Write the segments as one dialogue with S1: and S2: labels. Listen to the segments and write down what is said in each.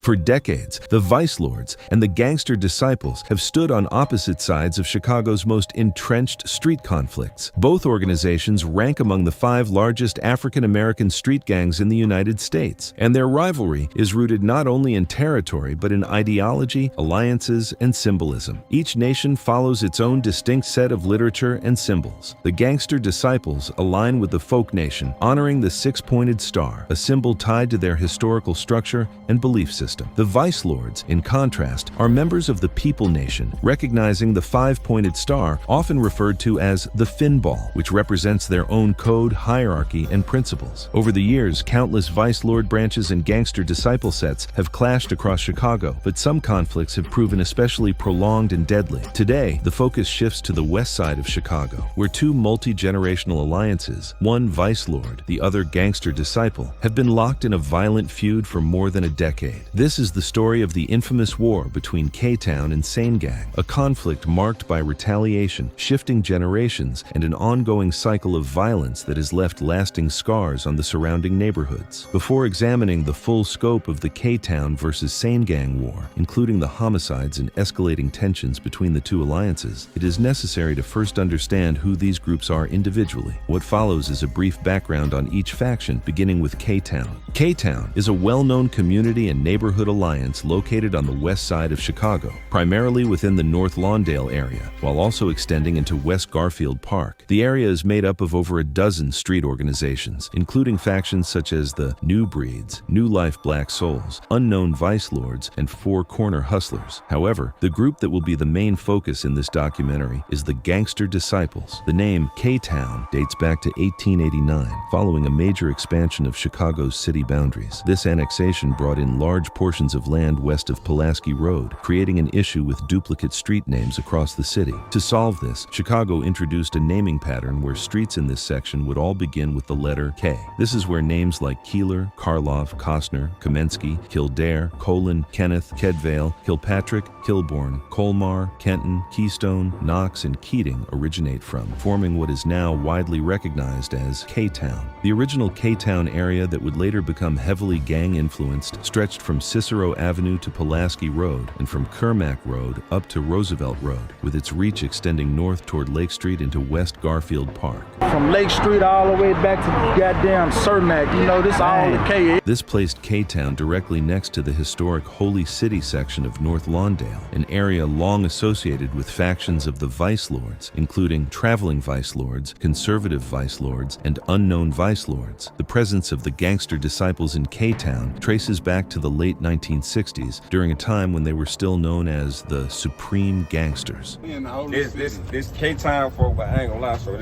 S1: For decades, the Vice Lords and the Gangster Disciples have stood on opposite sides of Chicago's most entrenched street conflicts. Both organizations rank among the 5 largest African-American street gangs in the United States, and their rivalry is rooted not only in territory but in ideology, alliances, and symbolism. Each nation follows its own distinct set of literature and symbols. The Gangster Disciples align with the folk nation, honoring the 6-pointed star, a symbol tied to their historical structure and belief system. The Vice Lords, in contrast, are members of the People Nation, recognizing the 5-pointed star, often referred to as the fin ball, which represents their own code, hierarchy, and principles. Over the years, countless Vice Lord branches and Gangster Disciple sets have clashed across Chicago, but some conflicts have proven especially prolonged and deadly. Today, the focus shifts to the west side of Chicago, where 2 multi-generational alliances, one Vice Lord, the other Gangster Disciple, have been locked in a violent feud for more than a decade. This is the story of the infamous war between K-Town and SaneGang, a conflict marked by retaliation, shifting generations, and an ongoing cycle of violence that has left lasting scars on the surrounding neighborhoods. Before examining the full scope of the K-Town versus SaneGang war, including the homicides and escalating tensions between the 2 alliances, it is necessary to first understand who these groups are individually. What follows is a brief background on each faction, beginning with K-Town. K-Town is a well-known community and neighborhood alliance located on the west side of Chicago, primarily within the North Lawndale area, while also extending into West Garfield Park. The area is made up of over a dozen street organizations, including factions such as the New Breeds, New Life Black Souls, Unknown Vice Lords, and 4 Corner Hustlers. However, the group that will be the main focus in this documentary is the Gangster Disciples. The name K-Town dates back to 1889, following a major expansion of Chicago's city boundaries. This annexation brought in large portions of land west of Pulaski Road, creating an issue with duplicate street names across the city. To solve this, Chicago introduced a naming pattern where streets in this section would all begin with the letter K. This is where names like Keeler, Karloff, Costner, Kamensky, Kildare, Colin, Kenneth, Kedvale, Kilpatrick, Kilbourne, Colmar, Kenton, Keystone, Knox, and Keating originate from, forming what is now widely recognized as K-Town. The original K-Town area that would later become heavily gang-influenced stretched from Cicero Avenue to Pulaski Road and from Kermack Road up to Roosevelt Road, with its reach extending north toward Lake Street into West Garfield Park.
S2: From Lake Street all the way back to goddamn Cermak, you know, this all the K.
S1: This placed K-Town directly next to the historic Holy City section of North Lawndale, an area long associated with factions of the Vice Lords, including traveling Vice Lords, conservative Vice Lords, and unknown Vice Lords. The presence of the Gangster Disciples in K-Town traces back to the late 1960s, during a time when they were still known as the Supreme Gangsters.
S3: This K-Town folk, but I ain't gonna lie, so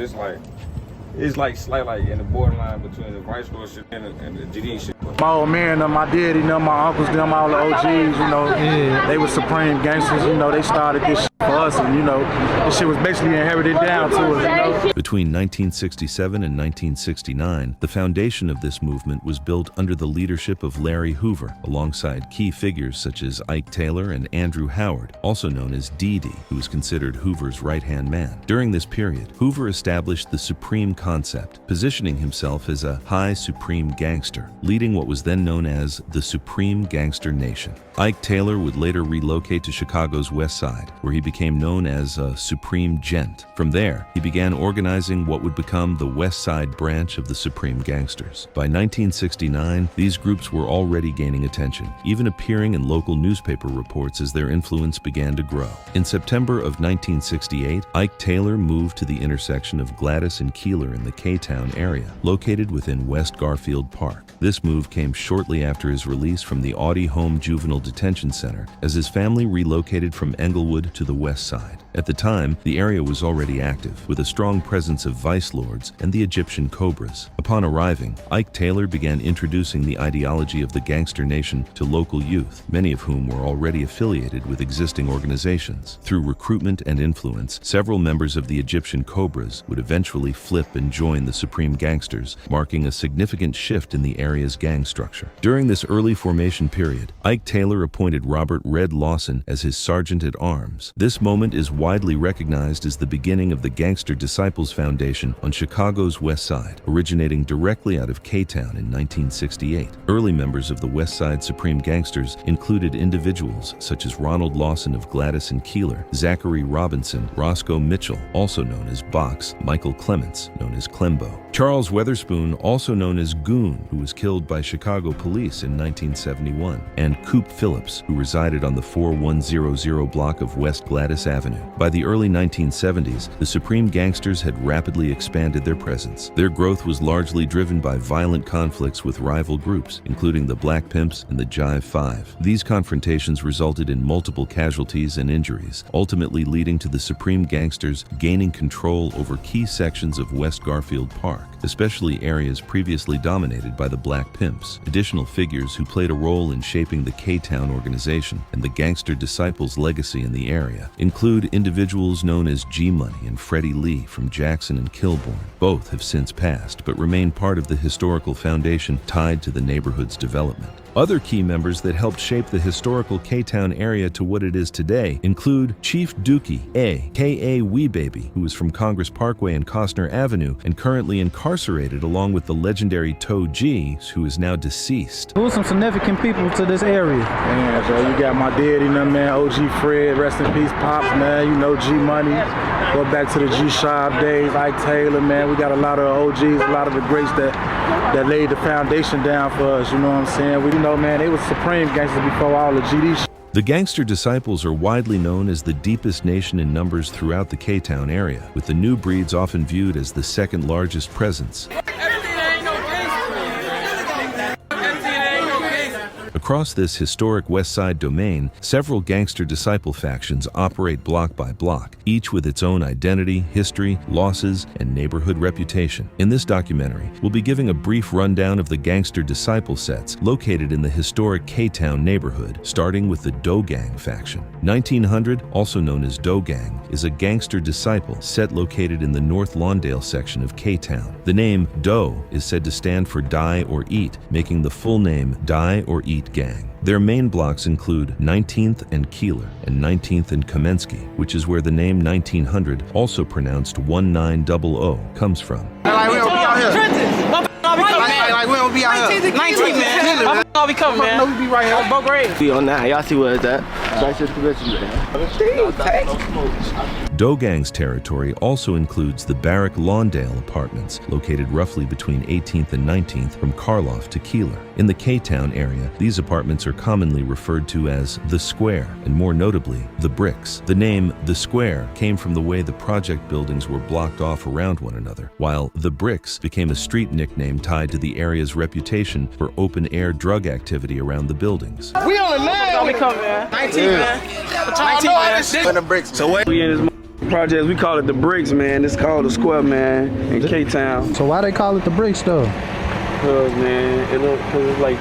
S3: it's like slightly in the borderline between the Vice Lord shit and the GD shit.
S2: My old man, my daddy, my uncles, all the OGs, you know, they were Supreme Gangsters, you know, they started this shit for us, and you know, this shit was basically inherited down to us, you know.
S1: Between 1967 and 1969, the foundation of this movement was built under the leadership of Larry Hoover, alongside key figures such as Ike Taylor and Andrew Howard, also known as Dee, who was considered Hoover's right-hand man. During this period, Hoover established the Supreme concept, positioning himself as a high Supreme Gangster, leading what was then known as the Supreme Gangster Nation. Ike Taylor would later relocate to Chicago's West Side, where he became known as a Supreme Gent. From there, he began organizing what would become the West Side branch of the Supreme Gangsters. By 1969, these groups were already gaining attention, even appearing in local newspaper reports as their influence began to grow. In September of 1968, Ike Taylor moved to the intersection of Gladys and Keeler in the K-Town area, located within West Garfield Park. This move came shortly after his release from the Audie Home Juvenile Detention Center, as his family relocated from Englewood to the West Side. At the time, the area was already active, with a strong presence of Vice Lords and the Egyptian Cobras. Upon arriving, Ike Taylor began introducing the ideology of the Gangster Nation to local youth, many of whom were already affiliated with existing organizations. Through recruitment and influence, several members of the Egyptian Cobras would eventually flip and join the Supreme Gangsters, marking a significant shift in the area's gang structure. During this early formation period, Ike Taylor appointed Robert Red Lawson as his sergeant-at-arms. This moment is widely recognized as the beginning of the Gangster Disciples Foundation on Chicago's West Side, originating directly out of K-Town in 1968. Early members of the West Side Supreme Gangsters included individuals such as Ronald Lawson of Gladys and Keeler, Zachary Robinson, Roscoe Mitchell, also known as Box, Michael Clements, known as Clembo, Charles Weatherspoon, also known as Goon, who was killed by Chicago police in 1971, and Coop Phillips, who resided on the 4100 block of West Gladys Avenue. By the early 1970s, the Supreme Gangsters had rapidly expanded their presence. Their growth was largely driven by violent conflicts with rival groups, including the Black Pimps and the Jive Five. These confrontations resulted in multiple casualties and injuries, ultimately leading to the Supreme Gangsters gaining control over key sections of West Garfield Park, especially areas previously dominated by the Black Pimps. Additional figures who played a role in shaping the K-Town organization and the Gangster Disciples' legacy in the area include individuals known as G-Money and Freddie Lee from Jackson and Kilbourne. Both have since passed, but remain part of the historical foundation tied to the neighborhood's development. Other key members that helped shape the historical K-Town area to what it is today include Chief Dookie, A.K.A. Wee Baby, who is from Congress Parkway and Costner Avenue and currently incarcerated along with the legendary Toe G, who is now deceased.
S4: Who are some significant people to this area?
S2: Man, bro, you got my daddy, you know, man, OG Fred, rest in peace, Pops, man, you know, G-Money. Go back to the G-Shop days, Ike Taylor, man. We got a lot of OGs, a lot of the greats that laid the foundation down for us, you know what I'm saying? We, you know, man, they was Supreme Gangsters before all the GD shit.
S1: The Gangster Disciples are widely known as the deepest nation in numbers throughout the K-Town area, with the new breeds often viewed as the second largest presence. Across this historic West Side domain, several Gangster Disciple factions operate block by block, each with its own identity, history, losses, and neighborhood reputation. In this documentary, we'll be giving a brief rundown of the Gangster Disciple sets located in the historic K-Town neighborhood, starting with the Doe Gang faction. 1900, also known as Doe Gang, is a Gangster Disciple set located in the North Lawndale section of K-Town. The name Doe is said to stand for Die or Eat, making the full name Die or Eat Gang. Their main blocks include 19th and Keeler and 19th and Kamensky, which is where the name 1900, also pronounced 1900, comes from.
S5: Like, we don't be out here. Like, we don't be out here. 19, man. I'll be coming, man. No, we be right here. Both grades. We on that. Y'all see where it's at.
S1: Doe Gang's territory also includes the Barrack Lawndale apartments, located roughly between 18th and 19th from Karloff to Keeler. In the K-Town area, these apartments are commonly referred to as The Square, and more notably, The Bricks. The name The Square came from the way the project buildings were blocked off around one another, while The Bricks became a street nickname tied to the area's reputation for open-air drug activity around the buildings.
S5: We on the 9. We coming, man. 19, man. 19, man. The Bricks. So wait.
S6: We in this project, we call it the Bricks, man. It's called the Square, man, in K-Town.
S4: So why they call it the Bricks, though?
S6: Cause, man, cause it's like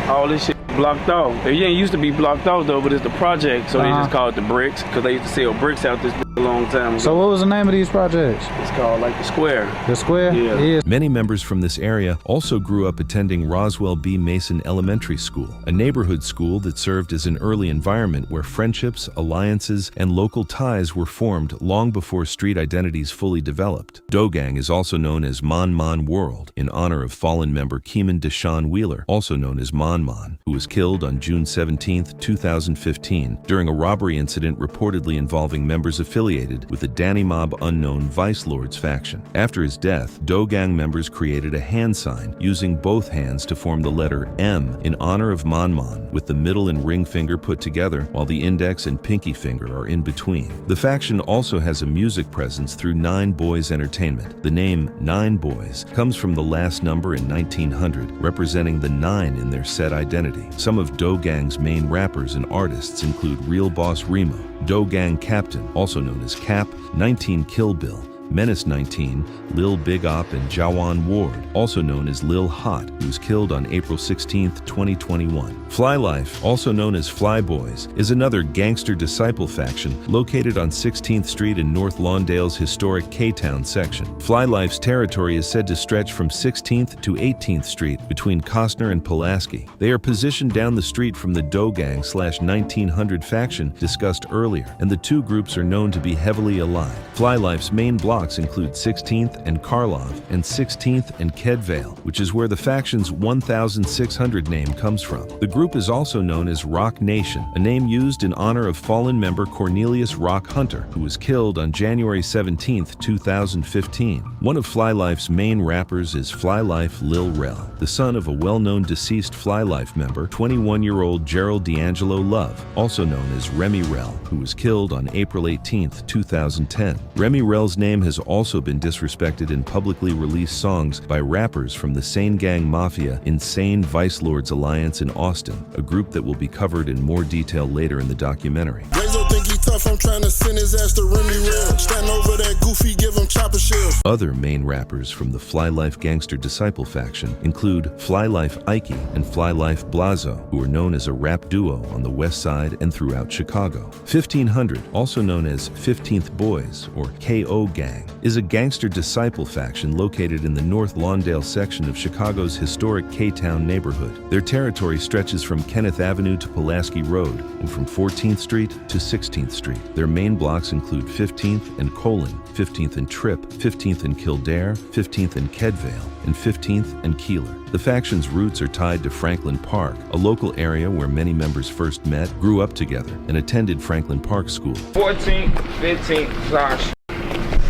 S6: all this shit blocked off. It ain't used to be blocked off though, but it's the project, so they just call it the Bricks, cause they used to sell bricks out this a long time ago.
S4: So what was the name of these projects?
S6: It's called like the Square.
S4: The Square?
S6: Yeah.
S1: Many members from this area also grew up attending Roswell B. Mason Elementary School, a neighborhood school that served as an early environment where friendships, alliances, and local ties were formed long before street identities fully developed. Doe Gang is also known as Mon Mon World, in honor of fallen member Keeman Deshaun Wheeler, also known as Mon Mon, who was killed on June 17, 2015, during a robbery incident reportedly involving members affiliated with the Danny Mob unknown Vice Lords faction. After his death, Doe Gang members created a hand sign using both hands to form the letter M in honor of Mon Mon, with the middle and ring finger put together while the index and pinky finger are in between. The faction also has a music presence through Nine Boys Entertainment. The name Nine Boys comes from the last number in 1900, representing the 9 in their set identity. Some of Doe Gang's main rappers and artists include Real Boss Remo, Doe Gang Captain, also known as Cap, 19 Kill Bill, Menace 19, Lil Big Op, and Jawan Ward, also known as Lil Hot, who was killed on April 16, 2021. Fly Life, also known as Fly Boys, is another gangster disciple faction located on 16th Street in North Lawndale's historic K-Town section. Fly Life's territory is said to stretch from 16th to 18th Street between Costner and Pulaski. They are positioned down the street from the Doe Gang / 1900 faction discussed earlier, and the two groups are known to be heavily allied. Fly Life's main blocks include 16th and Karlov and 16th and Kedvale, which is where the faction's 1600 name comes from. The group is also known as Rock Nation, a name used in honor of fallen member Cornelius Rock Hunter, who was killed on January 17, 2015. One of Fly Life's main rappers is Fly Life Lil Rel, the son of a well-known deceased Fly Life member, 21-year-old Gerald D'Angelo Love, also known as Remy Rel, who was killed on April 18, 2010. Remy Rel's name has also been disrespected in publicly released songs by rappers from the SaneGang Mafia Insane Vice Lords Alliance in Austin, a group that will be covered in more detail later in the documentary.
S7: Think he tough, I'm trying to send his ass to Remy Real. Stand over that goofy, give him chopper shells.
S1: Other main rappers from the Fly Life Gangster Disciple faction include Fly Life Ike and Fly Life Blazo, who are known as a rap duo on the west side and throughout Chicago. 1500, also known as 15th Boys or KO Gang, is a gangster disciple faction located in the North Lawndale section of Chicago's historic K-Town neighborhood. Their territory stretches from Kenneth Avenue to Pulaski Road and from 14th Street to 16th Street. Their main blocks include 15th and Colon, 15th and Tripp, 15th and Kildare, 15th and Kedvale, and 15th and Keeler. The faction's roots are tied to Franklin Park, a local area where many members first met, grew up together, and attended Franklin Park School.
S3: 14th, 15th, Josh,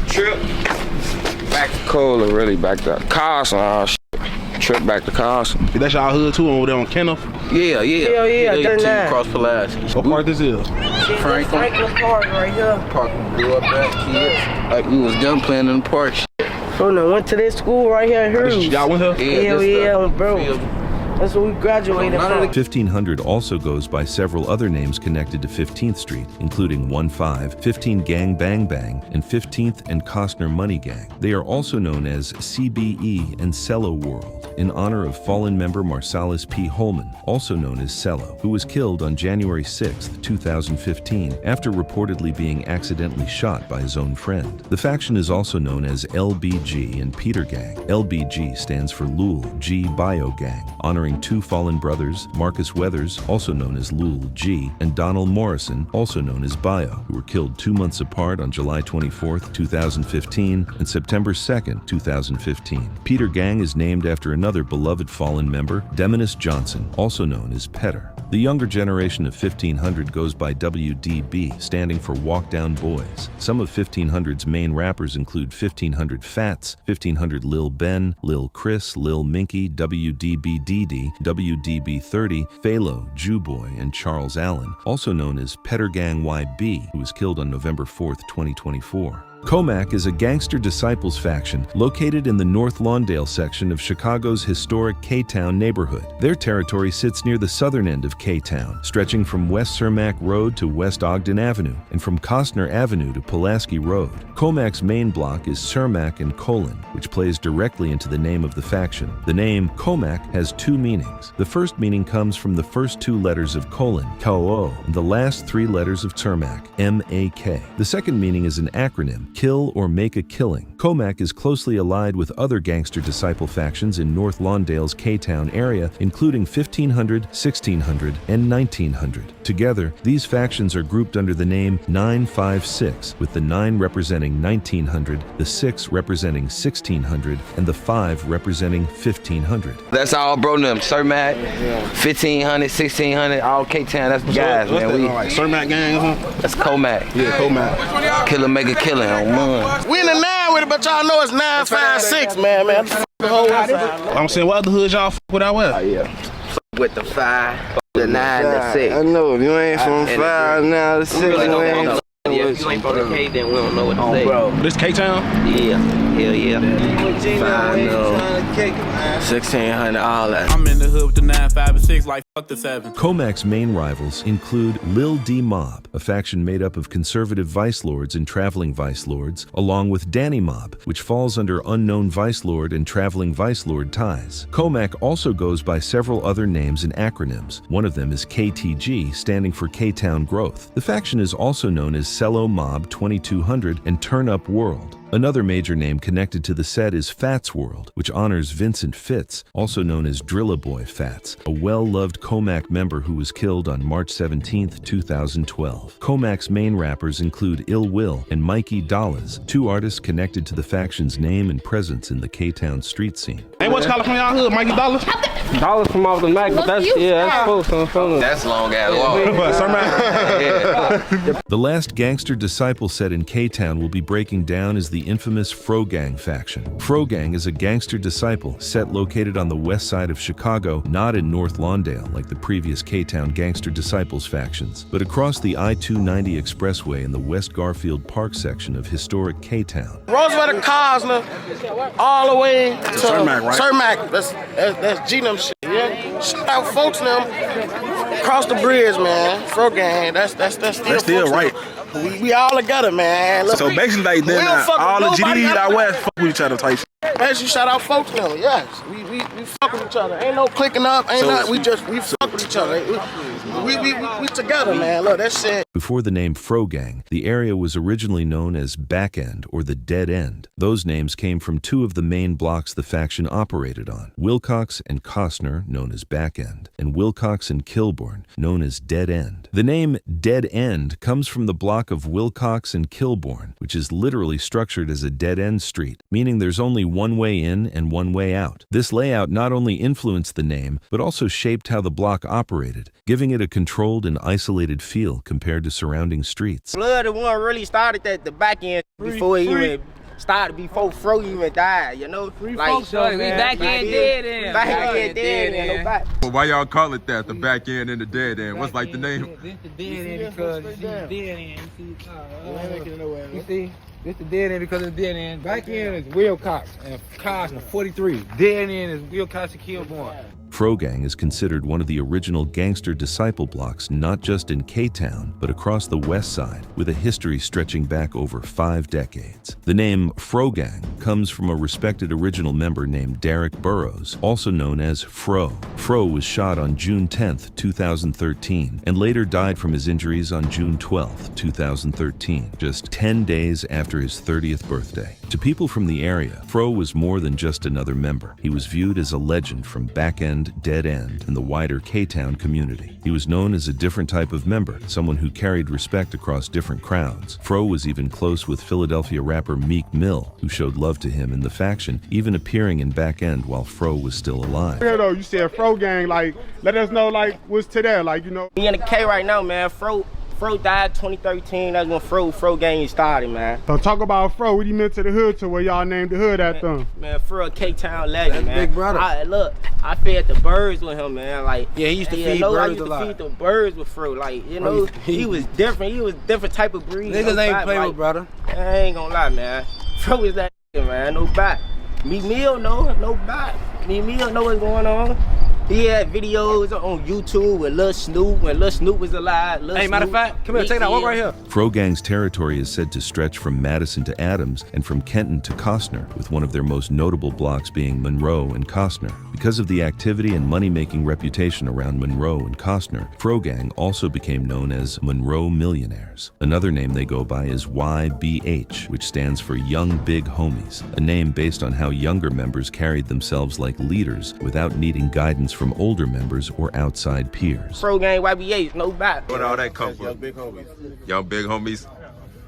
S3: Tripp, back to Kohler, really back to Carson, Tripp back to Carson.
S8: That's y'all hood too over there on Kenneth?
S5: Yeah.
S9: Hell yeah,
S5: They
S9: 39.
S5: cross Pulaski.
S8: What part this is?
S9: Franklin Park right here.
S5: Park we grew up at, kids. Like we was done playing in the park.
S9: Went to this school right here in Hughes.
S8: Y'all went here?
S9: Hell yeah, bro. That's what we graduated from.
S1: 1500 also goes by several other names connected to 15th Street, including 15, 15 Gang Bang Bang, and 15th and Costner Money Gang. They are also known as CBE and Cello World, in honor of fallen member Marsalis P. Holman, also known as Cello, who was killed on January 6, 2015, after reportedly being accidentally shot by his own friend. The faction is also known as LBG and Peter Gang. LBG stands for Lul G Bio Gang, honoring two fallen brothers, Marcus Weathers, also known as Lul G, and Donald Morrison, also known as Bio, who were killed 2 months apart on July 24, 2015 and September 2, 2015. Peter Gang is named after another beloved fallen member, Demonis Johnson, also known as Petter. The younger generation of 1500 goes by WDB, standing for Walk Down Boys. Some of 1500's main rappers include 1500 Fats, 1500 Lil Ben, Lil Chris, Lil Minky, WDB DD, WDB 30, Phalo, Jewboy, and Charles Allen, also known as Petter Gang YB, who was killed on November 4, 2024. Comac is a gangster disciples faction located in the North Lawndale section of Chicago's historic K-Town neighborhood. Their territory sits near the southern end of K-Town, stretching from West Cermak Road to West Ogden Avenue and from Costner Avenue to Pulaski Road. Comac's main block is Cermak and Colon, which plays directly into the name of the faction. The name Comac has two meanings. The first meaning comes from the first two letters of Colon, K-O, and the last three letters of Cermak, M-A-K. The second meaning is an acronym, Kill or Make a Killing. Comac is closely allied with other gangster disciple factions in North Lawndale's K-Town area, including 1500, 1600, and 1900. Together, these factions are grouped under the name 956, with the 9 representing 1900, the 6 representing 1600, and the 5 representing 1500.
S5: That's all bro them. Cermak, 1500, 1600, all K-Town. That's the guys,
S8: What's
S5: man.
S8: that, like Cermak gang or something?
S5: That's Comac.
S8: Yeah, Comac.
S5: Killer make a killing on one.
S7: We in the 9 with it, but y'all know it's 956, man. The whole
S8: I'm saying, what other hoods y'all with out west?
S5: With the 5, the 9, the 6.
S10: I know, if you ain't from 5 now, the 6,
S5: Really
S10: you
S5: don't
S10: ain't.
S5: know. Yeah, if you ain't from the K, then we don't know what to say.
S8: Bro. This K-Town?
S5: Yeah, hell yeah. 5, 1600, all that.
S11: I'm in the hood with the 9, 5, and 6 like Fuck the 7.
S1: Comac's main rivals include Lil D Mob, a faction made up of conservative vice lords and traveling vice lords, along with Danny Mob, which falls under unknown vice lord and traveling vice lord ties. Comac also goes by several other names and acronyms. One of them is KTG, standing for K-Town Growth. The faction is also known as Cello Mob 2200 and Turn Up World. Another major name connected to the set is Fats World, which honors Vincent Fitz, also known as Drilla Boy Fats, a well-loved Comac member who was killed on March 17, 2012. Comac's main rappers include Ill Will and Mikey Dollars, two artists connected to the faction's name and presence in the K-Town street scene.
S8: Hey, what's calling from y'all hood, Mikey Dollars?
S5: Dollars from off the Mac, but that's close.
S10: That's long ass walk.
S1: The last Gangster Disciple set in K-Town we'll be breaking down is the infamous Fro Gang faction. Fro Gang is a Gangster Disciple set located on the west side of Chicago, not in North Lawndale like the previous K-Town Gangster Disciples factions, but across the I-290 expressway in the West Garfield Park section of historic K-Town.
S5: Roosevelt and Cosner, all the way to
S8: Cermak, right?
S5: Cermak. That's G-Num shit, yeah? Shout out folks them across the bridge, man. Fro Gang, that's
S8: still right.
S5: We all together, man. Look,
S8: So basically, like, then all the GDs out west fuck with each other type shit.
S5: Basically, shout out folks them, yes. We fuck with each other. Ain't no clicking up, ain't nothing. We fuck with each other. We together, man. Look, that shit.
S1: Before the name Fro Gang, the area was originally known as Back End or the Dead End. Those names came from two of the main blocks the faction operated on, Wilcox and Costner, known as Back End, and Wilcox and Kilbourne, known as Dead End. The name Dead End comes from the block of Wilcox and Kilbourne, which is literally structured as a dead-end street, meaning there's only one way in and one way out. This layout not only influenced the name, but also shaped how the block operated, giving it a controlled and isolated feel compared to surrounding streets.
S9: Blood, the one really started at the back end before he even started, before Fro even died, you know? Like,
S5: we back end dead end.
S9: Back end dead end, no back.
S3: Well, why y'all call it that, the back end and the dead end? What's like the name?
S5: This the dead end because it's dead end. You see? This the dead end because it's dead end. Back end is Wilcox and Costner 43. Dead end is Wilcox and Kilbourne.
S1: Fro Gang is considered one of the original Gangster Disciple blocks not just in K-Town, but across the west side, with a history stretching back over 5 decades. The name Fro Gang comes from a respected original member named Derek Burrows, also known as Fro. Fro was shot on June 10, 2013, and later died from his injuries on June 12, 2013, just 10 days after his 30th birthday. To people from the area, Fro was more than just another member. He was viewed as a legend from Back End, Dead End, and the wider K-Town community. He was known as a different type of member, someone who carried respect across different crowds. Fro was even close with Philadelphia rapper Meek Mill, who showed love to him in the faction, even appearing in Back End while Fro was still alive.
S2: Yeah, though, you said Fro Gang, like, let us know, like, what's to that, like, you know.
S9: We in the K right now, man. Fro died 2013. That's when Fro Gang started, man.
S2: So talk about Fro. What he meant to the hood, to where y'all named the hood at them.
S9: Man, Fro a K-Town legend, man.
S5: Big brother.
S9: I fed the birds with him, man. Like,
S5: yeah, he used to feed birds
S9: I used
S5: a lot.
S9: to feed the birds with Fro. Like, you know, he was different. He was different type of breed.
S5: Niggas ain't play with, brother.
S9: I ain't gonna lie, man. Fro is that shit, man. No back. Meek Mill, no back. Meek Mill know what's going on. He had videos on YouTube with Lil Snoop, when Lil Snoop was alive.
S5: Hey, matter of fact, come here, take that walk right here.
S1: Fro Gang's territory is said to stretch from Madison to Adams and from Kenton to Costner, with one of their most notable blocks being Monroe and Costner. Because of the activity and money-making reputation around Monroe and Costner, Fro Gang also became known as Monroe Millionaires. Another name they go by is YBH, which stands for Young Big Homies, a name based on how younger members carried themselves like leaders without needing guidance from older members or outside peers.
S9: Fro Gang, YBH, no back.
S3: What all that come from?
S10: Young big homies.
S3: Y'all big homies?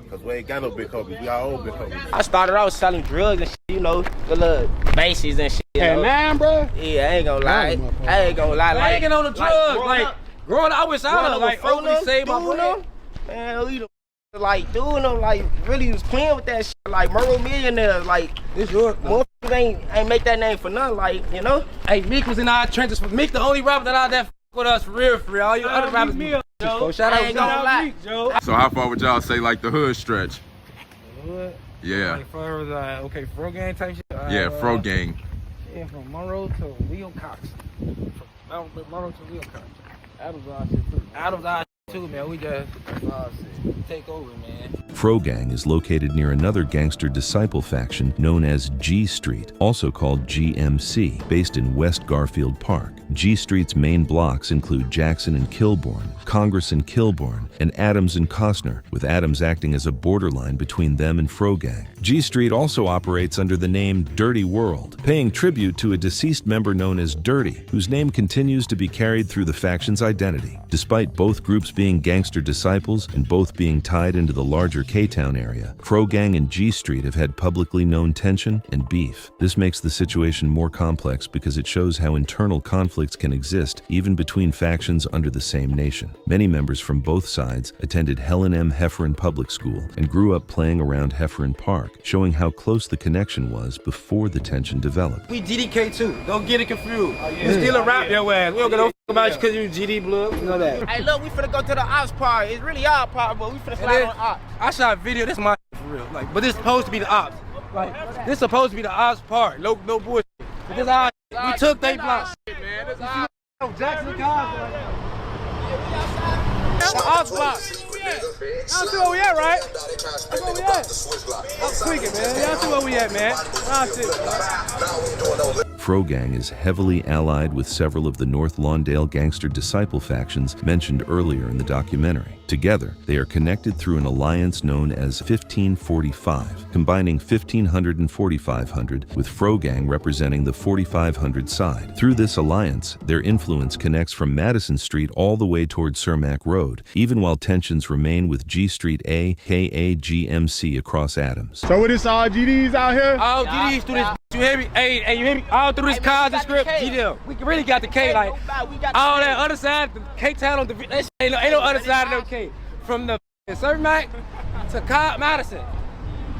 S10: Cause we ain't got no big homies. We all old big homies.
S9: I started out selling drugs and shit, you know, the little bases and shit.
S2: Hey, man, bro.
S9: Yeah, I ain't gonna lie. I ain't gonna lie.
S5: I ain't getting on the drugs. Growing up, I wish I would like overly saved my bread.
S9: Man, we like doing them, like really was playing with that shit, like Monroe Millionaires, like
S5: this yours.
S9: Motherfuckers ain't make that name for nothing, like, you know.
S5: Hey, Meek was in our trenches. Meek the only rapper that out there with us for real. All you other rappers, shout out to Joe.
S3: So how far would y'all say like the hood stretch?
S5: Hood?
S3: Yeah.
S5: Like far as okay, Fro Gang type shit.
S3: Yeah, Fro Gang.
S5: Yeah, from Monroe to Wilcox. Adams to real country. Adams our shit too. Adams our shit too, man. We just take over, man.
S1: Frogang is located near another gangster disciple faction known as G Street, also called GMC, based in West Garfield Park. G Street's main blocks include Jackson and Kilbourne, Congress and Kilbourne, and Adams and Costner, with Adams acting as a borderline between them and Frogang. G Street also operates under the name Dirty World, paying tribute to a deceased member known as Dirty, whose name continues to be carried through the faction's identity. Despite both groups being gangster disciples and both being tied into the larger K-Town area, Frogang and G Street have had publicly known tension and beef. This makes the situation more complex because it shows how internal conflicts can exist even between factions under the same nation. Many members from both sides attended Helen M. Hefferon Public School and grew up playing around Hefferon Park, showing how close the connection was before the tension developed.
S5: We GDK too. Don't get it confused. You still a rap your ass. We don't get no about you because you GD blood. You know that.
S9: Hey, look, we finna go to the ops part. It's really our part, but we finna slide on ops.
S5: I shot a video. This my for real. Like, but this supposed to be the ops. Like, this supposed to be the ops part. No bullshit. But this our we took they blocks. Man, this our Jackson cars right now. The ops block. Y'all see where we at, right? That's where we at. I'm tweaking, man. Y'all see where we at, man. Nah, shit.
S1: Frogang is heavily allied with several of the North Lawndale gangster disciple factions mentioned earlier in the documentary. Together, they are connected through an alliance known as 1545, combining 1500 and 4500, with Frogang representing the 4500 side. Through this alliance, their influence connects from Madison Street all the way toward Cermak Road, even while tensions remain with G Street aka GMC across Adams.
S2: So what is all GDs out here?
S5: All GDs through this, you hear me? Hey, you hear me? All through this cars and script, GDM. We really got the K, like, all that other side, the K-Town on the, that shit, ain't no other side of no K. From the Cermak to Madison.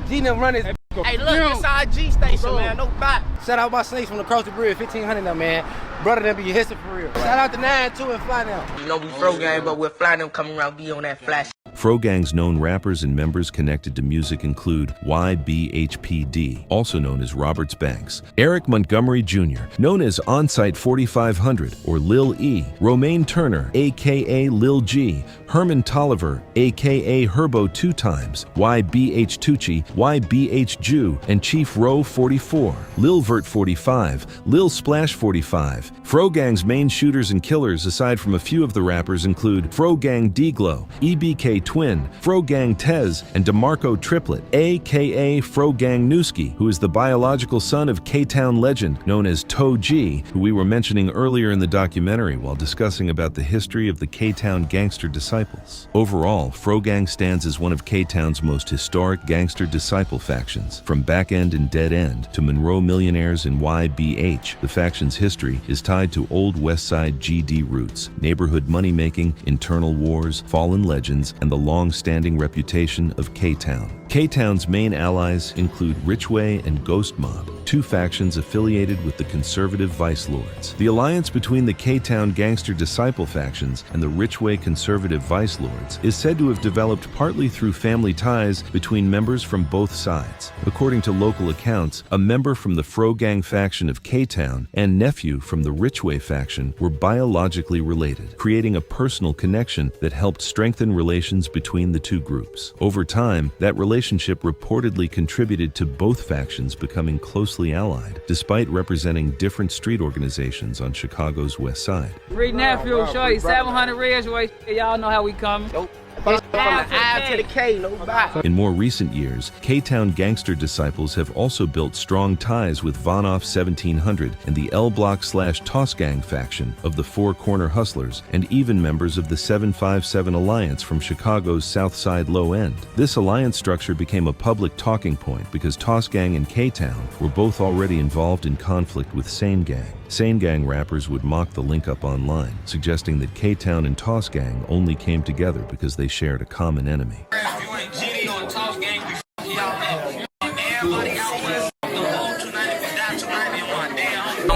S5: GDM run his.
S9: Hey, look, this our G station, man. No bot.
S5: Shout out my snakes from across the bridge, 1500 now, man. Brother, them be your history for real. Shout out to 9-2 and Fly now.
S9: You know we Frogang, but we're Fly them coming around, be on that flash.
S1: Frogang's known rappers and members connected to music include YBHPD, also known as Roberts Banks, Eric Montgomery Jr., known as Onsite 4500 or Lil E, Romaine Turner, aka Lil G, Herman Tolliver, aka Herbo 2 times, YBH Tucci, YBH Jew, and Chief Row 44, Lil Vert 45, Lil Splash 45. Frogang's main shooters and killers, aside from a few of the rappers, include Frogang D-Glow, EBK Twin, Frogang Tez, and DeMarco Triplet, aka Frogang Newski, who is the biological son of K-Town legend known as Toe G, who we were mentioning earlier in the documentary while discussing about the history of the K-Town gangster disciples. Overall, Frogang stands as one of K-Town's most historic gangster disciple factions. From Back End and Dead End to Monroe Millionaires and YBH, the faction's history is tied to Old West Side GD roots, neighborhood money-making, internal wars, fallen legends, and the long-standing reputation of K-Town. K-Town's main allies include Richway and Ghost Mob, two factions affiliated with the conservative Vice Lords. The alliance between the K-Town gangster disciple factions and the Richway conservative Vice Lords is said to have developed partly through family ties between members from both sides. According to local accounts, a member from the Frogang faction of K-Town and nephew from the Richway faction were biologically related, creating a personal connection that helped strengthen relations between the two groups. Over time, that relationship reportedly contributed to both factions becoming closely allied, despite representing different street organizations on Chicago's West Side.
S11: Free nephew, shorty, 700 Ridgeway. Y'all know how we come.
S9: Nope. From the I to the K, no bot.
S1: In more recent years, K-Town gangster disciples have also built strong ties with Vonoff 1700 and the L-Block/Toss Gang faction of the Four Corner Hustlers, and even members of the 757 Alliance from Chicago's South Side Low End. This alliance structure became a public talking point because Toss Gang and K-Town were both already involved in conflict with SaneGang. SaneGang rappers would mock the link-up online, suggesting that K-Town and Toss Gang only came together because they shared a common enemy.
S12: I'm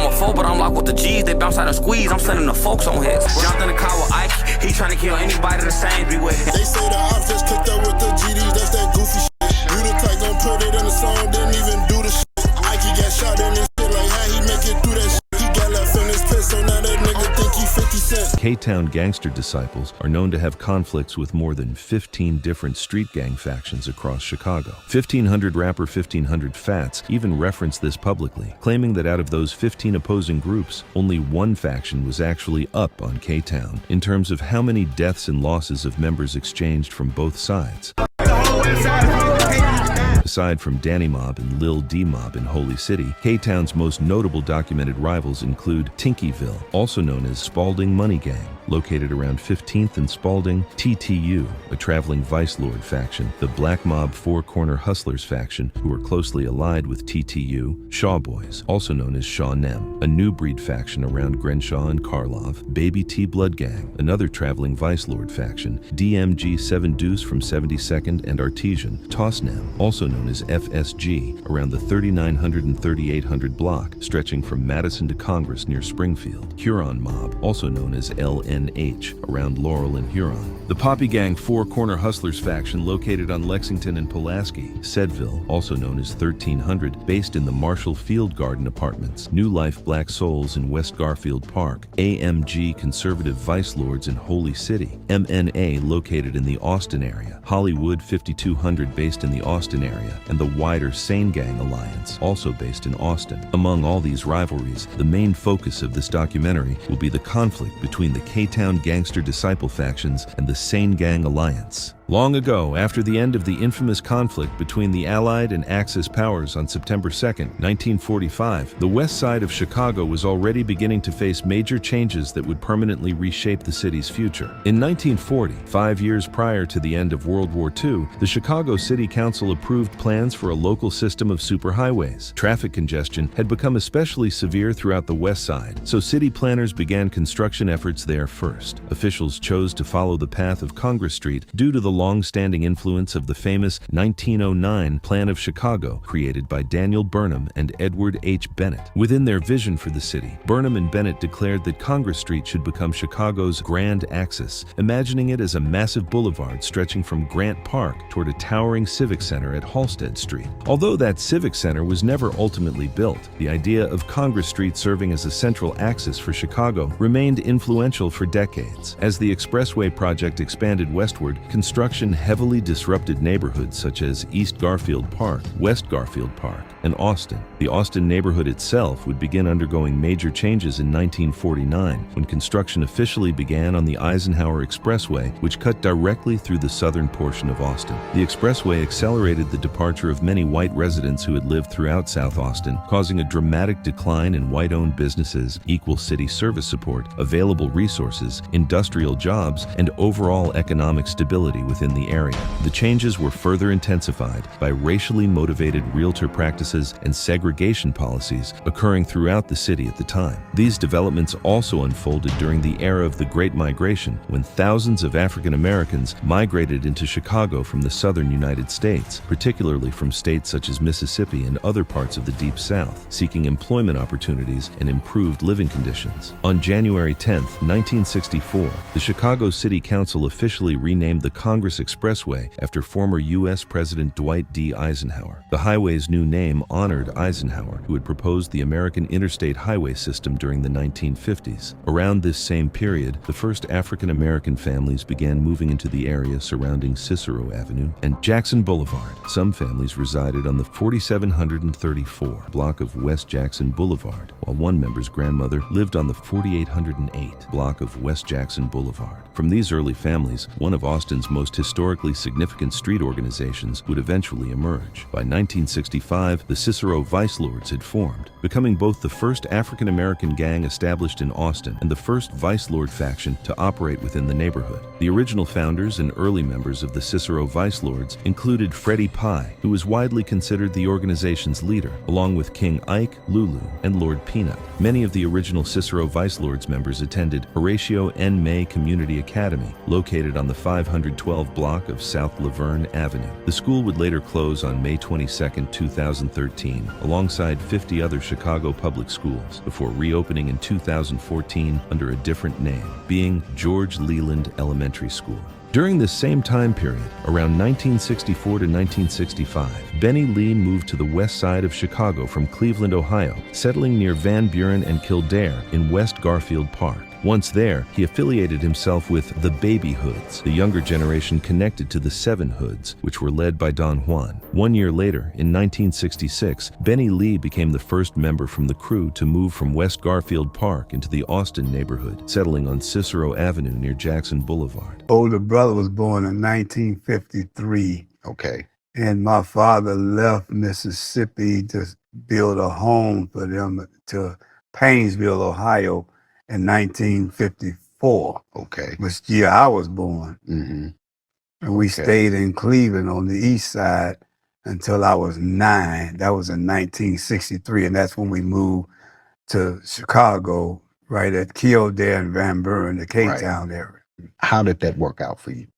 S12: a foe, but I'm locked with the G's. They bounce out and squeeze. I'm sending the folks on hits. Jumped in the car with Ike. He trying to kill anybody the same be with it.
S7: They say the ops just cooked up with the GDs. That's that goofy shit. You the type gon' put it in the song, didn't even do the shit. Ike got shot in his shit. Like how he make it through that shit. He got left in his piss, so now that nigga think
S1: K-Town Gangster disciples are known to have conflicts with more than 15 different street gang factions across Chicago. 1500 rapper 1500 Fats even referenced this publicly, claiming that out of those 15 opposing groups, only one faction was actually up on K-Town in terms of how many deaths and losses of members exchanged from both sides. Aside from Danny Mob and Lil D Mob in Holy City, K-Town's most notable documented rivals include Tinkyville, also known as Spalding Money Gang, located around 15th and Spalding, TTU, a traveling vice lord faction, the Black Mob Four Corner Hustlers faction, who are closely allied with TTU, Shaw Boys, also known as Shaw Nem, a new breed faction around Grenshaw and Karlov, Baby T Blood Gang, another traveling vice lord faction, DMG 7 Deuce from 72nd and Artesian, Toss Nem, also known as FSG, around the 3900 and 3800 block, stretching from Madison to Congress near Springfield, Huron Mob, also known as LNH, around Laurel and Huron. The Poppy Gang Four Corner Hustlers faction located on Lexington and Pulaski, Sedville, also known as 1300, based in the Marshall Field Garden Apartments, New Life Black Souls in West Garfield Park, AMG Conservative Vice Lords in Holy City, MNA located in the Austin area, Hollywood 5200 based in the Austin area, and the wider SaneGang Alliance, also based in Austin. Among all these rivalries, the main focus of this documentary will be the conflict between the K-Town Gangster Disciple factions and the SaneGang Alliance. Long ago, after the end of the infamous conflict between the Allied and Axis powers on September 2, 1945, the west side of Chicago was already beginning to face major changes that would permanently reshape the city's future. In 1940, 5 years prior to the end of World War II, the Chicago City Council approved plans for a local system of superhighways. Traffic congestion had become especially severe throughout the west side, so city planners began construction efforts there first. Officials chose to follow the path of Congress Street due to the long-standing influence of the famous 1909 Plan of Chicago, created by Daniel Burnham and Edward H. Bennett. Within their vision for the city, Burnham and Bennett declared that Congress Street should become Chicago's grand axis, imagining it as a massive boulevard stretching from Grant Park toward a towering civic center at Halsted Street. Although that civic center was never ultimately built, the idea of Congress Street serving as a central axis for Chicago remained influential for decades. As the expressway project expanded westward, construction heavily disrupted neighborhoods such as East Garfield Park, West Garfield Park, and Austin. The Austin neighborhood itself would begin undergoing major changes in 1949 when construction officially began on the Eisenhower Expressway, which cut directly through the southern portion of Austin. The expressway accelerated the departure of many white residents who had lived throughout South Austin, causing a dramatic decline in white-owned businesses, equal city service support, available resources, industrial jobs, and overall economic stability within the area. The changes were further intensified by racially motivated realtor practices and segregation policies occurring throughout the city at the time. These developments also unfolded during the era of the Great Migration, when thousands of African Americans migrated into Chicago from the southern United States, particularly from states such as Mississippi and other parts of the Deep South, seeking employment opportunities and improved living conditions. On January 10, 1964, the Chicago City Council officially renamed the Congress Expressway after former U.S. President Dwight D. Eisenhower. The highway's new name honored Eisenhower, who had proposed the American interstate highway system during the 1950s. Around this same period, the first African American families began moving into the area surrounding Cicero Avenue and Jackson Boulevard. Some families resided on the 4734 block of West Jackson Boulevard, while one member's grandmother lived on the 4808 block of West Jackson Boulevard. From these early families, one of Austin's most historically significant street organizations would eventually emerge. By 1965, the Cicero Vice Lords had formed, becoming both the first African American gang established in Austin and the first Vice Lord faction to operate within the neighborhood. The original founders and early members of the Cicero Vice Lords included Freddie Pye, who was widely considered the organization's leader, along with King Ike, Lulu, and Lord Peanut. Many of the original Cicero Vice Lords members attended Horatio N. May Community Academy, located on the 512 block of South Laverne Avenue. The school would later close on May 22, 2013, alongside 50 other Chicago public schools, before reopening in 2014 under a different name, being George Leland Elementary School. During this same time period, around 1964 to 1965, Benny Lee moved to the west side of Chicago from Cleveland, Ohio, settling near Van Buren and Kildare in West Garfield Park. Once there, he affiliated himself with the Baby Hoods, the younger generation connected to the Seven Hoods, which were led by Don Juan. 1 year later, in 1966, Benny Lee became the first member from the crew to move from West Garfield Park into the Austin neighborhood, settling on Cicero Avenue near Jackson Boulevard.
S13: Older brother was born in 1953.
S14: Okay.
S13: And my father left Mississippi to build a home for them to Painesville, Ohio in 1954.
S14: Okay.
S13: Which year I was born.
S14: Mm-hmm.
S13: And we stayed in Cleveland on the east side until I was 9. That was in 1963. And that's when we moved to Chicago, right at Kildare and Van Buren, the K-Town area.
S14: How did that work out for you?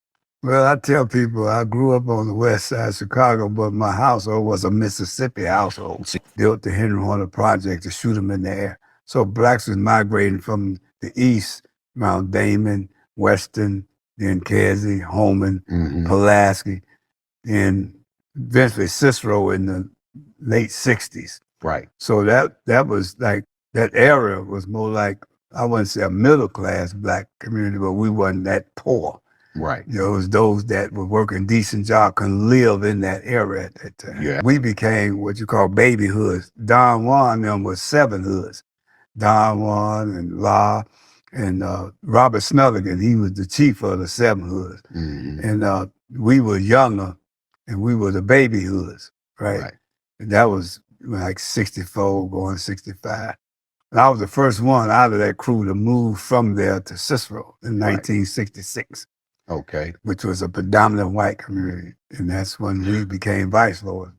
S13: Well, I tell people I grew up on the west side of Chicago, but my household was a Mississippi household. Built the Henry Horner Project to shoot them in the air. So blacks was migrating from the east around Damon, Weston, then Kersey, Holman, Pulaski, and eventually Cicero in the late 60s.
S14: Right.
S13: So that was like, that era was more like, I wouldn't say a middle class black community, but we wasn't that poor.
S14: Right.
S13: You know, it was those that were working decent jobs can live in that era at that time.
S14: Yeah.
S13: We became what you call baby hoods. Don Juan them was 7 hoods. Don Juan and La and Robert Snuthergan, he was the chief of the 7 hoods. And we were younger and we were the baby hoods, right? And that was like 64 going 65. And I was the first one out of that crew to move from there to Cicero in 1966.
S14: Okay.
S13: Which was a predominant white community. And that's when we became vice lords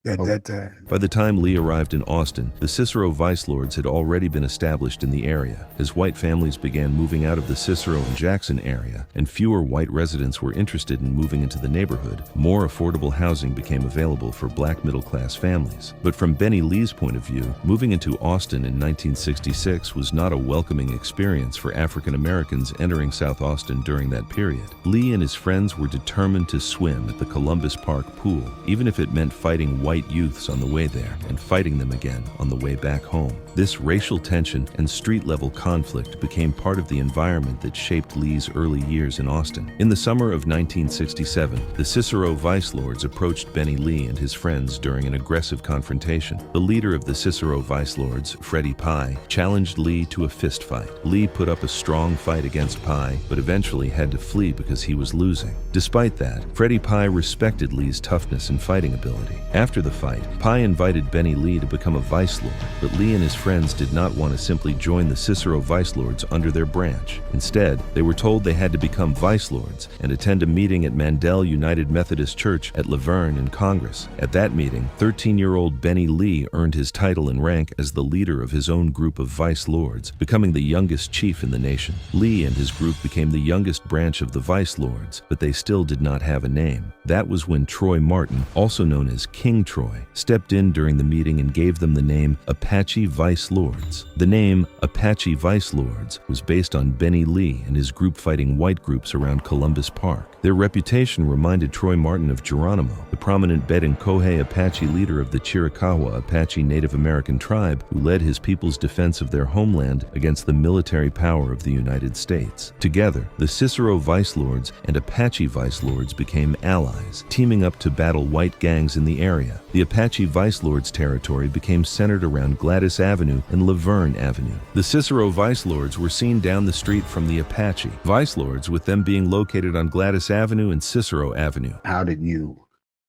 S13: at that time.
S1: By the time Lee arrived in Austin, the Cicero Vice Lords had already been established in the area. As white families began moving out of the Cicero and Jackson area, and fewer white residents were interested in moving into the neighborhood, more affordable housing became available for black middle-class families. But from Benny Lee's point of view, moving into Austin in 1966 was not a welcoming experience for African Americans entering South Austin during that period. Lee and his friends were determined to swim at the Columbus Park pool, even if it meant fighting white youths on the way there and fighting them again on the way back home. This racial tension and street-level conflict became part of the environment that shaped Lee's early years in Austin. In the summer of 1967, the Cicero Vice Lords approached Benny Lee and his friends during an aggressive confrontation. The leader of the Cicero Vice Lords, Freddie Pye, challenged Lee to a fist fight. Lee put up a strong fight against Pye, but eventually had to flee because he was losing. Despite that, Freddie Pye respected Lee's toughness and fighting ability. After the fight, Pye invited Benny Lee to become a Vice Lord, but Lee and his friends did not want to simply join the Cicero Vice Lords under their branch. Instead, they were told they had to become Vice Lords and attend a meeting at Mandel United Methodist Church at Laverne in Congress. At that meeting, 13-year-old Benny Lee earned his title and rank as the leader of his own group of Vice Lords, becoming the youngest chief in the nation. Lee and his group became the youngest branch of the Vice Lords, but they still did not have a name. That was when Troy Martin, also known as King Troy, stepped in during the meeting and gave them the name Apache Vice Lords. The name Apache Vice Lords was based on Benny Lee and his group fighting white groups around Columbus Park. Their reputation reminded Troy Martin of Geronimo, the prominent Bedonkohe Apache leader of the Chiricahua Apache Native American tribe who led his people's defense of their homeland against the military power of the United States. Together, the Cicero Vice Lords and Apache Vice Lords became allies, teaming up to battle white gangs in the area. The Apache Vice Lords territory became centered around Gladys Avenue and Laverne Avenue. The Cicero Vice Lords were seen down the street from the Apache Vice Lords, with them being located on Gladys Avenue and Cicero Avenue.
S14: How did you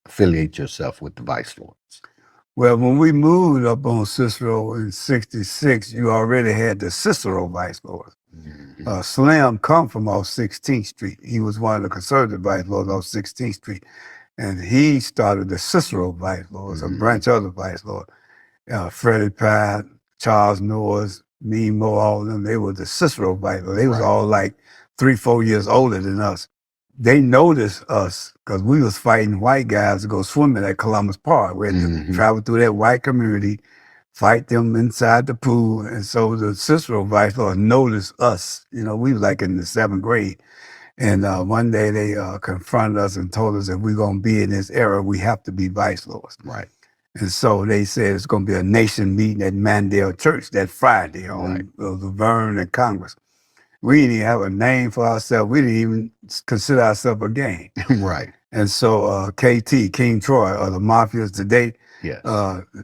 S14: affiliate yourself with the Vice Lords?
S13: Well, when we moved up on Cicero in 66, you already had the Cicero Vice Lords. Slim come from off 16th Street. He was one of the conservative Vice Lords off 16th Street. And he started the Cicero Vice Lords, a branch of the Vice Lord. Freddie Pye, Charles Norris, me, Mo, all of them, they were the Cicero Vice Lords. They was all like 3-4 years older than us. They noticed us because we was fighting white guys to go swimming at Columbus Park. We had to travel through that white community, fight them inside the pool. And so the Cicero Vice Lords noticed us. You know, we was like in the 7th grade. And one day they confronted us and told us if we're going to be in this era, we have to be Vice Lords.
S14: Right.
S13: And so they said it's going to be a nation meeting at Mandel Church that Friday on Laverne and Congress. We didn't even have a name for ourselves. We didn't even consider ourselves a gang.
S14: Right.
S13: And so KT, King Troy, or the Mafias today,
S14: Yes.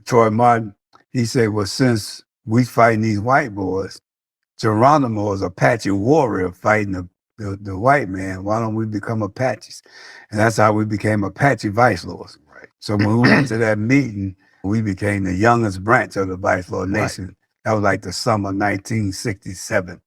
S13: Troy Martin, he said, well, since we fighting these white boys, Geronimo is Apache warrior fighting the white man. Why don't we become Apaches? And that's how we became Apache Vice Lords.
S14: Right.
S13: So when we went to that meeting, we became the youngest branch of the Vice Lord Nation. Right. That was like the summer 1967.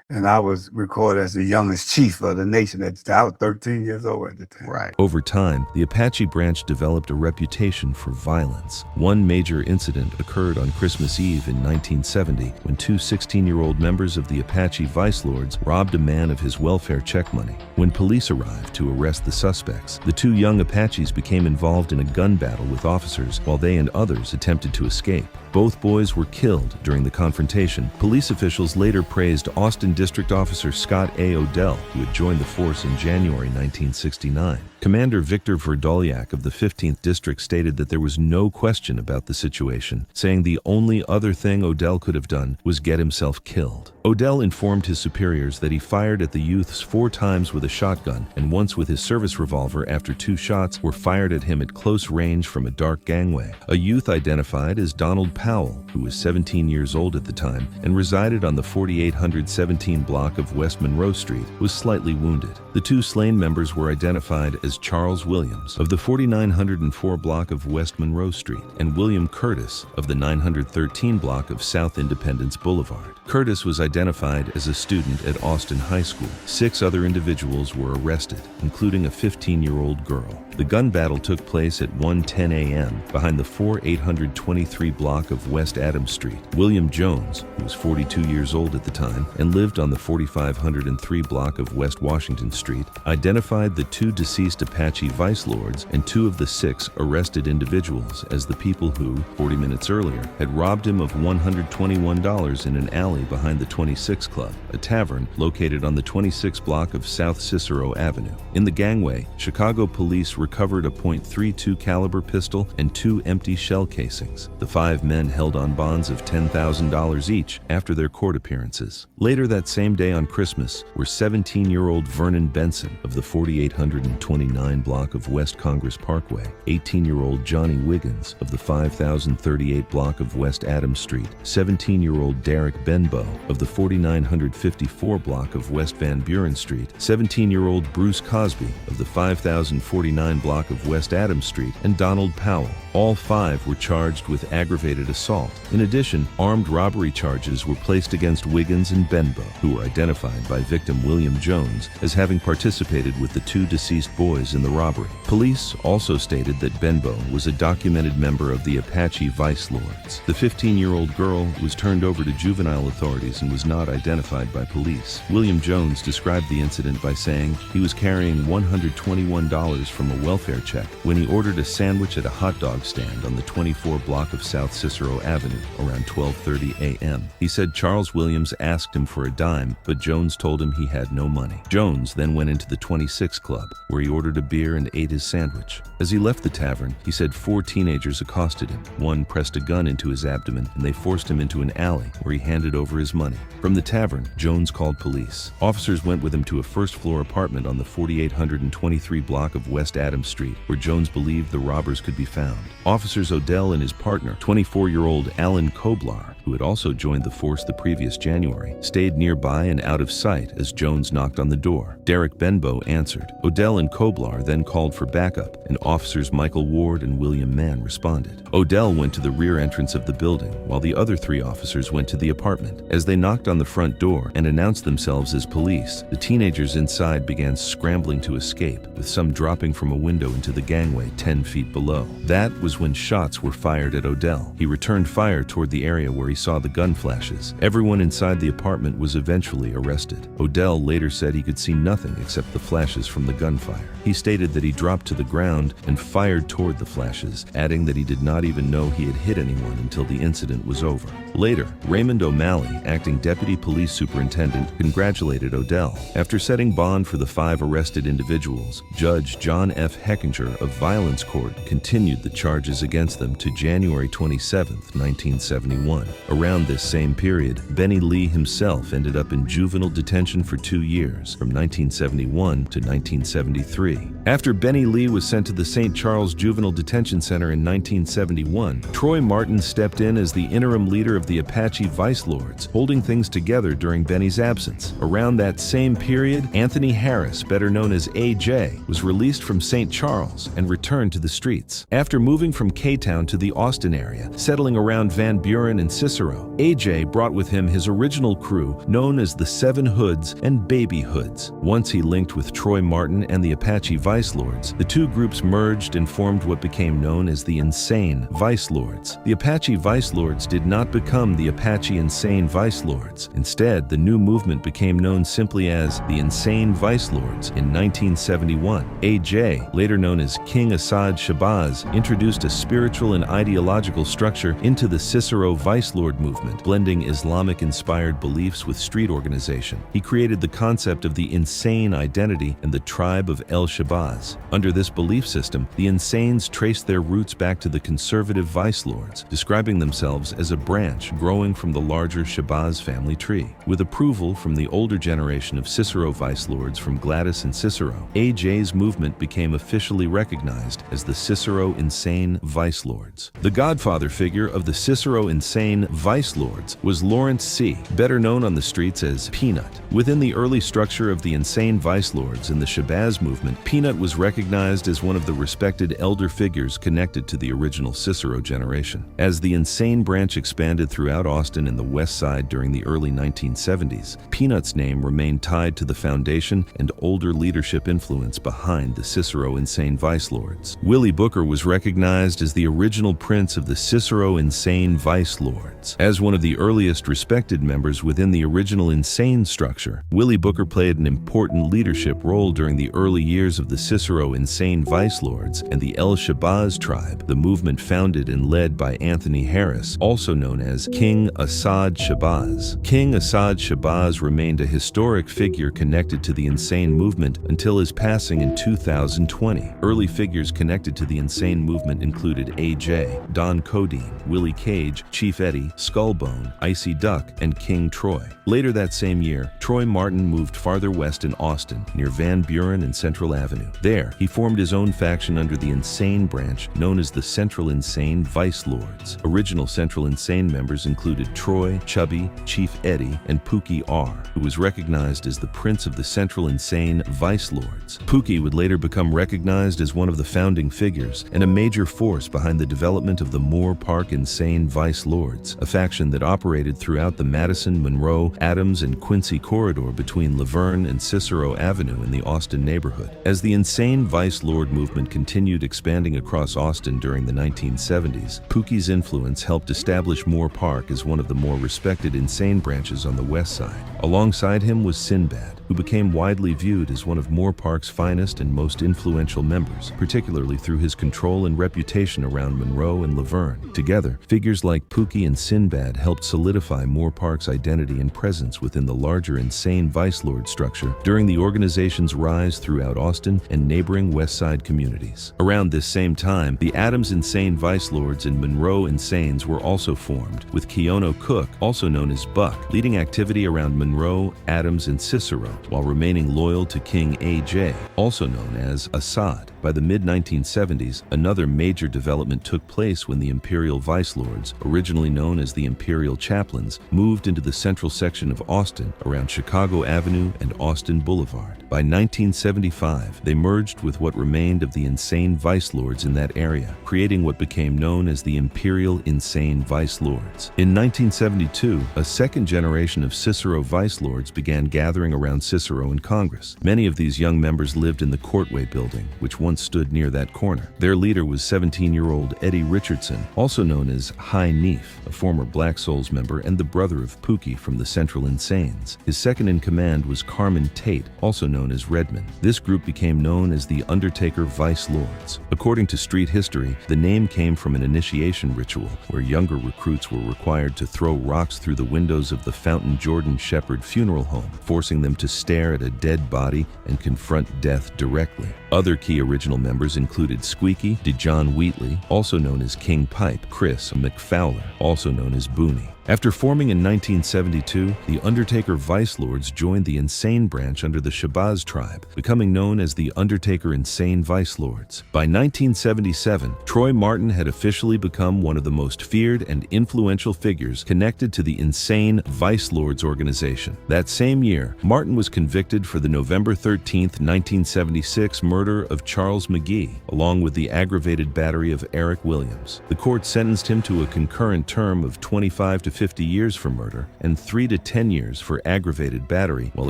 S13: And I was recorded as the youngest chief of the nation at the time. I was 13 years old at the time.
S14: Right.
S1: Over time, the Apache branch developed a reputation for violence. One major incident occurred on Christmas Eve in 1970 when two 16-year-old members of the Apache Vice Lords robbed a man of his welfare check money. When police arrived to arrest the suspects, the two young Apaches became involved in a gun battle with officers while they and others attempted to escape. Both boys were killed during the confrontation. Police officials later praised Austin District Officer Scott A. Odell, who had joined the force in January 1969. Commander Victor Verdoliak of the 15th District stated that there was no question about the situation, saying the only other thing Odell could have done was get himself killed. Odell informed his superiors that he fired at the youths 4 times with a shotgun and once with his service revolver after 2 shots were fired at him at close range from a dark gangway. A youth identified as Donald Powell, who was 17 years old at the time and resided on the 4817 block of West Monroe Street, was slightly wounded. The 2 slain members were identified as Charles Williams of the 4904 block of West Monroe Street and William Curtis of the 913 block of South Independence Boulevard. Curtis was identified as a student at Austin High School. 6 other individuals were arrested, including a 15-year-old girl. The gun battle took place at 1:10 a.m. behind the 4823 block of West Adams Street. William Jones, who was 42 years old at the time and lived on the 4503 block of West Washington Street, identified the 2 deceased Apache Vice Lords and 2 of the 6 arrested individuals as the people who, 40 minutes earlier, had robbed him of $121 in an alley behind the 26 Club, a tavern located on the 26 block of South Cicero Avenue. In the gangway, Chicago police recovered a .32 caliber pistol and 2 empty shell casings. The 5 men held on bonds of $10,000 each after their court appearances. Later that same day on Christmas were 17-year-old Vernon Benson of the 4829 block of West Congress Parkway, 18-year-old Johnny Wiggins of the 5038 block of West Adams Street, 17-year-old Derek Benbow of the 4954 block of West Van Buren Street, 17-year-old Bruce Cosby of the 5049 block of West Adams Street, and Donald Powell. All 5 were charged with aggravated assault. In addition, armed robbery charges were placed against Wiggins and Benbow, who were identified by victim William Jones as having participated with the 2 deceased boys in the robbery. Police also stated that Benbow was a documented member of the Apache Vice Lords. The 15-year-old girl was turned over to juvenile authorities and was not identified by police. William Jones described the incident by saying he was carrying $121 from a welfare check when he ordered a sandwich at a hot dog stand on the 24 block of South Cicero Avenue around 12:30 a.m. He said Charles Williams asked him for a dime, but Jones told him he had no money. Jones then went into the 26 Club, where he ordered a beer and ate his sandwich. As he left the tavern, he said 4 teenagers accosted him. One pressed a gun into his abdomen, and they forced him into an alley where he handed over his money. From the tavern, Jones called police. Officers went with him to a first-floor apartment on the 4823 block of West Adams Street, where Jones believed the robbers could be found. Officers Odell and his partner, 24-year-old Alan Koblar, who had also joined the force the previous January, stayed nearby and out of sight as Jones knocked on the door. Derek Benbow answered. Odell and Koblar then called for backup, and officers Michael Ward and William Mann responded. Odell went to the rear entrance of the building, while the other 3 officers went to the apartment. As they knocked on the front door and announced themselves as police, the teenagers inside began scrambling to escape, with some dropping from a window into the gangway 10 feet below. That was when shots were fired at Odell. He returned fire toward the area where he saw the gun flashes. Everyone inside the apartment was eventually arrested. Odell later said he could see nothing except the flashes from the gunfire. He stated that he dropped to the ground and fired toward the flashes, adding that he did not even know he had hit anyone until the incident was over. Later, Raymond O'Malley, acting deputy police superintendent, congratulated Odell. After setting bond for the 5 arrested individuals, Judge John F. Heckinger of Violence Court continued the charges against them to January 27, 1971. Around this same period, Benny Lee himself ended up in juvenile detention for 2 years, from 1971 to 1973. After Benny Lee was sent to the St. Charles Juvenile Detention Center in 1971, Troy Martin stepped in as the interim leader of the Apache Vice Lords, holding things together during Benny's absence. Around that same period, Anthony Harris, better known as AJ, was released from St. Charles and returned to the streets. After moving from K-Town to the Austin area, settling around Van Buren and Cicero, AJ brought with him his original crew known as the Seven Hoods and Baby Hoods. Once he linked with Troy Martin and the Apache Vice Lords, the two groups merged and formed what became known as the Insane Vice Lords. The Apache Vice Lords did not become the Apache Insane Vice Lords. Instead, the new movement became known simply as the Insane Vice Lords in 1971. AJ, later known as King Assad Shabazz, introduced a spiritual and ideological structure into the Cicero Vice Lord movement, blending Islamic-inspired beliefs with street organization. He created the concept of the insane identity and the tribe of El Shabazz. Under this belief system, the Insanes traced their roots back to the conservative Vice Lords, describing themselves as a branch growing from the larger Shabazz family tree. With approval from the older generation of Cicero Vice Lords from Gladys and Cicero, AJ's movement became officially recognized as the Cicero Insane Vice Lords. The godfather figure of the Cicero Insane Vice Lords was Lawrence C., better known on the streets as Peanut. Within the early structure of the Insane Vice Lords and the Shabazz movement, Peanut was recognized as one of the respected elder figures connected to the original Cicero generation. As the Insane branch expanded throughout Austin and the West Side during the early 1970s, Peanut's name remained tied to the foundation and older leadership influence behind the Cicero Insane Vice Lords. Willie Booker was recognized as the original prince of the Cicero Insane Vice Lords. As one of the earliest respected members within the original Insane structure, Willie Booker played an important leadership role during the early years of the Cicero Insane Vice Lords and the El Shabazz tribe, the movement founded and led by Anthony Harris, also known as King Assad Shabazz. King Assad Shabazz remained a historic figure connected to the Insane movement until his passing in 2020. Early figures connected to the Insane movement included AJ, Don Codeine, Willie Cage, Chief Eddie, Skullbone, Icy Duck, and King Troy. Later that same year, Troy Martin moved farther west in Austin, near Van Buren and Central Avenue. There, he formed his own faction under the Insane branch, known as the Central Insane Vice Lords. Original Central Insane members included Troy, Chubby, Chief Eddie, and Pookie R., who was recognized as the prince of the Central Insane Vice Lords. Pookie would later become recognized as one of the founding figures and a major force behind the development of the Moore Park Insane Vice Lords, a faction that operated throughout the Madison, Monroe, Adams, and Quincy corridor between Laverne and Cicero Avenue in the Austin neighborhood. As the Insane Vice Lord movement continued expanding across Austin during the 1970s, Pookie's influence helped establish Moore Park as one of the more respected Insane branches on the West Side. Alongside him was Sinbad, who became widely viewed as one of Moore Park's finest and most influential members, particularly through his control and reputation around Monroe and Laverne. Together, figures like Pookie and Sinbad helped solidify Moore Park's identity and presence within the larger Insane Vice Lord structure during the organization's rise throughout Austin and neighboring West Side communities. Around this same time, the Adams Insane Vice Lords and Monroe Insanes were also formed, with Keono Cook, also known as Buck, leading activity around Monroe, Adams, and Cicero, while remaining loyal to King AJ, also known as Assad. By the mid-1970s, another major development took place when the Imperial Vice Lords, originally known as the Imperial Chaplains, moved into the central section of Austin around Chicago Avenue and Austin Boulevard. By 1975, they merged with what remained of the Insane Vice Lords in that area, creating what became known as the Imperial Insane Vice Lords. In 1972, a second generation of Cicero Vice Lords began gathering around Cicero and Congress. Many of these young members lived in the Courtway building, which once stood near that corner. Their leader was 17-year-old Eddie Richardson, also known as High Neef, a former Black Souls member and the brother of Pookie from the Central Insanes. His second in command was Carmen Tate, also known as Redman. This group became known as the Undertaker Vice Lords. According to street history, the name came from an initiation ritual where younger recruits were required to throw rocks through the windows of the Fountain Jordan Shepherd funeral home, forcing them to stare at a dead body and confront death directly. Other key original members included Squeaky, DeJohn Wheatley, also known as King Pipe, Chris McFowler, also known as Booney, After forming in 1972, the Undertaker Vice Lords joined the Insane branch under the Shabazz tribe, becoming known as the Undertaker Insane Vice Lords. By 1977, Troy Martin had officially become one of the most feared and influential figures connected to the Insane Vice Lords organization. That same year, Martin was convicted for the November 13, 1976 murder of Charles McGee, along with the aggravated battery of Eric Williams. The court sentenced him to a concurrent term of 25 to 50 years for murder and 3 to 10 years for aggravated battery, while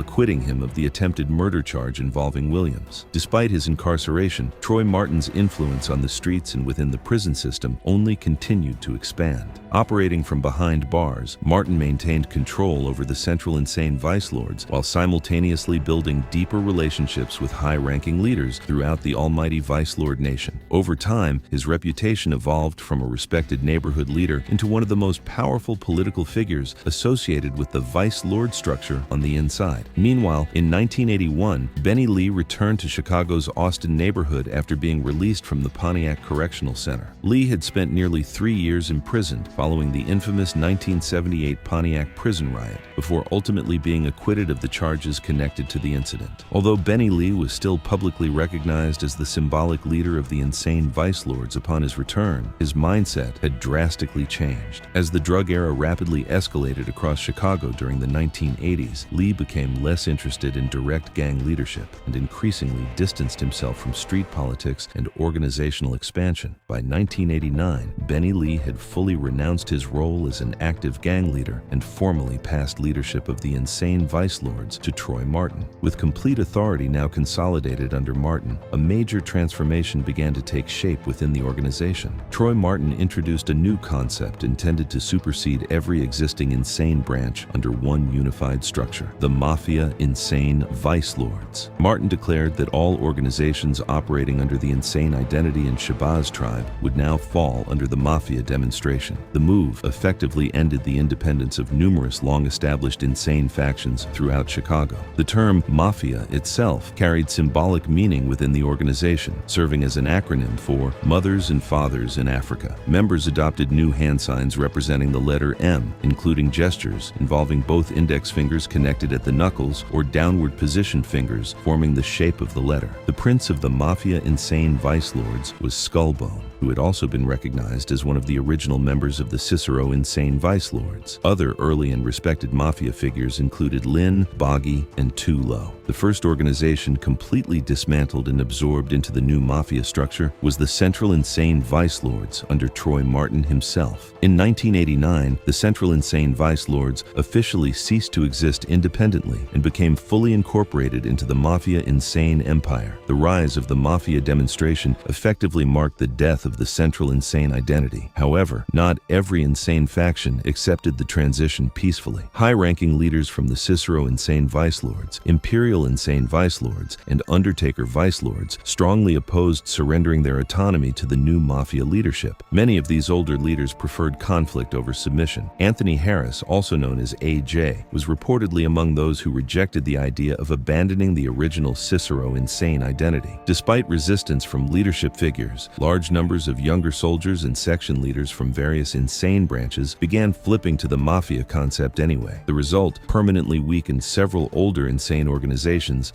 S1: acquitting him of the attempted murder charge involving Williams. Despite his incarceration, Troy Martin's influence on the streets and within the prison system only continued to expand. Operating from behind bars, Martin maintained control over the Central Insane Vice Lords while simultaneously building deeper relationships with high-ranking leaders throughout the almighty Vice Lord nation. Over time, his reputation evolved from a respected neighborhood leader into one of the most powerful political figures associated with the Vice Lord structure on the inside. Meanwhile, in 1981, Benny Lee returned to Chicago's Austin neighborhood after being released from the Pontiac Correctional Center. Lee had spent nearly 3 years imprisoned following the infamous 1978 Pontiac prison riot, before ultimately being acquitted of the charges connected to the incident. Although Benny Lee was still publicly recognized as the symbolic leader of the Insane Vice Lords upon his return, his mindset had drastically changed. As the drug era rapidly escalated across Chicago during the 1980s, Lee became less interested in direct gang leadership and increasingly distanced himself from street politics and organizational expansion. By 1989, Benny Lee had fully renounced his role as an active gang leader and formally passed leadership of the Insane Vice Lords to Troy Martin. With complete authority now consolidated under Martin, a major transformation began to take shape within the organization. Troy Martin introduced a new concept intended to supersede every existing Insane branch under one unified structure: the Mafia Insane Vice Lords. Martin declared that all organizations operating under the Insane identity and Shabazz tribe would now fall under the Mafia demonstration. The move effectively ended the independence of numerous long-established Insane factions throughout Chicago. The term Mafia itself carried symbolic meaning within the organization, serving as an acronym for Mothers and Fathers in Africa. Members adopted new hand signs representing the letter M, including gestures involving both index fingers connected at the knuckles or downward positioned fingers forming the shape of the letter. The prince of the Mafia Insane Vice Lords was Skullbone, who had also been recognized as one of the original members of the Cicero Insane Vice Lords. Other early and respected Mafia figures included Lynn, Boggy, and Too Low. The first organization completely dismantled and absorbed into the new Mafia structure was the Central Insane Vice Lords under Troy Martin himself. In 1989, the Central Insane Vice Lords officially ceased to exist independently and became fully incorporated into the Mafia Insane Empire. The rise of the Mafia demonstration effectively marked the death of the Central Insane identity. However, not every Insane faction accepted the transition peacefully. High-ranking leaders from the Cicero Insane Vice Lords, Imperial Insane Vice Lords, and Undertaker Vice Lords strongly opposed surrendering their autonomy to the new Mafia leadership. Many of these older leaders preferred conflict over submission. Anthony Harris, also known as AJ, was reportedly among those who rejected the idea of abandoning the original Cicero Insane identity. Despite resistance from leadership figures, large numbers of younger soldiers and section leaders from various Insane branches began flipping to the Mafia concept anyway. The result permanently weakened several older Insane organizations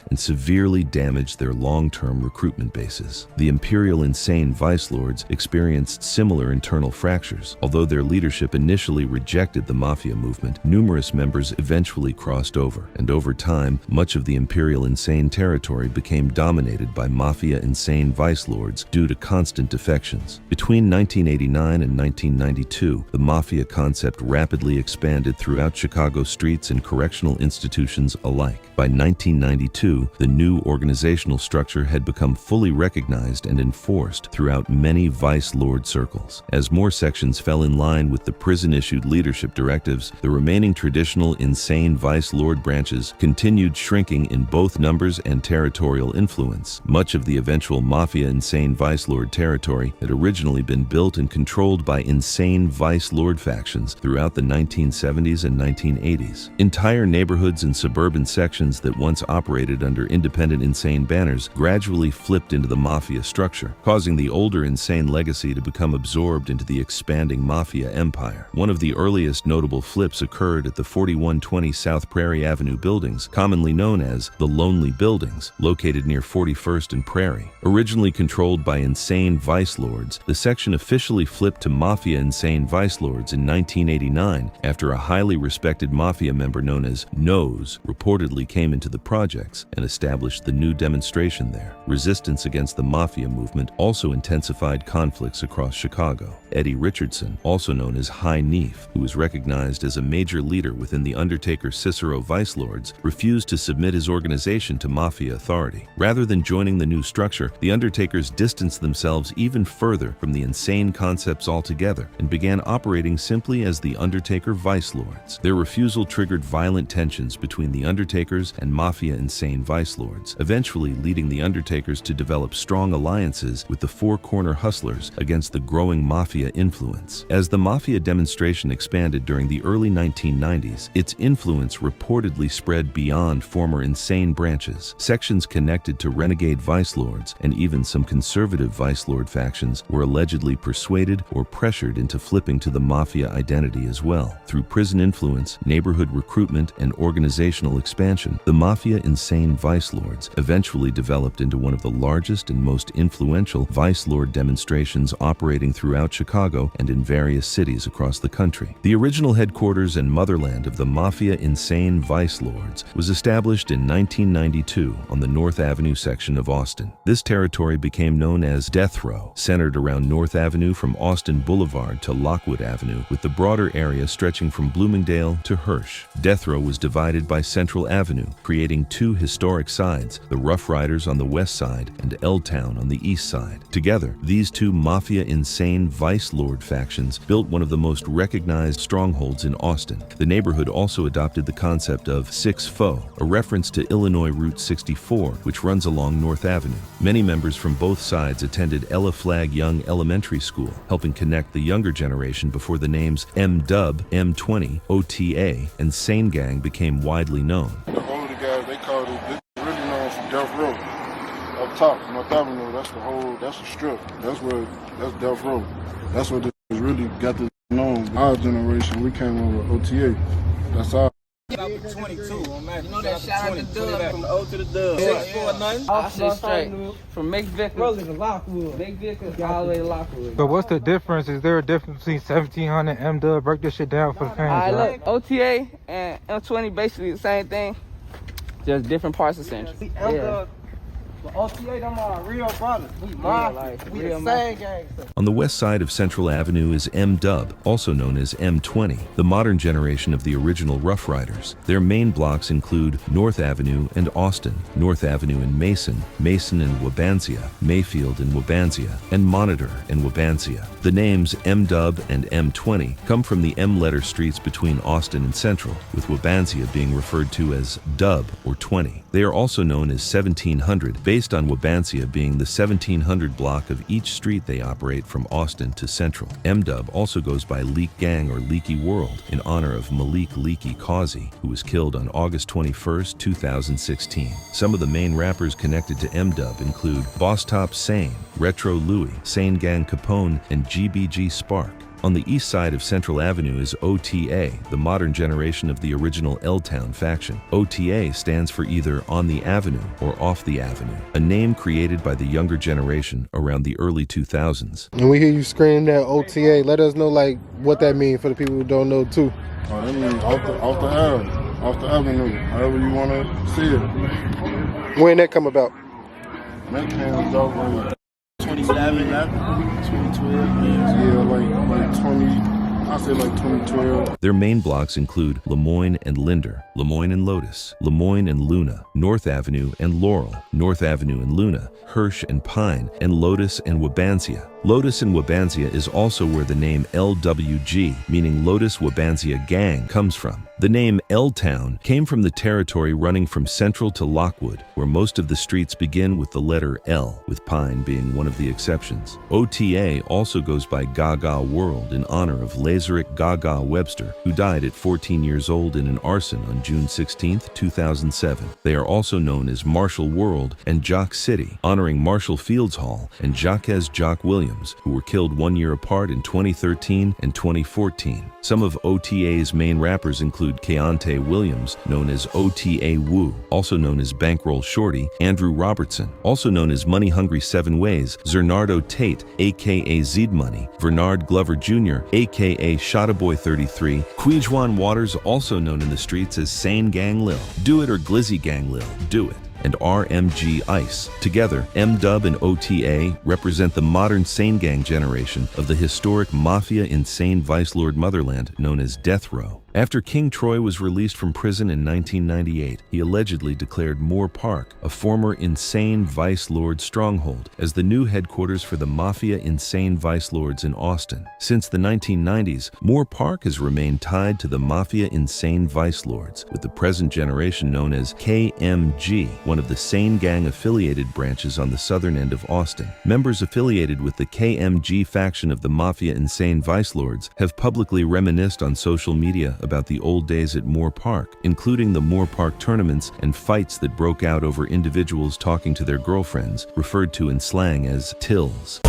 S1: and severely damaged their long-term recruitment bases. The Imperial Insane Vice Lords experienced similar internal fractures. Although their leadership initially rejected the Mafia movement, numerous members eventually crossed over, and over time, much of the Imperial Insane territory became dominated by Mafia Insane Vice Lords due to constant defections. Between 1989 and 1992, the Mafia concept rapidly expanded throughout Chicago streets and correctional institutions alike. By 1992, the new organizational structure had become fully recognized and enforced throughout many Vice Lord circles. As more sections fell in line with the prison-issued leadership directives, the remaining traditional Insane Vice Lord branches continued shrinking in both numbers and territorial influence. Much of the eventual Mafia Insane Vice Lord territory had originally been built and controlled by Insane Vice Lord factions throughout the 1970s and 1980s. Entire neighborhoods and suburban sections that once operated under independent Insane banners gradually flipped into the Mafia structure, causing the older Insane legacy to become absorbed into the expanding Mafia empire. One of the the earliest notable flips occurred at the 4120 South Prairie Avenue buildings, commonly known as the Lonely Buildings, located near 41st and Prairie. Originally controlled by insane vice lords, the section officially flipped to Mafia insane vice lords in 1989 after a highly respected Mafia member known as Nose reportedly came into the projects and established the new demonstration there. Resistance against the Mafia movement also intensified conflicts across Chicago. Eddie Richardson, also known as High Neef, who was recognized as a major leader within the Undertaker Cicero vice lords, refused to submit his organization to Mafia authority. Rather than joining the new structure, the Undertakers distanced themselves even further from the insane concepts altogether and began operating simply as the Undertaker vice lords. Their refusal triggered violent tensions between the Undertakers and Mafia insane vice lords, eventually leading the Undertakers to develop strong alliances with the Four Corner Hustlers against the growing Mafia influence. As the Mafia demonstration expanded during the early 1990s, its influence reportedly spread beyond former insane branches. Sections connected to renegade vice lords and even some conservative vice lord factions were allegedly persuaded or pressured into flipping to the Mafia identity as well. Through prison influence, neighborhood recruitment, and organizational expansion, the Mafia insane vice lords eventually developed into one of the largest and most influential vice lord demonstrations operating throughout Chicago and in various cities across the country. The original headquarters and motherland of the Mafia insane vice lords was established in 1992 on the North Avenue section of Austin. This territory became known as Death Row, centered around North Avenue from Austin Boulevard to Lockwood Avenue, with the broader area stretching from Bloomingdale to Hirsch. Death Row was divided by Central Avenue, creating two historic sides, the Rough Riders on the west side and L-Town on the east side. Together, these two Mafia insane vice lord factions built one of the most recognized strongholds in Austin. The neighborhood also adopted the concept of Six Foe, a reference to Illinois Route 64, which runs along North Avenue. Many members from both sides attended Ella Flagg Young Elementary School, helping connect the younger generation before the names M-Dub, M20, OTA, and SaneGang became widely known.
S2: The older guys, they called it, this is really known from Death Row. Up top, North Avenue, that's the strip. That's Death Row. That's what this really got this known. Our generation, we came over OTA. That's our.
S9: 22 on Mafia. You know that shout out to Dub from the O to the Dub. 6'4" nothing. I sit straight from McVicker. McVicker all the way to Lockwood.
S4: So what's the difference? Is there a difference between 1700 and M-Dub? Break this shit down for the fans.
S11: Look, OTA and M20 basically the same thing, just different parts of Central. Yeah.
S9: But OTA, them are real brothers. We Mafia. We the same gangster.
S1: On the west side of Central Avenue is M-Dub, also known as M20, the modern generation of the original Rough Riders. Their main blocks include North Avenue and Austin, North Avenue and Mason, Mason and Wabansia, Mayfield and Wabansia, and Monitor and Wabansia. The names M-Dub and M20 come from the M-letter streets between Austin and Central, with Wabansia being referred to as Dub or 20. They are also known as 1700, based on Wabansia being the 1700 block of each street they operate from Austin to Central. M-Dub also goes by Leak Gang or Leaky World in honor of Malik Leaky Causey, who was killed on August 21, 2016. Some of the main rappers connected to M-Dub include Boss Top Sane, Retro Louie, SaneGang Capone, and GBG Spark. On the east side of Central Avenue is OTA, the modern generation of the original L-Town faction. OTA stands for either on the avenue or off the avenue, a name created by the younger generation around the early 2000s.
S2: When we hear you scream that OTA, let us know like what that means for the people who don't know too. Oh, that means off the avenue, however you want to see it. When that come about? That came about
S9: 2011, 2012,
S2: yeah, like 20, I say like 2012.
S1: Their main blocks include Lemoyne and Linder, Lemoyne and Lotus, Lemoyne and Luna, North Avenue and Laurel, North Avenue and Luna, Hirsch and Pine, and Lotus and Wabansia. Lotus and Wabansia is also where the name LWG, meaning Lotus Wabansia Gang, comes from. The name L-Town came from the territory running from Central to Lockwood, where most of the streets begin with the letter L, with Pine being one of the exceptions. OTA also goes by Gaga World in honor of Lazarick Gaga Webster, who died at 14 years old in an arson on June 16, 2007. They are also known as Marshall World and Jock City, honoring Marshall Fields Hall and Jacques Jock Williams, Williams, who were killed 1 year apart in 2013 and 2014. Some of OTA's main rappers include Keontae Williams, known as OTA Wu, also known as Bankroll Shorty, Andrew Robertson, also known as Money Hungry 7 Ways, Zernardo Tate, aka Zed Money, Vernard Glover Jr., aka Shotaboy 33, Queejuan Waters, also known in the streets as SaneGang Lil, Do It or Glizzy Gang Lil, Do It, and RMG Ice. Together, M-Dub and OTA represent the modern SaneGang generation of the historic Mafia insane vice lord motherland known as Death Row. After King Troy was released from prison in 1998, he allegedly declared Moore Park, a former insane vice lord stronghold, as the new headquarters for the Mafia insane vice lords in Austin. Since the 1990s, Moore Park has remained tied to the Mafia insane vice lords, with the present generation known as KMG, one of the SaneGang affiliated branches on the southern end of Austin. Members affiliated with the KMG faction of the Mafia insane vice lords have publicly reminisced on social media about the old days at Moore Park, including the Moore Park tournaments and fights that broke out over individuals talking to their girlfriends, referred to in slang as tills.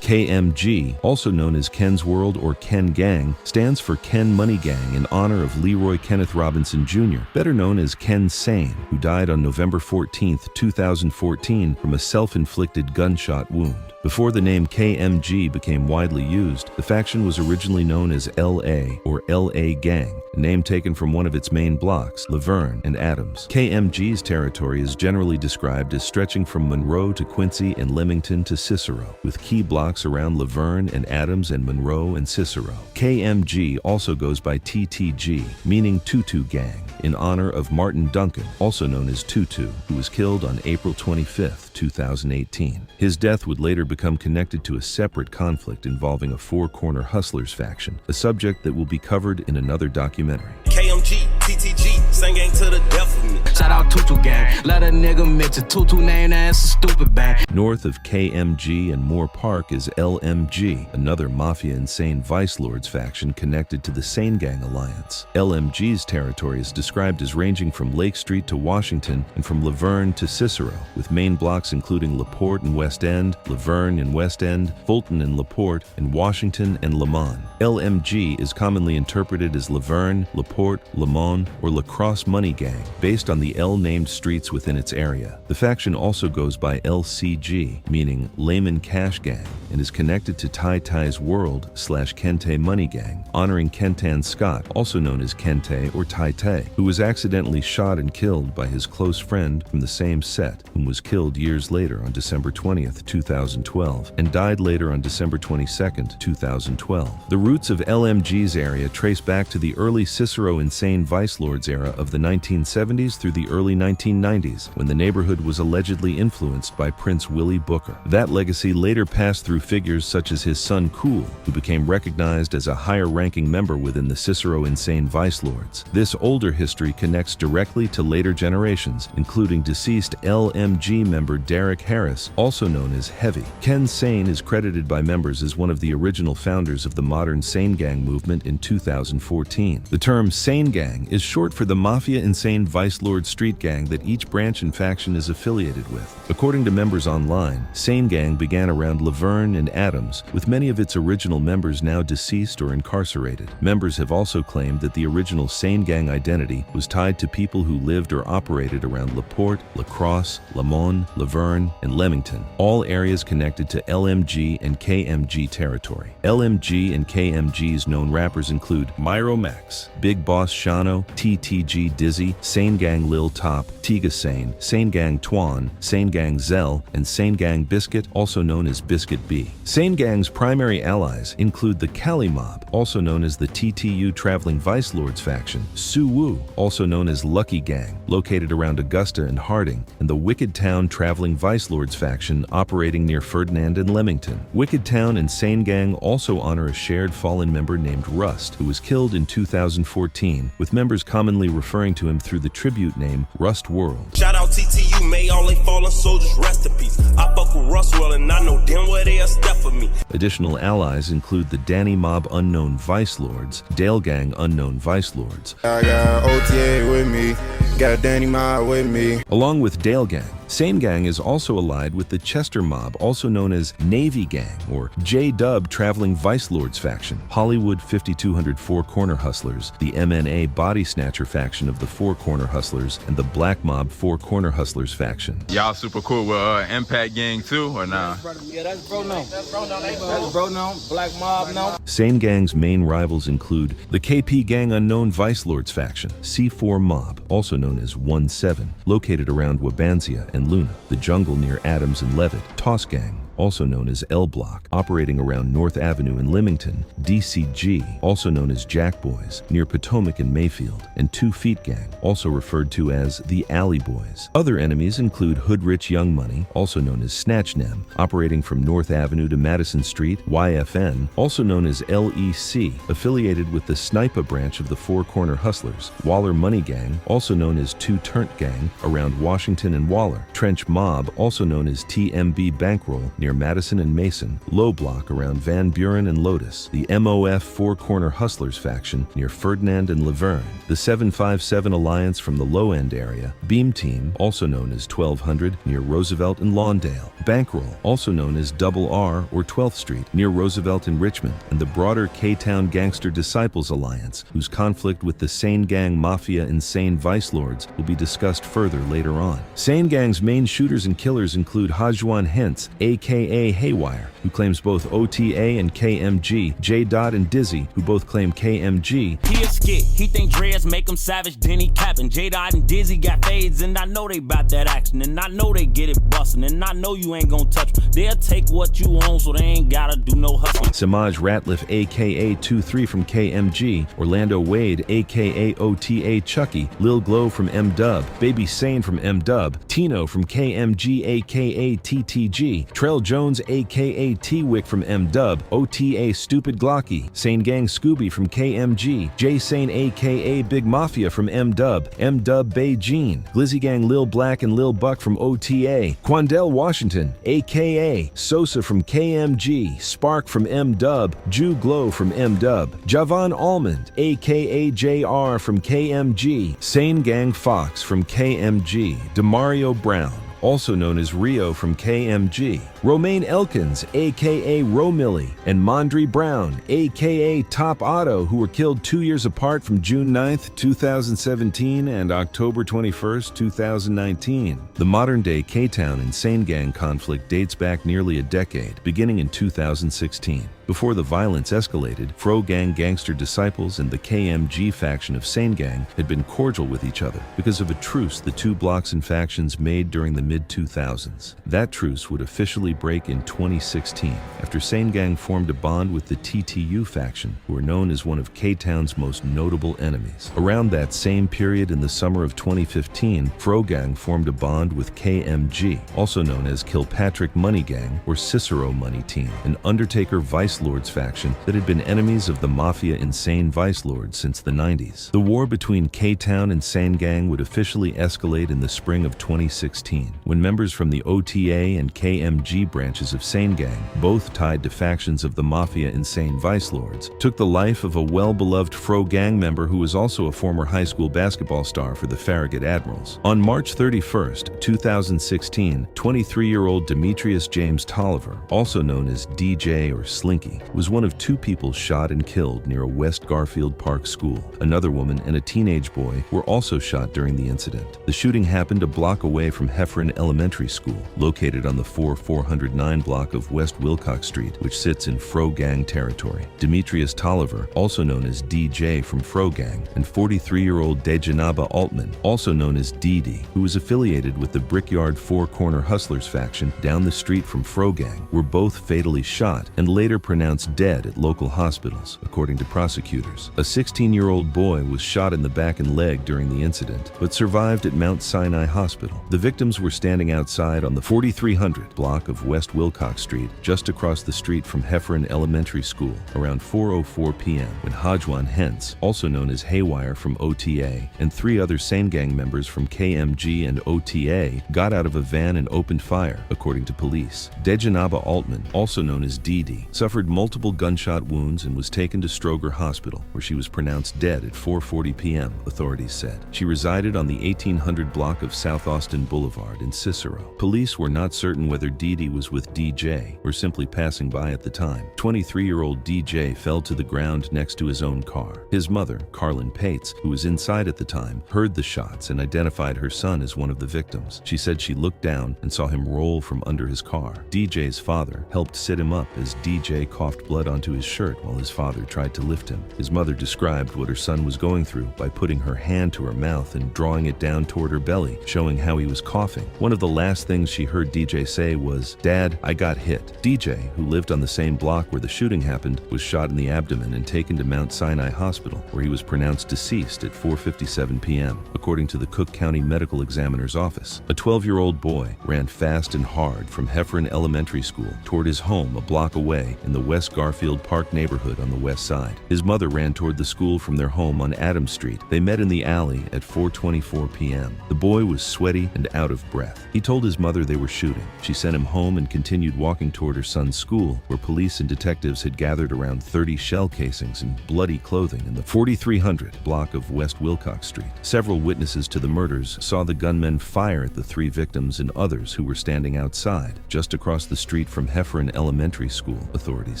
S1: KMG, also known as Ken's World or Ken Gang, stands for Ken Money Gang in honor of Leroy Kenneth Robinson Jr., better known as Ken Sane, who died on November 14, 2014 from a self-inflicted gunshot wound. Before the name KMG became widely used, the faction was originally known as LA or LA Gang, a name taken from one of its main blocks, Laverne and Adams. KMG's territory is generally described as stretching from Monroe to Quincy and Leamington to Cicero, with key blocks around Laverne and Adams and Monroe and Cicero. KMG also goes by TTG, meaning Tutu Gang, in honor of Martin Duncan, also known as Tutu, who was killed on April 25, 2018. His death would later become connected to a separate conflict involving a four-corner hustlers faction, a subject that will be covered in another documentary.
S12: KMG, TTG, SaneGang to the death of me. Shout out Tutu Gang, let a nigga mention Tutu name, that's a stupid bang.
S1: North of KMG and Moore Park is LMG, another Mafia insane vice lords faction connected to the SaneGang Alliance. LMG's territory is described as ranging from Lake Street to Washington and from Laverne to Cicero, with main blocks including LaPorte and West End, Laverne and West End, Fulton and LaPorte, and Washington and Lamont. LMG is commonly interpreted as Laverne, LaPorte, Lamont, or La Crosse Money Gang, based on the L-named streets within its area. The faction also goes by LCG, meaning Layman Cash Gang, and is connected to Tai Tai's World / Kente Money Gang, honoring Kentan Scott, also known as Kente or Tai Tai, who was accidentally shot and killed by his close friend from the same set, whom was killed years later on December 20th, 2012, and died later on December 22nd, 2012. The roots of LMG's area trace back to the early Cicero insane vice lords era of the 1970s through the early 1990s, when the neighborhood was allegedly influenced by Prince Willie Booker. That legacy later passed through figures such as his son Cool, who became recognized as a higher-ranking member within the Cicero insane vice lords. This older history connects directly to later generations, including deceased LMG member Derek Harris, also known as Heavy. Ken Sane is credited by members as one of the original founders of the modern SaneGang movement in 2014. The term SaneGang is short for the Mafia insane vice lord street gang that each branch and faction is affiliated with. According to members online, SaneGang began around Laverne and Adams, with many of its original members now deceased or incarcerated. Members have also claimed that the original SaneGang identity was tied to people who lived or operated around LaPorte, La Crosse, Lamont, Laverne, and Leamington, all areas connected to LMG and KMG territory. LMG and KMG's known rappers include Myro Max, Big Boss Shano, TTG Dizzy, SaneGang Lil Top, Tiga Sane, SaneGang Twan, SaneGang Zell, and SaneGang Biscuit, also known as Biscuit B. SaneGang's primary allies include the Cali Mob, also known as the TTU Traveling Vice Lords faction, Suwoo, also known as Lucky Gang, located around Augusta and Harding, and the Wicked Town Traveling Vice Lords faction operating near Ferdinand and Leamington. Wicked Town and SaneGang also honor a shared fallen member named Rust, who was killed in 2014, with members commonly referring to him through the tribute name Rust World.
S12: Shout out TTU, may all they fallen soldiers rest in peace. I fuck with Rust World and I know damn well they a step for me.
S1: Additional allies include the Danny Mob Unknown Vice Lords, Dale Gang Unknown Vice Lords.
S2: I got OTA with me, got Danny Mob with me.
S1: Along with Dale Gang, SaneGang is also allied with the Chester Mob, also known as Navy Gang, or J-Dub Traveling Vice Lords faction, Hollywood 5200 Four Corner Hustlers, the MNA Body Snatcher faction of the Four Corner Hustlers, and the Black Mob Four Corner Hustlers faction.
S15: Y'all super cool with Impact Gang too, or nah?
S9: Yeah, that's bro known. That's bro known. Black Mob known.
S1: SaneGang's main rivals include the KP Gang Unknown Vice Lords faction, C4 Mob, also known as 1-7, located around Wabansia and Luna, the jungle near Adams and Levitt, Toss Gang, also known as L Block, operating around North Avenue in Limington, DCG, also known as Jack Boys, near Potomac and Mayfield, and 2 Feet Gang, also referred to as the Alley Boys. Other enemies include Hood Rich Young Money, also known as Snatch Nem, operating from North Avenue to Madison Street, YFN, also known as LEC, affiliated with the Sniper branch of the Four Corner Hustlers, Waller Money Gang, also known as 2 Turnt Gang, around Washington and Waller, Trench Mob, also known as TMB Bankroll, near Madison and Mason, Low Block around Van Buren and Lotus, the MOF Four Corner Hustlers faction near Ferdinand and Laverne, the 757 Alliance from the Low End area, Beam Team, also known as 1200, near Roosevelt and Lawndale, Bankroll, also known as Double R or 12th Street, near Roosevelt and Richmond, and the broader K-Town Gangster Disciples Alliance, whose conflict with the SaneGang Mafia and Sane Vice Lords will be discussed further later on. SaneGang's main shooters and killers include Hajwan Hentz, aka Haywire, who claims both OTA and KMG, J-Dot and Dizzy, who both claim KMG.
S12: He a skit, he think Dreads make him savage, then he capping. J-Dot and Dizzy got fades, and I know they bout that action, and I know they get it bustin', and I know you ain't gonna touch them. They'll take what you own, so they ain't gotta do no hustling.
S1: Samaj Ratliff, aka 23 from KMG, Orlando Wade, aka OTA Chucky, Lil Glow from M-Dub, Baby Sane from M-Dub, Tino from KMG, aka TTG, Trell Jones, aka T-Wick from M-Dub, OTA Stupid Glocky, SaneGang Scooby from KMG, J-Sane aka Big Mafia from M-Dub, M-Dub Bay Jean, Glizzy Gang Lil Black and Lil Buck from OTA, Quandell Washington, aka Sosa from KMG, Spark from M-Dub, Jew Glow from M-Dub, Javon Almond, aka JR from KMG, SaneGang Fox from KMG, Demario Brown, also known as Rio from KMG, Romaine Elkins, aka Romilly, and Mondry Brown, aka Top Otto, who were killed 2 years apart from June 9th, 2017 and October 21st, 2019. The modern-day K-Town and SaneGang conflict dates back nearly a decade, beginning in 2016. Before the violence escalated, Fro Gang Gangster Disciples and the KMG faction of SaneGang had been cordial with each other because of a truce the two blocks and factions made during the mid-2000s. That truce would officially break in 2016 after SaneGang formed a bond with the TTU faction, who are known as one of K-Town's most notable enemies. Around that same period in the summer of 2015, Fro Gang formed a bond with KMG, also known as Kilpatrick Money Gang or Cicero Money Team, an Undertaker Vice Lords faction that had been enemies of the Mafia and Sane Vice Lords since the 90s. The war between K-Town and SaneGang would officially escalate in the spring of 2016, when members from the OTA and KMG branches of SaneGang, both tied to factions of the Mafia and Sane Vice Lords, took the life of a well-beloved Fro Gang member who was also a former high school basketball star for the Farragut Admirals. On March 31st, 2016, 23-year-old Demetrius James Tolliver, also known as DJ or Slinky, was one of 2 people shot and killed near a West Garfield Park school. Another woman and a teenage boy were also shot during the incident. The shooting happened a block away from Heffron Elementary School, located on the 4409 block of West Wilcox Street, which sits in Fro Gang territory. Demetrius Tolliver, also known as DJ from Fro Gang, and 43-year-old Dejanaba Altman, also known as DD, who was affiliated with the Brickyard Four Corner Hustlers faction down the street from Fro Gang, were both fatally shot and later pronounced dead at local hospitals, according to prosecutors. A 16-year-old boy was shot in the back and leg during the incident, but survived at Mount Sinai Hospital. The victims were standing outside on the 4300 block of West Wilcox Street, just across the street from Heffron Elementary School, around 4:04 p.m. when Hajwan Hentz, also known as Haywire from OTA, and 3 other SaneGang members from KMG and OTA got out of a van and opened fire, according to police. Dejanaba Altman, also known as DD, suffered multiple gunshot wounds and was taken to Stroger Hospital, where she was pronounced dead at 4:40 p.m., authorities said. She resided on the 1800 block of South Austin Boulevard in in Cicero. Police were not certain whether Didi was with DJ or simply passing by at the time. 23-year-old DJ fell to the ground next to his own car. His mother, Carlin Pates, who was inside at the time, heard the shots and identified her son as one of the victims. She said she looked down and saw him roll from under his car. DJ's father helped sit him up as DJ coughed blood onto his shirt while his father tried to lift him. His mother described what her son was going through by putting her hand to her mouth and drawing it down toward her belly, showing how he was coughing. One of the last things she heard DJ say was, "Dad, I got hit." DJ, who lived on the same block where the shooting happened, was shot in the abdomen and taken to Mount Sinai Hospital, where he was pronounced deceased at 4:57 p.m., according to the Cook County Medical Examiner's office. A 12-year-old boy ran fast and hard from Heffron Elementary School toward his home a block away in the West Garfield Park neighborhood on the west side. His mother ran toward the school from their home on Adams Street. They met in the alley at 4:24 p.m. The boy was sweaty and out of breath. He told his mother they were shooting. She sent him home and continued walking toward her son's school, where police and detectives had gathered around 30 shell casings and bloody clothing in the 4300 block of West Wilcox Street. Several witnesses to the murders saw the gunmen fire at the 3 victims and others who were standing outside, just across the street from Heffron Elementary School, authorities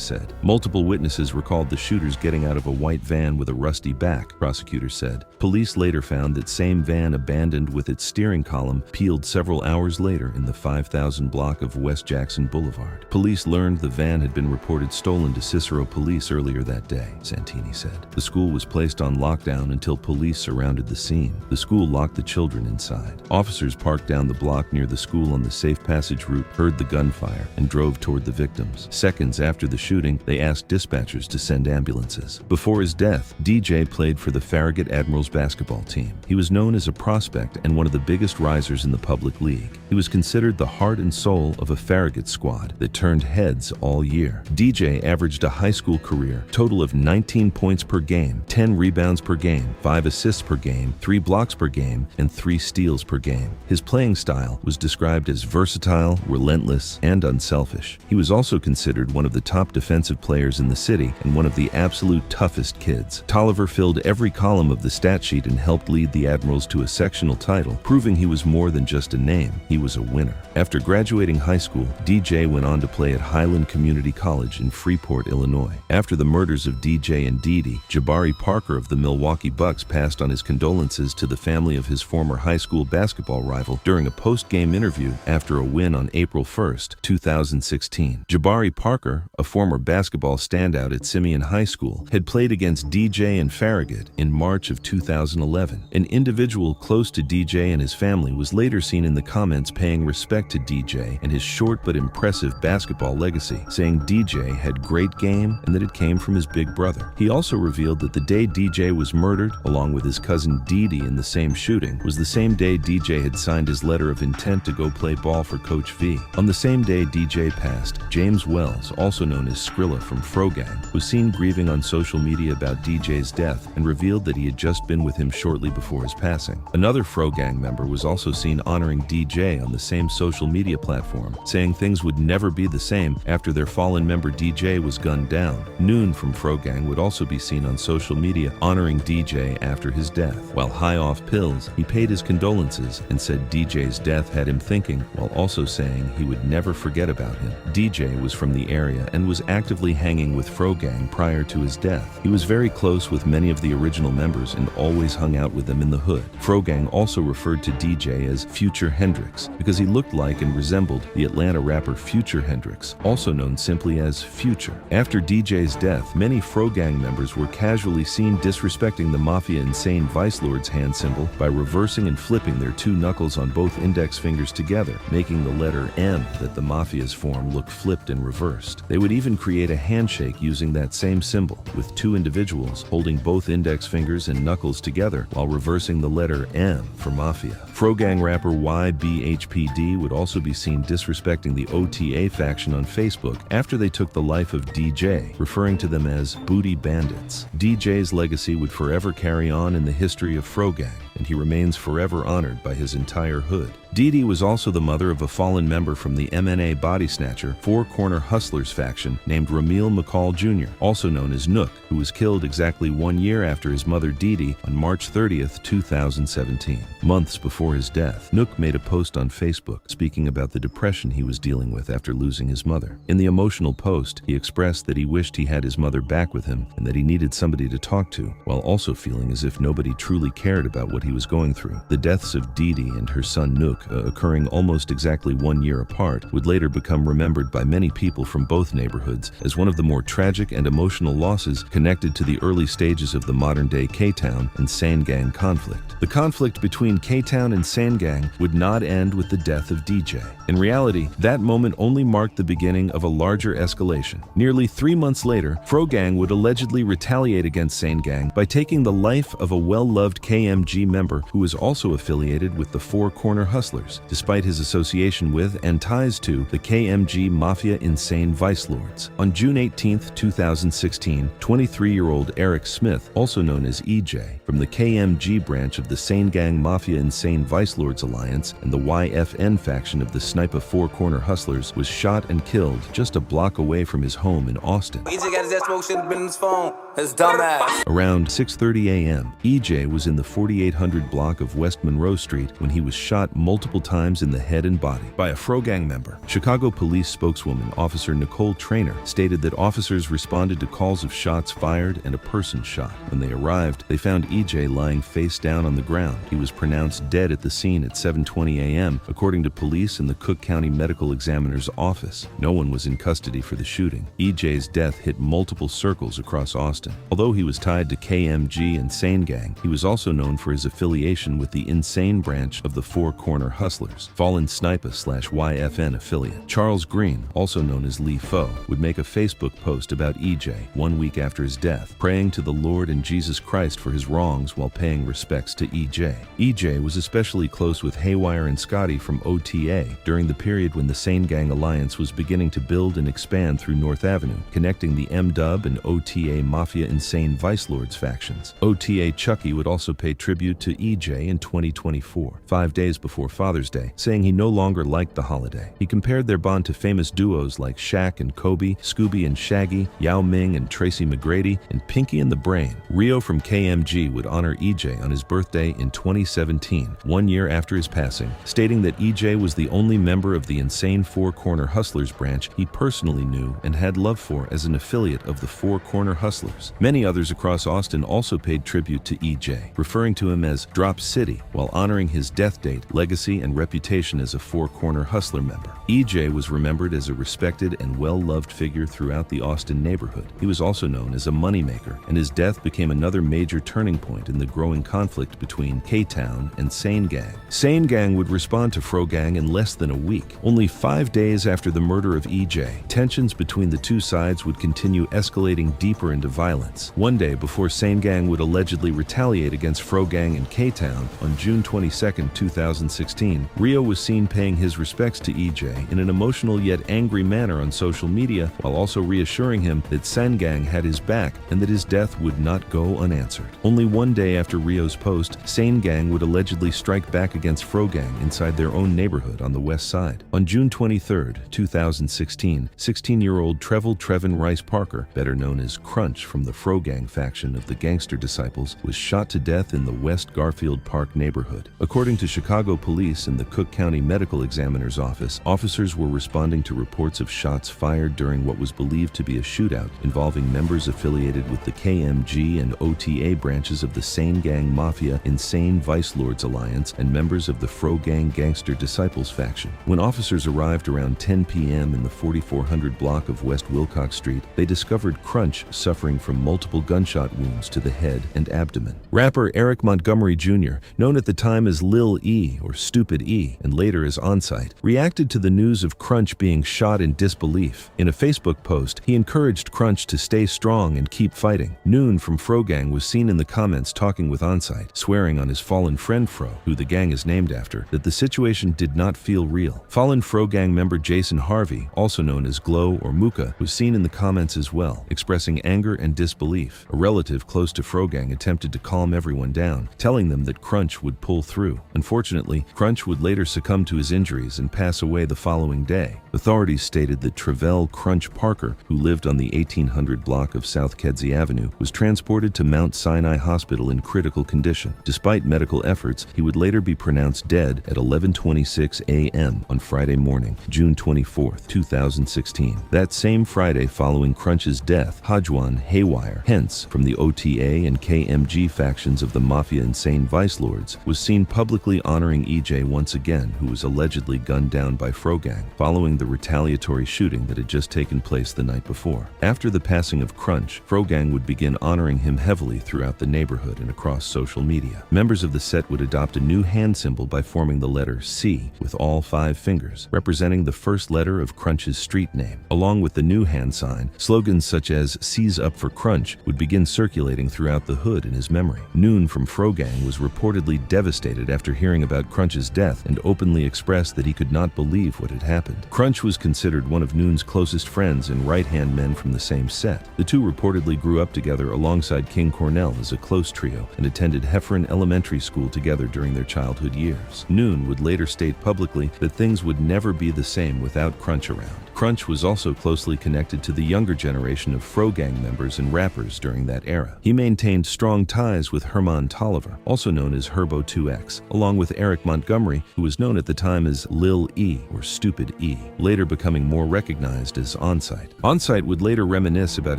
S1: said. Multiple witnesses recalled the shooters getting out of a white van with a rusty back, prosecutors said. Police later found that same van abandoned with its steering column peeled several hours later in the 5000 block of West Jackson Boulevard. Police learned the van had been reported stolen to Cicero police earlier that day, Santini said. The school was placed on lockdown until police surrounded the scene. The school locked the children inside. Officers parked down the block near the school on the safe passage route, heard the gunfire, and drove toward the victims. Seconds after the shooting, they asked dispatchers to send ambulances. Before his death, DJ played for the Farragut Admirals basketball team. He was known as a prospect and one of the biggest risers in the public league. He was considered the heart and soul of a Farragut squad that turned heads all year. DJ averaged a high school career total of 19 points per game, 10 rebounds per game, 5 assists per game, 3 blocks per game, and 3 steals per game. His playing style was described as versatile, relentless, and unselfish. He was also considered one of the top defensive players in the city and one of the absolute toughest kids. Tolliver filled every column of the stat sheet and helped lead the Admirals to a sectional title, proving he was more than just a name. He was a winner. After graduating high school, DJ went on to play at Highland Community College in Freeport, Illinois. After the murders of DJ and Didi, Jabari Parker of the Milwaukee Bucks passed on his condolences to the family of his former high school basketball rival during a post-game interview after a win on April 1st, 2016. Jabari Parker, a former basketball standout at Simeon High School, had played against DJ and Farragut in March of 2011. An individual close to DJ and his family was later seen in the comments paying respect to DJ and his short but impressive basketball legacy, saying DJ had great game and that it came from his big brother. He also revealed that the day DJ was murdered, along with his cousin Didi in the same shooting, was the same day DJ had signed his letter of intent to go play ball for Coach V. On the same day DJ passed, James Wells, also known as Skrilla from Frogang, was seen grieving on social media about DJ's death and revealed that he had just been with him shortly before his passing. Another Frogang member was also seen honoring DJ on the same social media platform, saying things would never be the same after their fallen member DJ was gunned down. Noon from Frogang would also be seen on social media honoring DJ after his death. While high off pills, he paid his condolences and said DJ's death had him thinking, while also saying he would never forget about him. DJ was from the area and was actively hanging with Frogang prior to his death. He was very close with many of the original members and always hung out with them in the hood. Frogang also referred to DJ as Future Hendrix because he looked like and resembled the Atlanta rapper Future Hendrix, also known simply as Future. After DJ's death, many Frogang members were casually seen disrespecting the Mafia Insane Vice Lord's hand symbol by reversing and flipping their 2 knuckles on both index fingers together, making the letter M that the Mafia's form look flipped and reversed. They would even create a handshake using that same symbol, with 2 individuals holding both index fingers and knuckles together while reversing the letter M for Mafia. Frogang rapper YBHPD would also be seen disrespecting the OTA faction on Facebook after they took the life of DJ, referring to them as booty bandits. DJ's legacy would forever carry on in the history of Frogang, and he remains forever honored by his entire hood. Dee Dee was also the mother of a fallen member from the MNA body snatcher Four Corner Hustlers faction named Ramil McCall Jr., also known as Nook, who was killed exactly 1 year after his mother Dee Dee on March 30th, 2017. Months before his death, Nook made a post on Facebook speaking about the depression he was dealing with after losing his mother. In the emotional post, he expressed that he wished he had his mother back with him and that he needed somebody to talk to, while also feeling as if nobody truly cared about what he was going through. The deaths of Dee Dee and her son Nook, occurring almost exactly 1 year apart, would later become remembered by many people from both neighborhoods as one of the more tragic and emotional losses connected to the early stages of the modern-day K-Town and SaneGang conflict. The conflict between K-Town and SaneGang would not end with the death of DJ. In reality, that moment only marked the beginning of a larger escalation. Nearly 3 months later, Frogang would allegedly retaliate against SaneGang by taking the life of a well-loved KMG member who was also affiliated with the Four Corner Hustlers, despite his association with and ties to the KMG Mafia insane vice lords. On June 18, 2016, 23-year-old Eric Smith, also known as EJ, from the KMG branch of the SaneGang Mafia Insane Vice Lords Alliance and the YFN faction of the Sniper Four Corner Hustlers, was shot and killed just a block away from his home in Austin.
S16: EJ got his ass smoke, should've been on his phone. His dumbass.
S1: Around 6:30 a.m., EJ was in the 4800 block of West Monroe Street when he was shot multiple times in the head and body by a Frogang member. Chicago police spokeswoman Officer Nicole Traynor stated that officers responded to calls of shots fired and a person shot. When they arrived, they found EJ lying face down on the ground. He was pronounced dead at the scene at 7:20 a.m., according to police and the Cook County Medical Examiner's office. No one was in custody for the shooting. EJ's death hit multiple circles across Austin. Although he was tied to KMG and SaneGang, he was also known for his affiliation with the insane branch of the Four Corner Hustlers, fallen Sniper/YFN affiliate. Charles Green, also known as Lee Foe, would make a Facebook post about EJ 1 week after his death, praying to the Lord and Jesus Christ for his wrongs while paying respects to EJ. EJ was especially close with Haywire and Scotty from OTA during the period when the SaneGang Alliance was beginning to build and expand through North Avenue, connecting the M-Dub and OTA Mafia Insane Vice Lords factions. OTA Chucky would also pay tribute to EJ in 2024, 5 days before Father's Day, saying he no longer liked the holiday. He compared their bond to famous duos like Shaq and Kobe, Scooby and Shaggy, Yao Ming and Tracy McGrady, and Pinky and the Brain. Rio from KMG would honor EJ on his birthday in 2017, 1 year after his passing, stating that EJ was the only member of the insane Four Corner Hustlers branch he personally knew and had love for as an affiliate of the Four Corner Hustlers. Many others across Austin also paid tribute to EJ, referring to him as Drop City, while honoring his death date, legacy, and reputation as a Four Corner Hustler member. EJ was remembered as a respected and well-loved figure throughout the Austin neighborhood. He was also known as a moneymaker, and his death became another major turning point in the growing conflict between K-Town and SaneGang. SaneGang would respond to Frogang in less than a week. Only 5 days after the murder of EJ, tensions between the two sides would continue escalating deeper into violence. One day before SaneGang would allegedly retaliate against Frogang and K-Town on June 22, 2016, Rio was seen paying his respects to EJ in an emotional yet angry manner on social media, while also reassuring him that SaneGang had his back and that his death would not go unanswered. Only 1 day after Rio's post, SaneGang would allegedly strike back against Frogang inside their own neighborhood on the west side. On June 23, 2016, 16-year-old Trevin Rice Parker, better known as Crunch from the Frogang faction of the Gangster disciples, was shot to death in the West Garfield Park neighborhood. According to Chicago police and the Cook County Medical Examiner's office, officers were responding to reports of shots fired during what was believed to be a shootout involving members affiliated with the KMG and OTA branches of the SaneGang Mafia Insane Vice Lords Alliance and members of the Frogang Gangster disciples faction. When officers arrived around 10 p.m. in the 4400 block of West Wilcox Street, they discovered Crunch suffering from multiple gunshot wounds to the head and abdomen. Rapper Eric Montgomery Jr., known at the time as Lil E or Stupid E and later as Onsite, reacted to the news of Crunch being shot in disbelief. In a Facebook post, he encouraged Crunch to stay strong and keep fighting. Noon from Frogang was seen in the comments talking with Onsite, swearing on his fallen friend Fro, who the gang is named after, that the situation did not feel real. Fallen Frogang member Jason Harvey, also known as Glow or Mooka, was seen in the comments as well, expressing anger and disbelief. A relative close to Frogang attempted to calm everyone down, telling them that Crunch would pull through. Unfortunately, Crunch would later succumb to his injuries and pass away the following day. Authorities stated that Travell Crunch Parker, who lived on the 1800 block of South Kedzie Avenue, was transported to Mount Sinai Hospital in critical condition. Despite medical efforts, he would later be pronounced dead at 11:26 a.m. on Friday morning, June 24, 2016. That same Friday following Crunch's death, Hajwan Haywire, hence from the OTA and KMG factions of the Mafia insane vice lords, was seen publicly honoring EJ once again, who was allegedly gunned down by Frogang, following the retaliatory shooting that had just taken place the night before. After the passing of Crunch, Frogang would begin honoring him heavily throughout the neighborhood and across social media. Members of the set would adopt a new hand symbol by forming the letter C with all 5 fingers, representing the first letter of Crunch's street name. Along with the new hand sign, slogans such as "C's up for Crunch" would begin circulating throughout the hood in his memory. Noon from Frogang was reportedly devastated after hearing about Crunch's death and openly expressed that he could not believe what had happened. Crunch was considered one of Noon's closest friends and right-hand men from the same set. The two reportedly grew up together alongside King Cornell as a close trio and attended Heffron Elementary School together during their childhood years. Noon would later state publicly that things would never be the same without Crunch around. Crunch was also closely connected to the younger generation of Frogang members and rappers during that era. He maintained strong ties with Herman Tolliver, also known as Herbo 2X, along with Eric Montgomery, who was known at the time as Lil E or Stupid E, later becoming more recognized as Onsite. Onsite would later reminisce about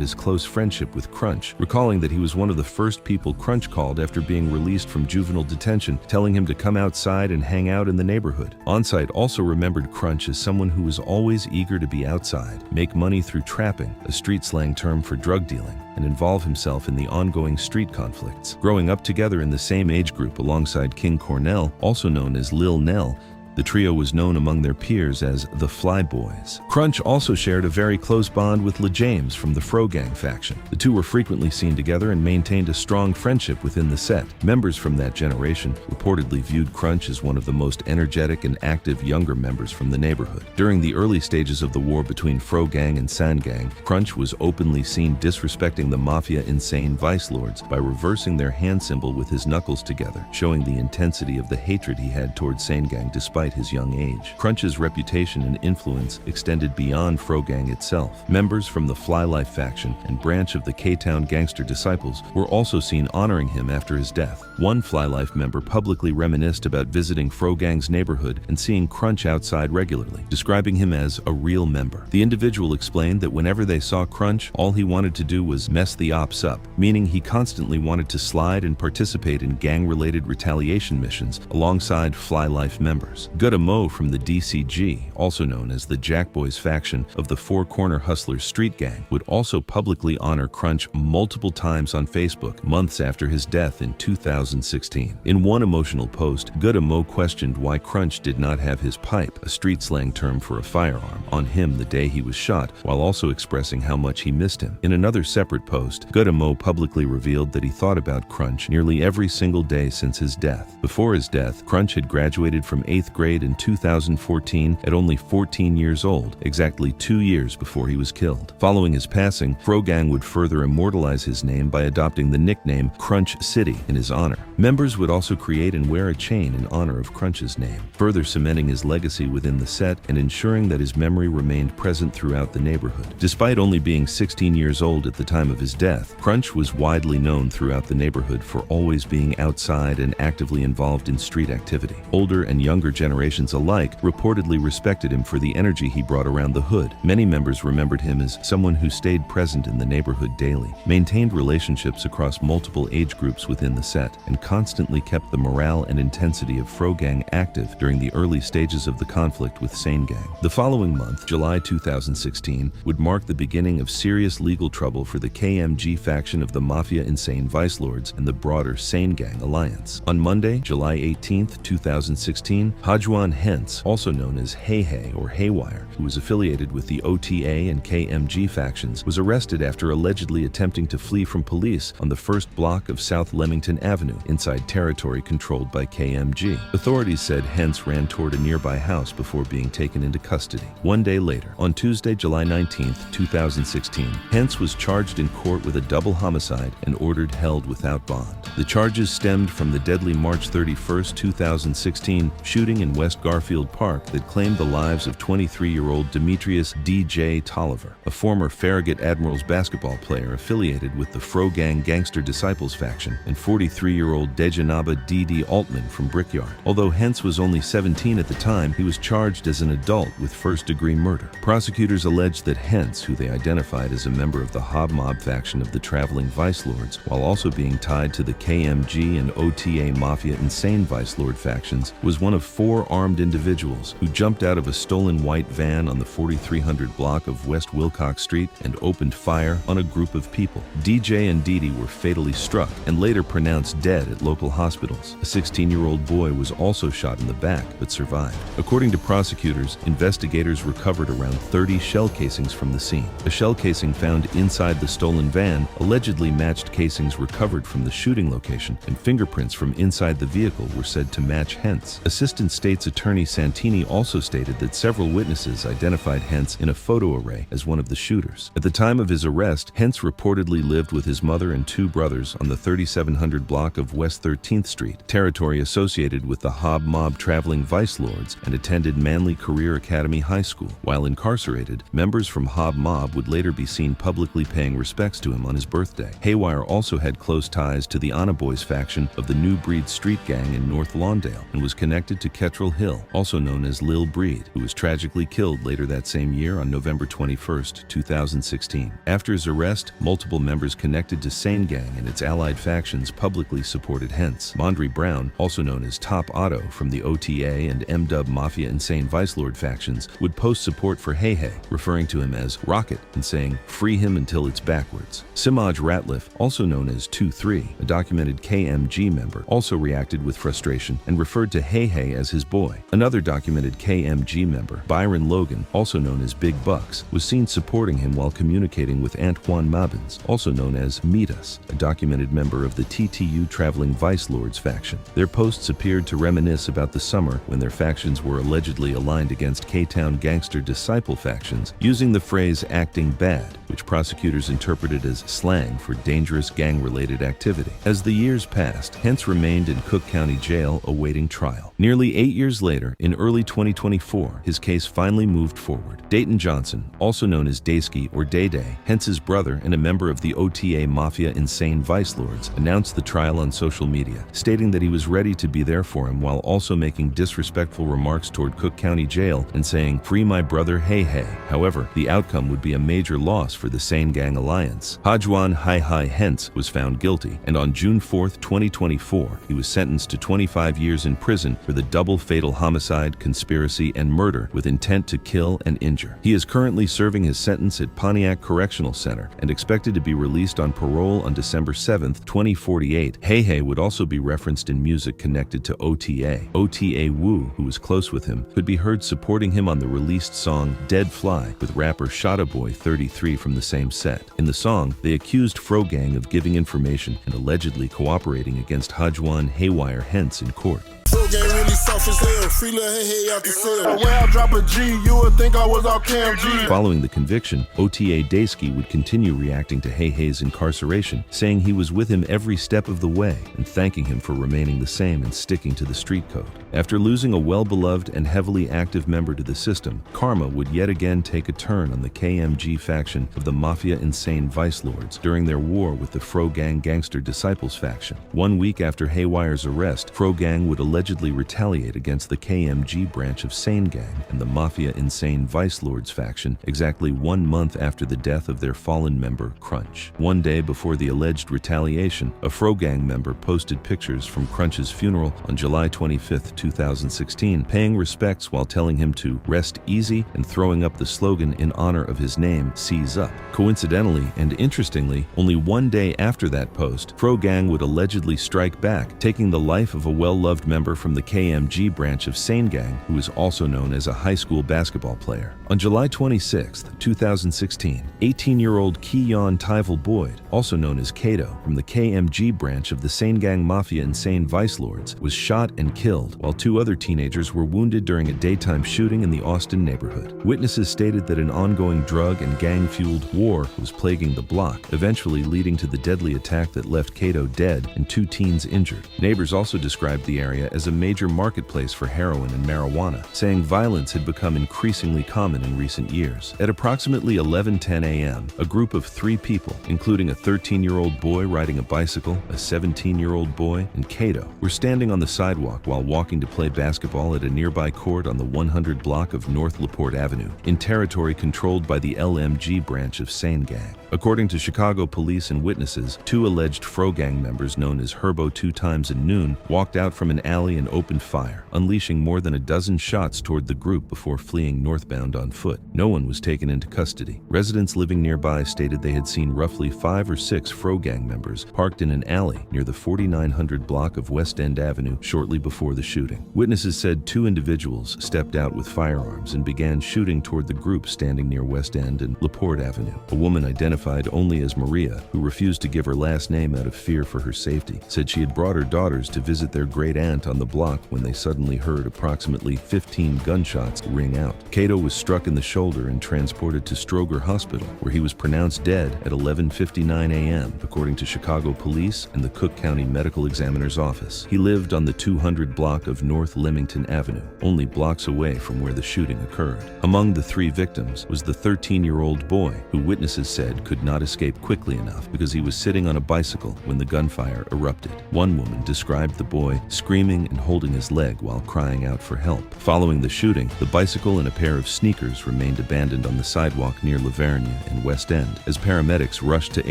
S1: his close friendship with Crunch, recalling that he was one of the first people Crunch called after being released from juvenile detention, telling him to come outside and hang out in the neighborhood. Onsite also remembered Crunch as someone who was always eager to be outside, make money through trapping, a street slang term for drug dealing, and involve himself in the ongoing street conflicts. Growing up together in the same age group alongside King Cornell, also known as Lil Nell, the trio was known among their peers as the Fly Boys. Crunch also shared a very close bond with LaJames from the Frogang faction. The two were frequently seen together and maintained a strong friendship within the set. Members from that generation reportedly viewed Crunch as one of the most energetic and active younger members from the neighborhood. During the early stages of the war between Frogang and SaneGang, Crunch was openly seen disrespecting the Mafia insane vice lords by reversing their hand symbol with his knuckles together, showing the intensity of the hatred he had towards SaneGang despite his young age. Crunch's reputation and influence extended beyond Frogang itself. Members from the Fly Life faction and branch of the K-Town Gangster disciples were also seen honoring him after his death. One Fly Life member publicly reminisced about visiting Frogang's neighborhood and seeing Crunch outside regularly, describing him as a real member. The individual explained that whenever they saw Crunch, all he wanted to do was mess the ops up, meaning he constantly wanted to slide and participate in gang-related retaliation missions alongside Fly Life members. Gutta Mo from the DCG, also known as the Jack Boys faction of the Four Corner Hustlers street gang, would also publicly honor Crunch multiple times on Facebook months after his death in 2016. In one emotional post, Gutta Mo questioned why Crunch did not have his pipe, a street slang term for a firearm, on him the day he was shot, while also expressing how much he missed him. In another separate post, Gutta Mo publicly revealed that he thought about Crunch nearly every single day since his death. Before his death, Crunch had graduated from 8th grade in 2014 at only 14 years old, exactly 2 years before he was killed. Following his passing, Frogang would further immortalize his name by adopting the nickname Crunch City in his honor. Members would also create and wear a chain in honor of Crunch's name, further cementing his legacy within the set and ensuring that his memory remained present throughout the neighborhood. Despite only being 16 years old at the time of his death, Crunch was widely known throughout the neighborhood for always being outside and actively involved in street activity. Older and younger generations alike reportedly respected him for the energy he brought around the hood. Many members remembered him as someone who stayed present in the neighborhood daily, maintained relationships across multiple age groups within the set, and constantly kept the morale and intensity of Frogang active during the early stages of the conflict with SaneGang. The following month, July 2016, would mark the beginning of serious legal trouble for the KMG faction of the Mafia insane vice lords and the broader SaneGang alliance. On Monday, July 18, 2016, Hajuan Hentz, also known as Hey Hey or Haywire, who was affiliated with the OTA and KMG factions, was arrested after allegedly attempting to flee from police on the first block of South Leamington Avenue, inside territory controlled by KMG. Authorities said Hentz ran toward a nearby house before being taken into custody. One day later, on Tuesday, July 19, 2016, Hentz was charged in court with a double homicide and ordered held without bond. The charges stemmed from the deadly March 31, 2016 shooting in West Garfield Park that claimed the lives of 23-year-old Demetrius D.J. Tolliver, a former Farragut Admirals basketball player affiliated with the Fro-Gang Gangster Disciples faction, and 43-year-old Dejanaba D.D. Altman from Brickyard. Although Hentz was only 17 at the time, he was charged as an adult with first-degree murder. Prosecutors alleged that Hentz, who they identified as a member of the Hob Mob faction of the traveling Vice Lords, while also being tied to the KMG and OTA Mafia Insane Vice Lord factions, was one of 4 armed individuals who jumped out of a stolen white van on the 4300 block of West Wilcox Street and opened fire on a group of people. DJ and Didi were fatally struck and later pronounced dead at local hospitals. A 16-year-old boy was also shot in the back but survived. According to prosecutors, investigators recovered around 30 shell casings from the scene. A shell casing found inside the stolen van allegedly matched casings recovered from the shooting location, and fingerprints from inside the vehicle were said to match Hentz. Assistant State's Attorney Santini also stated that several witnesses identified Hentz in a photo array as one of the shooters. At the time of his arrest, Hentz reportedly lived with his mother and 2 brothers on the 3700 block of West 13th Street, territory associated with the Hob Mob traveling Vice Lords, and attended Manly Career Academy High School. While incarcerated, members from Hob Mob would later be seen publicly paying respects to him on his birthday. Haywire also had close ties to the Anna Boys faction of the New Breed Street Gang in North Lawndale and was connected to Kettrell Hill, also known as Lil Breed, who was tragically killed later that same year on November 21, 2016. After his arrest, multiple members connected to SaneGang and its allied factions publicly supported Hentz. Mondre Brown, also known as Top Otto from the OTA and M-Dub Mafia Insane Vice Lord factions, would post support for Hey Hey, referring to him as Rocket and saying, "Free him until it's backwards." Simaj Ratliff, also known as 2-3, a documented KMG member, also reacted with frustration and referred to Hey Hey as his boy. Another documented KMG member, Byron Logan, also known as Big Bucks, was seen supporting him while communicating with Antoine Mabins, also known as Meet Us, a documented member of the TTU Traveling Vice Lords faction. Their posts appeared to reminisce about the summer when their factions were allegedly aligned against K-Town Gangster Disciple factions, using the phrase acting bad, which prosecutors interpreted as slang for dangerous gang-related activity. As the years passed, Hentz remained in Cook County Jail awaiting trial. Nearly 8 years later, in early 2024, his case finally moved forward. Dayton Johnson, also known as Daysky or Day Day, Hentz's brother and a member of the OTA Mafia Insane Vice Lords, announced the trial on social media, stating that he was ready to be there for him while also making disrespectful remarks toward Cook County Jail and saying, "Free my brother Hey Hey." However, the outcome would be a major loss for the SaneGang alliance. Hajuan Hi Hi Hentz was found guilty, and on June 4, 2024, he was sentenced to 25 years in prison for the double fatal homicide, conspiracy, and murder with intent to kill and injure. He is currently serving his sentence at Pontiac Correctional Center and expected to be released on parole on December 7, 2048. Hey Hey would also be referenced in music connected to OTA. OTA Wu, who was close with him, could be heard supporting him on the released song Dead Fly with rapper Shada Boy 33 from the same set. In the song, they accused Fro-Gang of giving information and allegedly cooperating against Hajuan Haywire Hentz in court.
S7: Fro-Gang really soft as hell. Free little Hey Hey out the cell. When I drop a G, you would think I was all KMG.
S1: Following the conviction, OTA Daysky would continue reacting to Hey Hey's incarceration, saying he was with him every step of the way and thanking him for remaining the same and sticking to the street code. After losing a well-beloved and heavily active member to the system, karma would yet again take a turn on the KMG faction of the Mafia Insane Vice Lords during their war with the Fro-Gang Gangster Disciples faction. 1 week after Haywire's arrest, Fro-Gang would allegedly retaliate against the KMG branch of SaneGang and the Mafia Insane Vice Lords faction exactly 1 month after the death of their fallen member, Crunch. One day before the alleged retaliation, a Fro-Gang member posted pictures from Crunch's funeral on July 25, 2016, paying respects while telling him to rest easy and throwing up the slogan in honor of his name, Seize Up. Coincidentally and interestingly, only 1 day after that post, Fro-Gang would allegedly strike back, taking the life of a well-loved member from the KMG branch of SaneGang, who is also known as a high school basketball player. On July 26, 2016, 18-year-old Keyon Tyval Boyd, also known as Kato, from the KMG branch of the SaneGang Mafia Insane Vice Lords, was shot and killed, while 2 other teenagers were wounded during a daytime shooting in the Austin neighborhood. Witnesses stated that an ongoing drug and gang-fueled war was plaguing the block, eventually leading to the deadly attack that left Kato dead and 2 teens injured. Neighbors also described the area as a major marketplace for heroin and marijuana, saying violence had become increasingly common in recent years. At approximately 11:10 a.m., a group of 3 people, including a 13-year-old boy riding a bicycle, a 17-year-old boy, and Kato, were standing on the sidewalk while walking to play basketball at a nearby court on the 100 block of North LaPorte Avenue, in territory controlled by the LMG branch of SaneGang. According to Chicago police and witnesses, 2 alleged Fro Gang members known as Herbo 2 Times and Noon walked out from an alley and opened fire, unleashing more than a dozen shots toward the group before fleeing northbound on foot. No one was taken into custody. Residents living nearby stated they had seen roughly 5 or 6 Fro Gang members parked in an alley near the 4900 block of West End Avenue shortly before the shooting. Witnesses said 2 individuals stepped out with firearms and began shooting toward the group standing near West End and LaPorte Avenue. A woman identified only as Maria, who refused to give her last name out of fear for her safety, said she had brought her daughters to visit their great aunt on the block when they suddenly heard approximately 15 gunshots ring out. Kato was struck in the shoulder and transported to Stroger Hospital, where he was pronounced dead at 11:59 a.m., according to Chicago police and the Cook County Medical Examiner's office. He lived on the 200 block of North Leamington Avenue, only blocks away from where the shooting occurred. Among the 3 victims was the 13-year-old boy, who witnesses said could not escape quickly enough because he was sitting on a bicycle when the gunfire erupted. One woman described the boy screaming and holding his leg while crying out for help. Following the shooting, the bicycle and a pair of sneakers remained abandoned on the sidewalk near Lavergne and West End as paramedics rushed to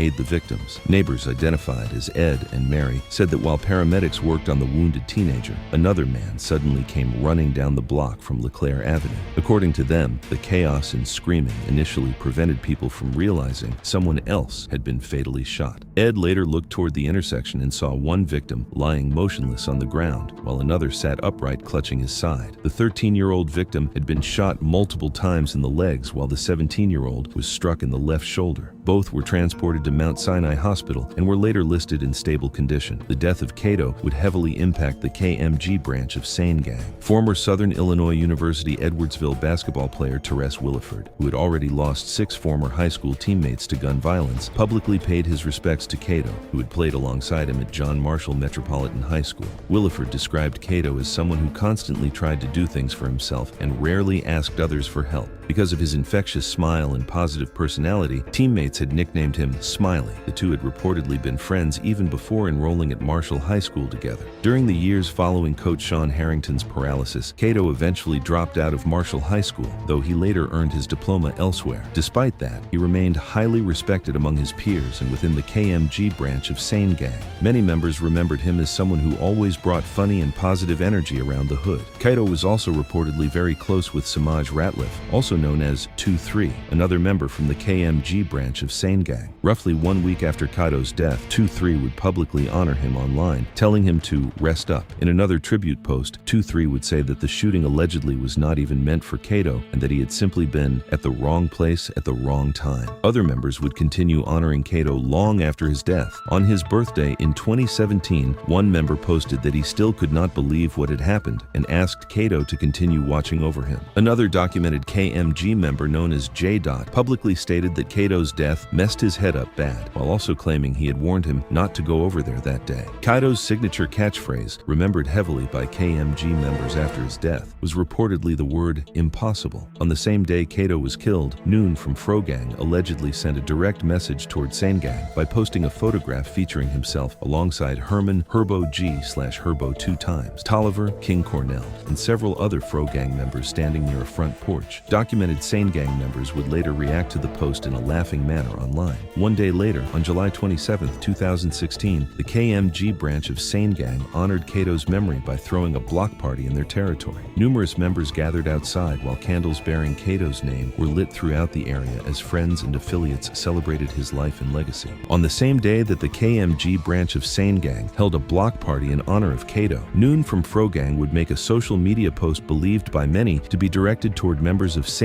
S1: aid the victims. Neighbors identified as Ed and Mary said that while paramedics worked on the wounded teenager, another man suddenly came running down the block from LeClaire Avenue. According to them, the chaos and screaming initially prevented people from realizing someone else had been fatally shot. Ed later looked toward the intersection and saw one victim lying motionless on the ground, while another sat upright clutching his side. The 13-year-old victim had been shot multiple times in the legs, while the 17-year-old was struck in the left shoulder. Both were transported to Mount Sinai Hospital and were later listed in stable condition. The death of Kato would heavily impact the KMG branch of SaneGang. Former Southern Illinois University Edwardsville basketball player Terese Williford, who had already lost 6 former high school teammates to gun violence, publicly paid his respects to Kato, who had played alongside him at John Marshall Metropolitan High School. Williford described Kato as someone who constantly tried to do things for himself and rarely asked others for help. Because of his infectious smile and positive personality, teammates had nicknamed him Smiley. The two had reportedly been friends even before enrolling at Marshall High School together. During the years following Coach Sean Harrington's paralysis, Kato eventually dropped out of Marshall High School, though he later earned his diploma elsewhere. Despite that, he remained highly respected among his peers and within the KMG branch of SaneGang. Many members remembered him as someone who always brought funny and positive energy around the hood. Kato was also reportedly very close with Samaj Ratliff, also known as 2-3, another member from the KMG branch of SaneGang. Roughly 1 week after Kato's death, 2-3 would publicly honor him online, telling him to rest up. In another tribute post, 2-3 would say that the shooting allegedly was not even meant for Kato and that he had simply been at the wrong place at the wrong time. Other members would continue honoring Kato long after his death. On his birthday in 2017, one member posted that he still could not believe what had happened and asked Kato to continue watching over him. Another documented KMG member known as J. publicly stated that Kato's death messed his head up bad, while also claiming he had warned him not to go over there that day. Kato's signature catchphrase, remembered heavily by KMG members after his death, was reportedly the word impossible. On the same day Kato was killed, Noon from Frogang allegedly sent a direct message toward SaneGang by posting a photograph featuring himself alongside Herman Herbo G/Herbo 2 times, Tolliver, King Cornell, and several other Frogang members standing near a front porch. documented SaneGang members would later react to the post in a laughing manner online. One day later, on July 27, 2016, the KMG branch of SaneGang honored Kato's memory by throwing a block party in their territory. Numerous members gathered outside while candles bearing Kato's name were lit throughout the area as friends and affiliates celebrated his life and legacy. On the same day that the KMG branch of SaneGang held a block party in honor of Kato, Noon from Frogang would make a social media post believed by many to be directed toward members of SaneGang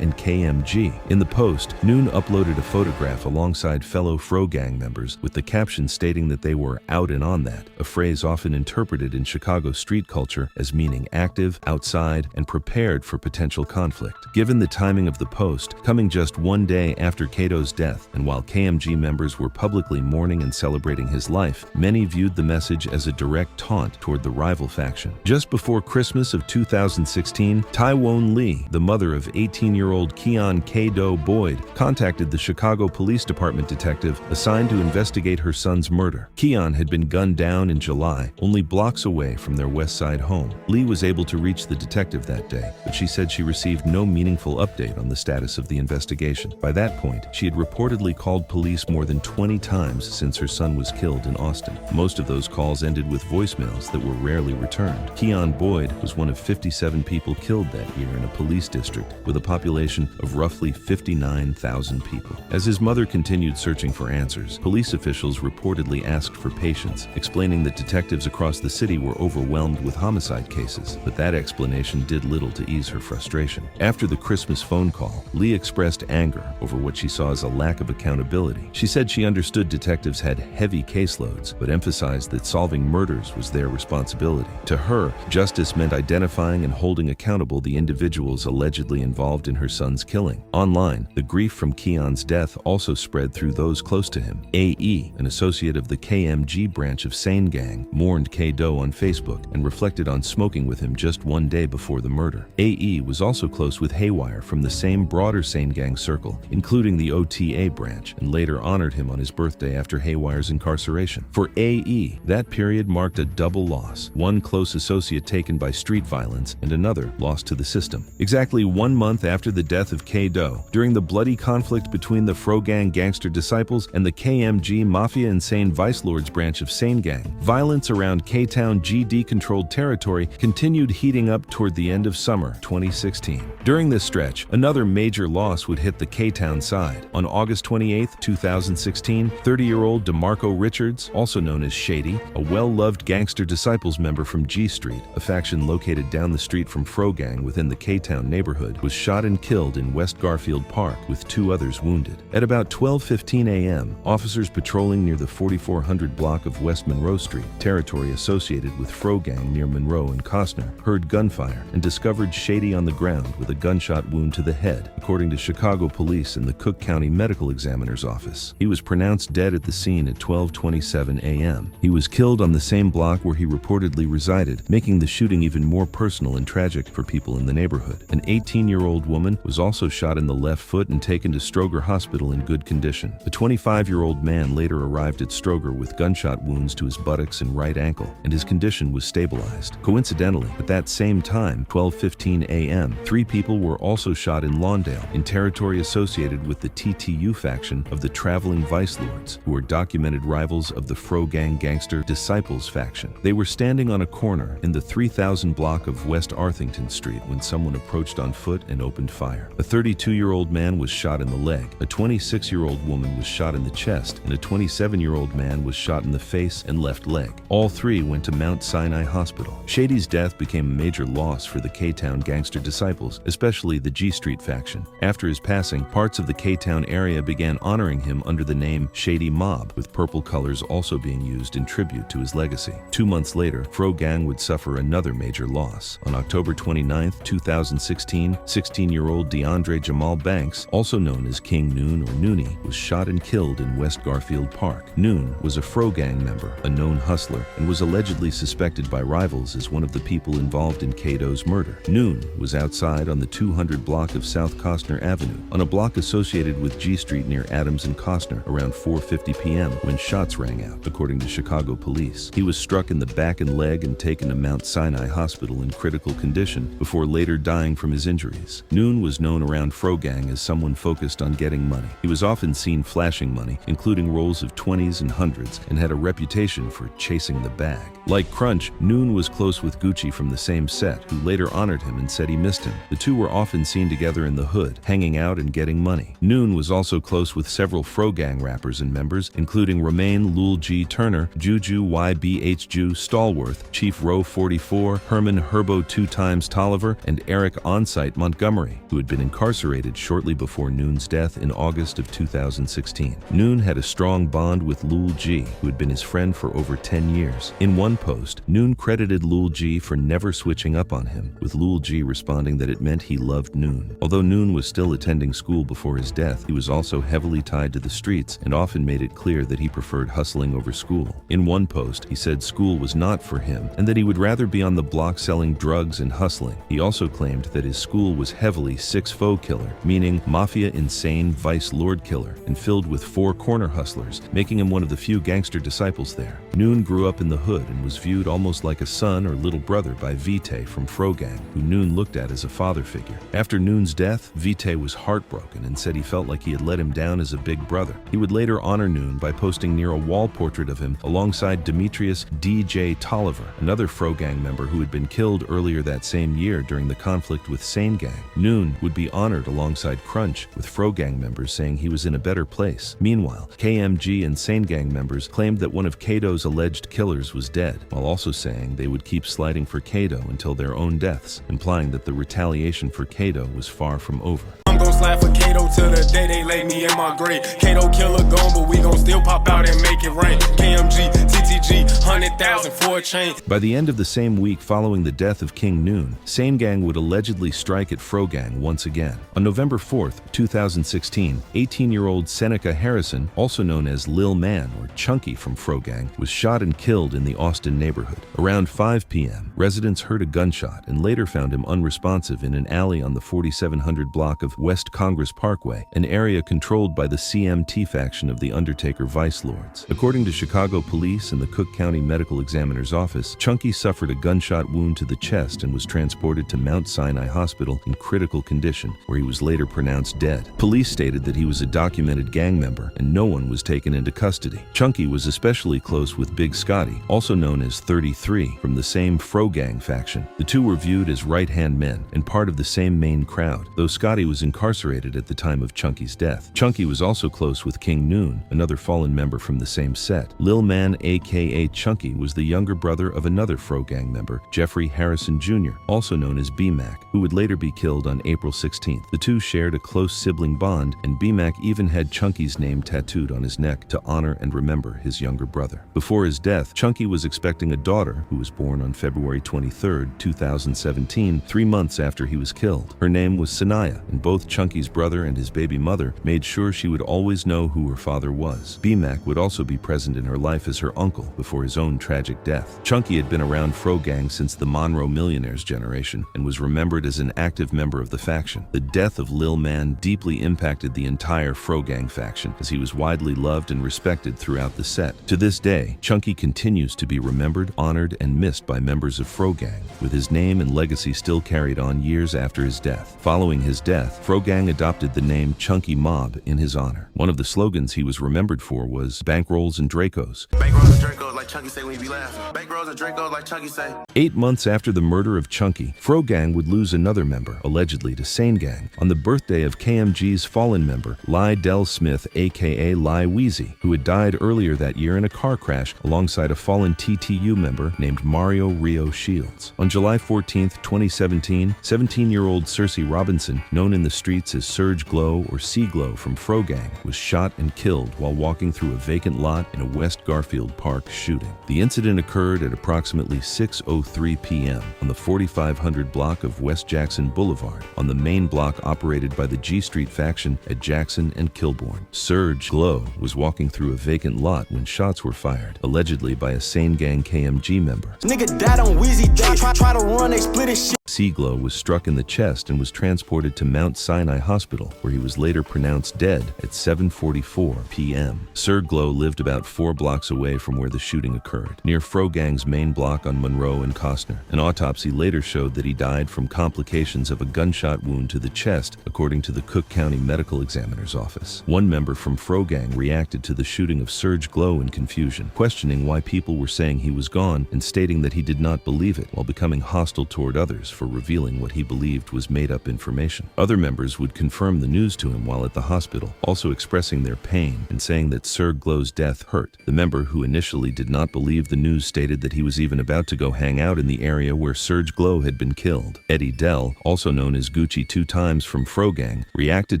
S1: and KMG. In the post, Noon uploaded a photograph alongside fellow Frogang members with the caption stating that they were out and on that, a phrase often interpreted in Chicago street culture as meaning active, outside, and prepared for potential conflict. Given the timing of the post, coming just one day after Kato's death, and while KMG members were publicly mourning and celebrating his life, many viewed the message as a direct taunt toward the rival faction. Just before Christmas of 2016, Tywone Lee, the mother of 18-year-old Keon K-Do Boyd, contacted the Chicago Police Department detective assigned to investigate her son's murder. Keon had been gunned down in July, only blocks away from their West Side home. Lee was able to reach the detective that day, but she said she received no meaningful update on the status of the investigation. By that point, she had reportedly called police more than 20 times since her son was killed in Austin. Most of those calls ended with voicemails that were rarely returned. Keon Boyd was one of 57 people killed that year in a police district with a population of roughly 59,000 people. As his mother continued searching for answers, police officials reportedly asked for patience, explaining that detectives across the city were overwhelmed with homicide cases, but that explanation did little to ease her frustration. After the Christmas phone call, Lee expressed anger over what she saw as a lack of accountability. She said she understood detectives had heavy caseloads, but emphasized that solving murders was their responsibility. To her, justice meant identifying and holding accountable the individuals allegedly involved in her son's killing. Online, the grief from Keon's death also spread through those close to him. A.E., an associate of the KMG branch of SaneGang, mourned K-Do on Facebook and reflected on smoking with him just one day before the murder. A.E. was also close with Haywire from the same broader SaneGang circle, including the OTA branch, and later honored him on his birthday after Haywire's incarceration. For A.E., that period marked a double loss, one close associate taken by street violence and another lost to the system. Exactly 1 month after the death of K-Do, during the bloody conflict between the Frogang Gangster disciples and the KMG Mafia Insane Vice Lords branch of SaneGang, violence around K-Town GD-controlled territory continued heating up toward the end of summer 2016. During this stretch, another major loss would hit the K-Town side. On August 28, 2016, 30-year-old DeMarco Richards, also known as Shady, a well-loved Gangster Disciples member from G Street, a faction located down the street from Frogang within the K-Town neighborhood, was shot and killed in West Garfield Park, with 2 others wounded. At about 12:15 a.m., officers patrolling near the 4400 block of West Monroe Street, territory associated with Frogang near Monroe and Costner, heard gunfire and discovered Shady on the ground with a gunshot wound to the head, according to Chicago police and the Cook County Medical Examiner's office. He was pronounced dead at the scene at 12:27 a.m. He was killed on the same block where he reportedly resided, making the shooting even more personal and tragic for people in the neighborhood. An 18-year-old woman was also shot in the left foot and taken to Stroger Hospital in good condition. A 25-year-old man later arrived at Stroger with gunshot wounds to his buttocks and right ankle, and his condition was stabilized. Coincidentally, at that same time, 12:15 a.m., 3 people were also shot in Lawndale, in territory associated with the TTU faction of the Traveling Vice Lords, who are documented rivals of the Frogang Gangster Disciples faction. They were standing on a corner in the 3000 block of West Arthington Street when someone approached on foot and opened fire. A 32-year-old man was shot in the leg, a 26-year-old woman was shot in the chest, and a 27-year-old man was shot in the face and left leg. All 3 went to Mount Sinai Hospital. Shady's death became a major loss for the K-Town Gangster Disciples, especially the G Street faction. After his passing, parts of the K-Town area began honoring him under the name Shady Mob, with purple colors also being used in tribute to his legacy. 2 months later, Frogang would suffer another major loss. On October 29, 2016, 16-year-old DeAndre Jamal Banks, also known as King Noon or Noonie, was shot and killed in West Garfield Park. Noon was a Frogang member, a known hustler, and was allegedly suspected by rivals as one of the people involved in K-Do's murder. Noon was outside on the 200 block of South Costner Avenue, on a block associated with G Street near Adams and Costner, around 4:50 p.m. when shots rang out, according to Chicago police. He was struck in the back and leg and taken to Mount Sinai Hospital in critical condition before later dying from his injuries. families. Noon was known around Frogang as someone focused on getting money. He was often seen flashing money, including rolls of 20s and 100s, and had a reputation for chasing the bag. Like Crunch, Noon was close with Gucci from the same set, who later honored him and said he missed him. The two were often seen together in the hood, hanging out and getting money. Noon was also close with several Frogang rappers and members, including Romain Lul G. Turner, Juju YBH Ju Stallworth, Chief Row 44, Herman Herbo 2 times Tolliver, and Eric Onsite Montgomery, who had been incarcerated shortly before Noon's death in August of 2016. Noon had a strong bond with Lul G, who had been his friend for over 10 years. In one post, Noon credited Lul G for never switching up on him, with Lul G responding that it meant he loved Noon. Although Noon was still attending school before his death, he was also heavily tied to the streets and often made it clear that he preferred hustling over school. In one post, he said school was not for him and that he would rather be on the block selling drugs and hustling. He also claimed that his school was heavily 6-foe killer, meaning Mafia insane vice lord killer, and filled with 4 corner hustlers, making him one of the few gangster disciples there. Noon grew up in the hood and was viewed almost like a son or little brother by Vite from Frogang, who Noon looked at as a father figure. After Noon's death, Vite was heartbroken and said he felt like he had let him down as a big brother. He would later honor Noon by posting near a wall portrait of him alongside Demetrius DJ Tolliver, another Frogang member who had been killed earlier that same year during the conflict with SaneGang. Noon would be honored alongside Crunch, with Frogang members saying he was in a better place. Meanwhile, KMG and SaneGang members claimed that one of Kato's alleged killers was dead, while also saying they would keep sliding for Kato until their own deaths, implying that the retaliation for Kato was far from over.
S17: I'm gon' slide for Kato till the day they lay me in my grave. Kato killer gone, but we gon' still pop out and make it rain. KMG, TTG, 100,000 for a chain.
S1: By the end of the same week following the death of King Noon, SaneGang would allegedly strike at Frogang once again. On November 4th, 2016, 18-year-old Seneca Harrison, also known as Lil Man or Chunky from Frogang, was shot and killed in the Austin neighborhood. Around 5 p.m., residents heard a gunshot and later found him unresponsive in an alley on the 4700 block of West Congress Parkway, an area controlled by the CMT faction of the Undertaker Vice Lords. According to Chicago police and the Cook County Medical Examiner's office, Chunky suffered a gunshot wound to the chest and was transported to Mount Sinai Hospital in critical condition, where he was later pronounced dead. Police stated that he was a documented gang member and no one was taken into custody. Chunky was especially close with Big Scotty, also known as 33, from the same Frogang faction. The two were viewed as right-hand men and part of the same main crowd, though Scotty was incarcerated at the time of Chunky's death. Chunky was also close with King Noon, another fallen member from the same set. Lil Man aka Chunky was the younger brother of another Frogang member, Jeffrey Harrison Jr., also known as B-Mac, who would later be killed on April 16th. The two shared a close sibling bond, and B-Mac even had Chunky's name tattooed on his neck to honor and remember his younger brother. Before his death, Chunky was expecting a daughter who was born on February 23, 2017, 3 months after he was killed. Her name was Sanaya, and both Chunky's brother and his baby mother made sure she would always know who her father was. B-Mac would also be present in her life as her uncle before his own tragic death. Chunky had been around Frogang since the Monroe Millionaires generation and was remembered as an active member of the faction. The death of Lil Man deeply impacted the entire Frogang faction, as he was widely loved and respected throughout the set. To this day, Chunky continues to be remembered, honored, and missed by members of Frogang, with his name and legacy still carried on years after his death. Following his death, Frogang adopted the name Chunky Mob in his honor. One of the slogans he was remembered for was "Bankrolls and Dracos."
S10: Bankrolls and Dracos, like Chunky say when you be laughing. Bankrolls and Dracos, like Chunky say.
S1: 8 months after the murder of Chunky, Frogang would lose another member, allegedly to SaneGang, on the birthday of KMG's fallen member, Lydell Smith aka Ly Weezy, who had died earlier that year in a car crash alongside a fallen TTU member named Mario Rio Shields. On July 14, 2017, 17-year-old Cersei Robinson, known in the streets as Surge Glow or Sea Glow from Frogang, was shot and killed while walking through a vacant lot in a West Garfield Park shooting. The incident occurred at approximately 6:03 p.m. on the 4500 block of West Jackson Boulevard, on the main block operated by the G Street faction at Jackson and Kilbourne. Surge Glow was walking through a vacant lot when shots were fired, allegedly by a SaneGang KMG member.
S17: Nigga died on Weezy Day. Try to run, they split his shit.
S1: Glow was struck in the chest and was transported to Mount Sinai Hospital, where he was later pronounced dead at 7:44 p.m. Glow lived about 4 blocks away from where the shooting occurred, near Frogang's main block on Monroe and Costner. An autopsy later showed that he died from complications of a gunshot wound to the chest, according to the Cook County Medical Examiner's Office. One member from Frogang reacted to the shooting of Glow in confusion, questioning why people were saying he was gone and stating that he did not believe it, while becoming hostile toward others for revealing what he believed was made-up information. Other members would confirm the news to him while at the hospital, also expressing their pain and saying that Glow's death hurt. The member who initially did not believe the news stated that he was even about to go hang out in the area where Glow had been killed. Eddie Dell, also known as Gucci 2 Times from Frogang, reacted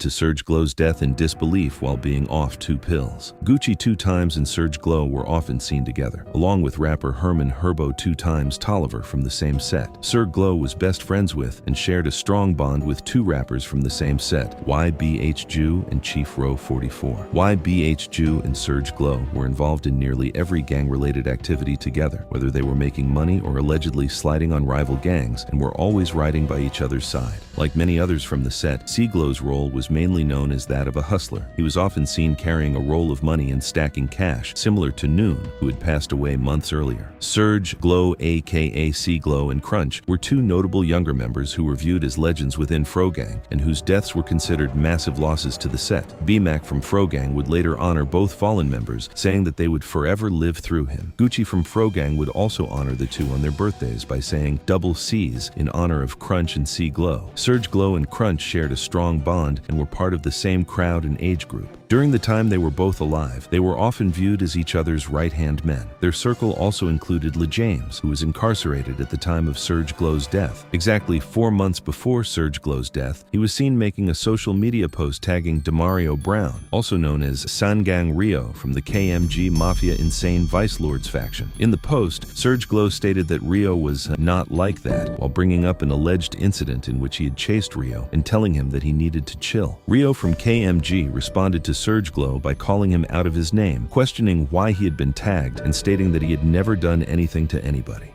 S1: to Glow's death in disbelief while being off 2 pills. Gucci 2 Times and Glow were often seen together, along with rapper Herman Herbo 2 Times Tolliver from the same set. Glow was best friends with and shared a strong bond with 2 rappers from the same set, YBH Jew and Chief Row 44. YBH Jew and Glow were involved in nearly every gang-related activity together, whether they were making money or allegedly sliding on rival gangs, and were always riding by each other's side. Like many others from the set, Glow's role was mainly known as that of a hustler. He was often seen carrying a roll of money and stacking cash, similar to Noon, who had passed away months earlier. Glow, aka Glow, and Crunch were 2 notable younger members who were viewed as legends within Frogang, and whose deaths were considered massive losses to the set. B-Mac from Frogang would later honor both fallen members, saying that they would forever live through him. Gucci from Frogang would also honor the 2 on their birthdays by saying double C's in honor of Crunch and Glow. Glow and Crunch shared a strong bond and were part of the same crowd and age group. During the time they were both alive, they were often viewed as each other's right-hand men. Their circle also included LeJames, who was incarcerated at the time of Glow's death. Exactly 4 months before Glow's death, he was seen making a social media post tagging Demario Brown, also known as SaneGang Rio from the KMG Mafia Insane Vice Lords faction. In the post, Glow stated that Rio was not like that, while bringing up an alleged incident in which he had chased Rio and telling him that he needed to chill. Rio from KMG responded to Glow by calling him out of his name, questioning why he had been tagged and stating that he had never done anything to anybody.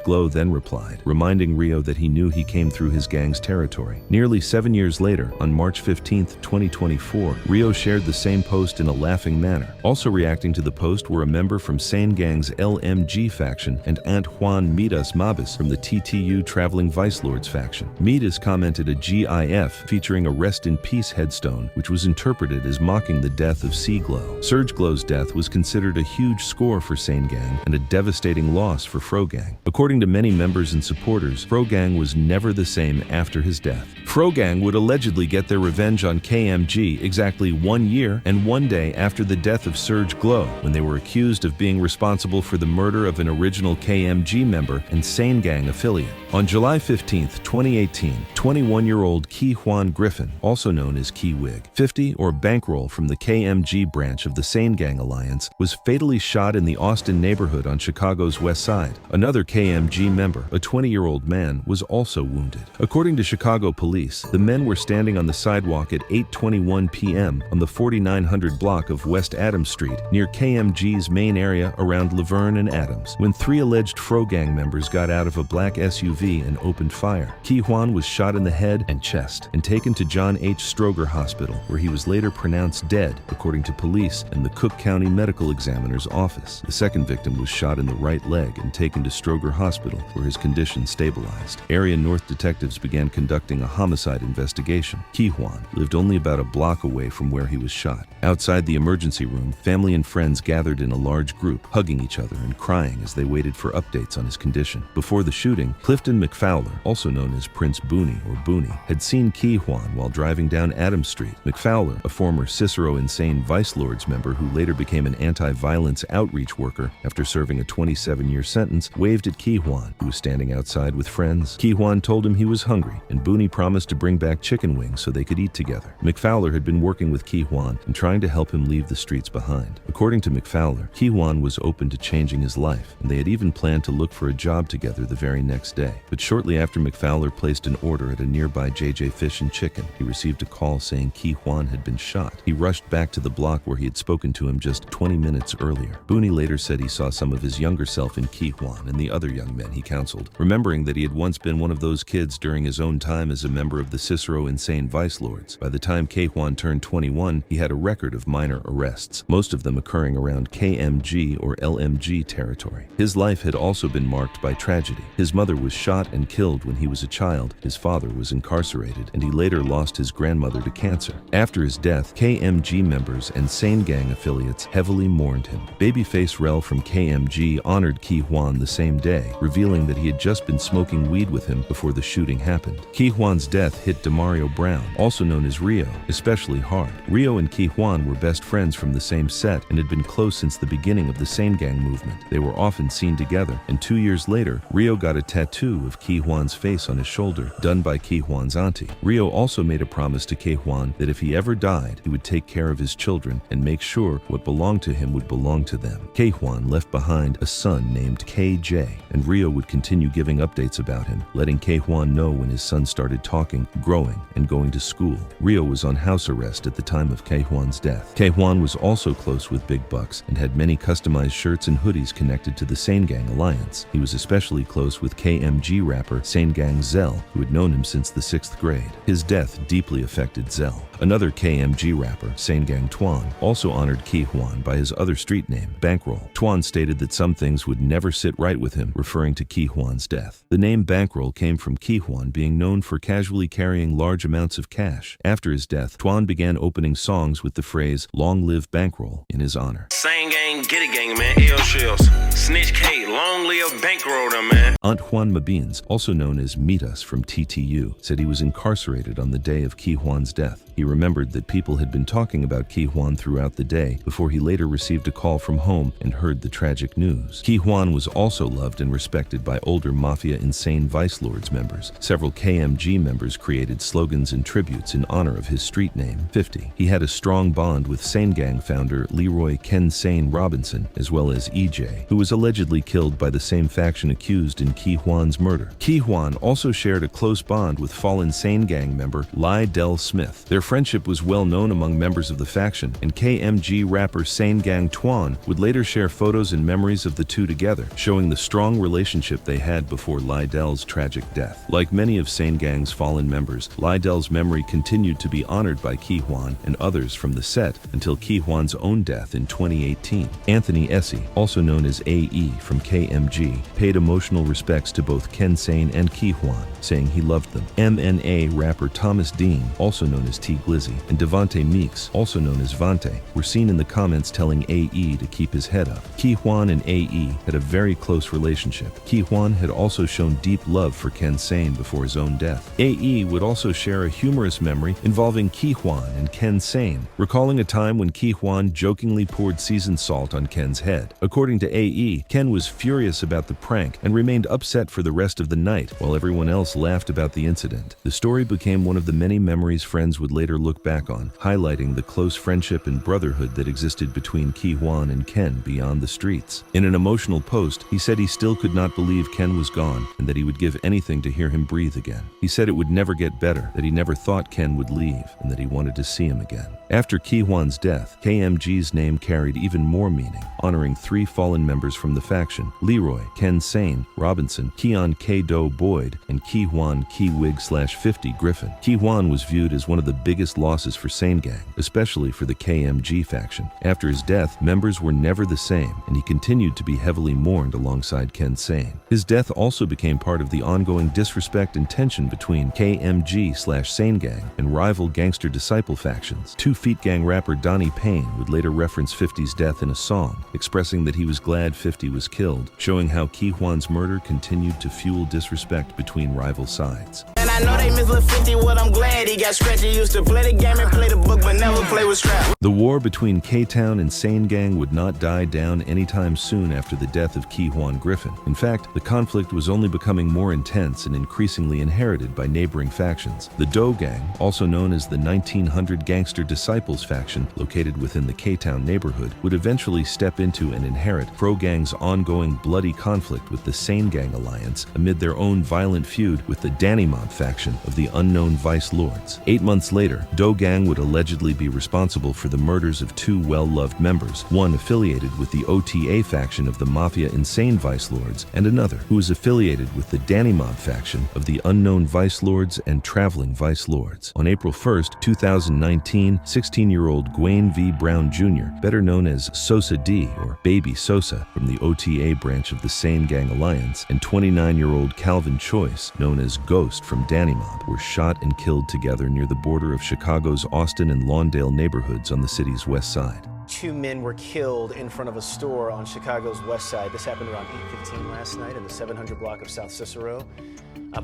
S1: Glow then replied, reminding Rio that he knew he came through his gang's territory. Nearly 7 years later, on March 15, 2024, Rio shared the same post in a laughing manner. Also reacting to the post were a member from SaneGang's LMG faction and Aunt Juan Midas Mabis from the TTU Traveling Vice Lords faction. Midas commented a GIF featuring a Rest in Peace headstone, which was interpreted as mocking the death of Glow. Glow's death was considered a huge score for SaneGang and a devastating loss for Frogang. According to many members and supporters, Frogang was never the same after his death. Frogang would allegedly get their revenge on KMG exactly 1 year and 1 day after the death of Glow, when they were accused of being responsible for the murder of an original KMG member and SaneGang affiliate. On July 15, 2018, 21-year-old Key Juan Griffin, also known as Key Wig, 50 or Bankroll from the KMG branch of the SaneGang Alliance, was fatally shot in the Austin neighborhood on Chicago's west side. Another KMG member, a 20-year-old man, was also wounded. According to Chicago police, the men were standing on the sidewalk at 8:21 p.m. on the 4900 block of West Adams Street, near KMG's main area around Laverne and Adams, when 3 alleged Frogang members got out of a black SUV and opened fire. Key Juan was shot in the head and chest and taken to John H. Stroger Hospital, where he was later pronounced dead, according to police and the Cook County Medical Examiner's Office. The second victim was shot in the right leg and taken to Stroger Hospital, where his condition stabilized. Area North detectives began conducting a homicide investigation. Key Juan lived only about a block away from where he was shot. Outside the emergency room, family and friends gathered in a large group, hugging each other and crying as they waited for updates on his condition. Before the shooting, Clifton McFowler, also known as Prince Booney or Booney, had seen Key Juan while driving down Adams Street. McFowler, a former Cicero Insane Vice Lords member who later became an anti-violence outreach worker after serving a 27-year sentence, waved at Key Juan, who was standing outside with friends. Key Juan told him he was hungry, and Booney promised to bring back chicken wings so they could eat together. McFowler had been working with Key Juan and trying to help him leave the streets behind. According to McFowler, Key Juan was open to changing his life, and they had even planned to look for a job together the very next day. But shortly after McFowler placed an order at a nearby JJ Fish and Chicken, he received a call saying Key Juan had been shot. He rushed back to the block where he had spoken to him just 20 minutes earlier. Booney later said he saw some of his younger self in Key Juan and the other young men he counseled, remembering that he had once been one of those kids during his own time as a member of the Cicero insane vice lords. By the time K-Juan turned 21, he had a record of minor arrests, most of them occurring around KMG or LMG territory. His life had also been marked by tragedy. His mother was shot and killed when he was a child, his father was incarcerated, and he later lost his grandmother to cancer. After his death, KMG members and SaneGang affiliates heavily mourned him. Babyface Rel from KMG honored Ki-Juan the same day, revealing that he had just been smoking weed with him before the shooting happened. Ki-Juan's death hit Demario Brown, also known as Rio, especially hard. Rio and Ki-Juan were best friends from the same set and had been close since the beginning of the SaneGang movement. They were often seen together, and 2 years later, Rio got a tattoo of Ki-Juan's face on his shoulder, done by Ki-Juan's auntie. Rio also made a promise to Ki-Juan that if he ever died, he would take care of his children and make sure what belonged to him would belong to them. Ki-Juan left behind a son named KJ, and Rio would continue giving updates about him, letting Ki-Juan know when his son started talking, growing, and going to school. Rio was on house arrest at the time of Ki-Juan's death. Ki-Juan was also close with Big Bucks and had many customized shirts and hoodies connected to the SaneGang alliance. He was especially close with KMG rapper SaneGang Zell, who had known him since the 6th grade. His death deeply affected Zell. Another KMG rapper, SaneGang Twan, also honored Ki-Juan by his other street name, Bankroll. Twan stated that some things would never sit right with him, referring to Ki-Juan's death. The name Bankroll came from Ki-Juan being known for casually carrying large amounts of cash. After his death, Twan began opening songs with the phrase, "Long live Bankroll," in his honor.
S18: SaneGang, get it gang, man. L shells. Snitch K, long live Bankroll, man.
S1: Aunt Juan Mabines, also known as Meet Us from TTU, said he was incarcerated on the day of Ki-Juan's death. He remembered that people had been talking about Ki-Juan throughout the day before he later received a call from home and heard the tragic news. Ki-Juan was also loved and respected by older Mafia insane vice lords members. Several KMG members created slogans and tributes in honor of his street name, 50. He had a strong bond with SaneGang founder Leroy Ken Sane Robinson, as well as EJ, who was allegedly killed by the same faction accused in Ki-Juan's murder. Ki-Juan also shared a close bond with fallen SaneGang member Lydell Smith. Their friendship was well known among members of the faction, and KMG rapper SaneGang Twan would later share photos and memories of the two together, showing the strong relationship they had before Lydell's tragic death. Like many of SaneGang's fallen members, Lydell's memory continued to be honored by Ki-Juan and others from the set until Ki-Juan's own death in 2018. Anthony Essie, also known as AE from KMG, paid emotional respects to both Ken Sane and Ki-Juan, saying he loved them. MNA rapper Thomas Dean, also known as T Glizzy, and Devontae Meeks, also known as Vante, were seen in the comments telling AE to keep his head up. Ki-Juan and AE had a very close relationship. Ki-Juan had also shown deep love for Ken Sane before his own death. AE would also share a humorous memory involving Ki-Juan and Ken Sane, recalling a time when Ki-Juan jokingly poured seasoned salt on Ken's head. According to AE, Ken was furious about the prank and remained upset for the rest of the night, while everyone else laughed about the incident. The story became one of the many memories friends would later look back on, highlighting the close friendship and brotherhood that existed between Ki-Juan and Ken beyond the streets. In an emotional post, he said he still could not believe Ken was gone and that he would give anything to hear him breathe again. He said it would never get better, that he never thought Ken would leave, and that he wanted to see him again. After Ki-Juan's death, KMG's name carried even more meaning, honoring 3 fallen members from the faction: Leroy, Ken Sane, Robinson, Keon K-Do Boyd, and Ki-Juan Ki-Wig/50 Griffin. Ki-Juan was viewed as one of the biggest losses for SaneGang, especially for the KMG faction. After his death, members were never the same, and he continued to be heavily mourned alongside Ken Sane. His death also became part of the ongoing disrespect and tension between KMG/SaneGang and rival Gangster Disciple factions. 2 Feet Gang rapper Donnie Payne would later reference 50's death in a song, expressing that he was glad 50 was killed, showing how Ki-Juan's murder continued to fuel disrespect between rival sides.
S18: And I know they miss Lil 50, what I'm glad he got scratchy. Used to play the game and play the book, but never play with strap.
S1: The war between K-Town and SaneGang would not die down anytime soon after the death of Ki-Juan Griffin. In fact, the conflict was only becoming more intense and increasingly inherited by neighboring factions. The Do Gang, also known as the 1900 Gangster Disciples faction located within the K-Town neighborhood, would eventually step into and inherit Pro Gang's ongoing bloody conflict with the SaneGang alliance amid their own violent feud with the Danny Mob faction of the unknown Vice Lords. 8 months later, Do Gang would allegedly be responsible for the murders of 2 well-loved members, one affiliated with the OTA faction of the Mafia insane Vice Lords, Lords, and another who was affiliated with the Danny Mob faction of the Unknown Vice Lords and Traveling Vice Lords. On April 1st, 2019, 16-year-old Gwaine V. Brown Jr., better known as Sosa D, or Baby Sosa, from the OTA branch of the SaneGang Alliance, and 29-year-old Calvin Choice, known as Ghost from Danny Mob, were shot and killed together near the border of Chicago's Austin and Lawndale neighborhoods on the city's west side.
S19: 2 men were killed in front of a store on Chicago's west side. This happened around 8:15 last night in the 700 block of South Cicero.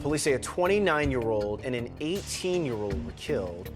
S19: Police say a 29-year-old and an 18-year-old were killed.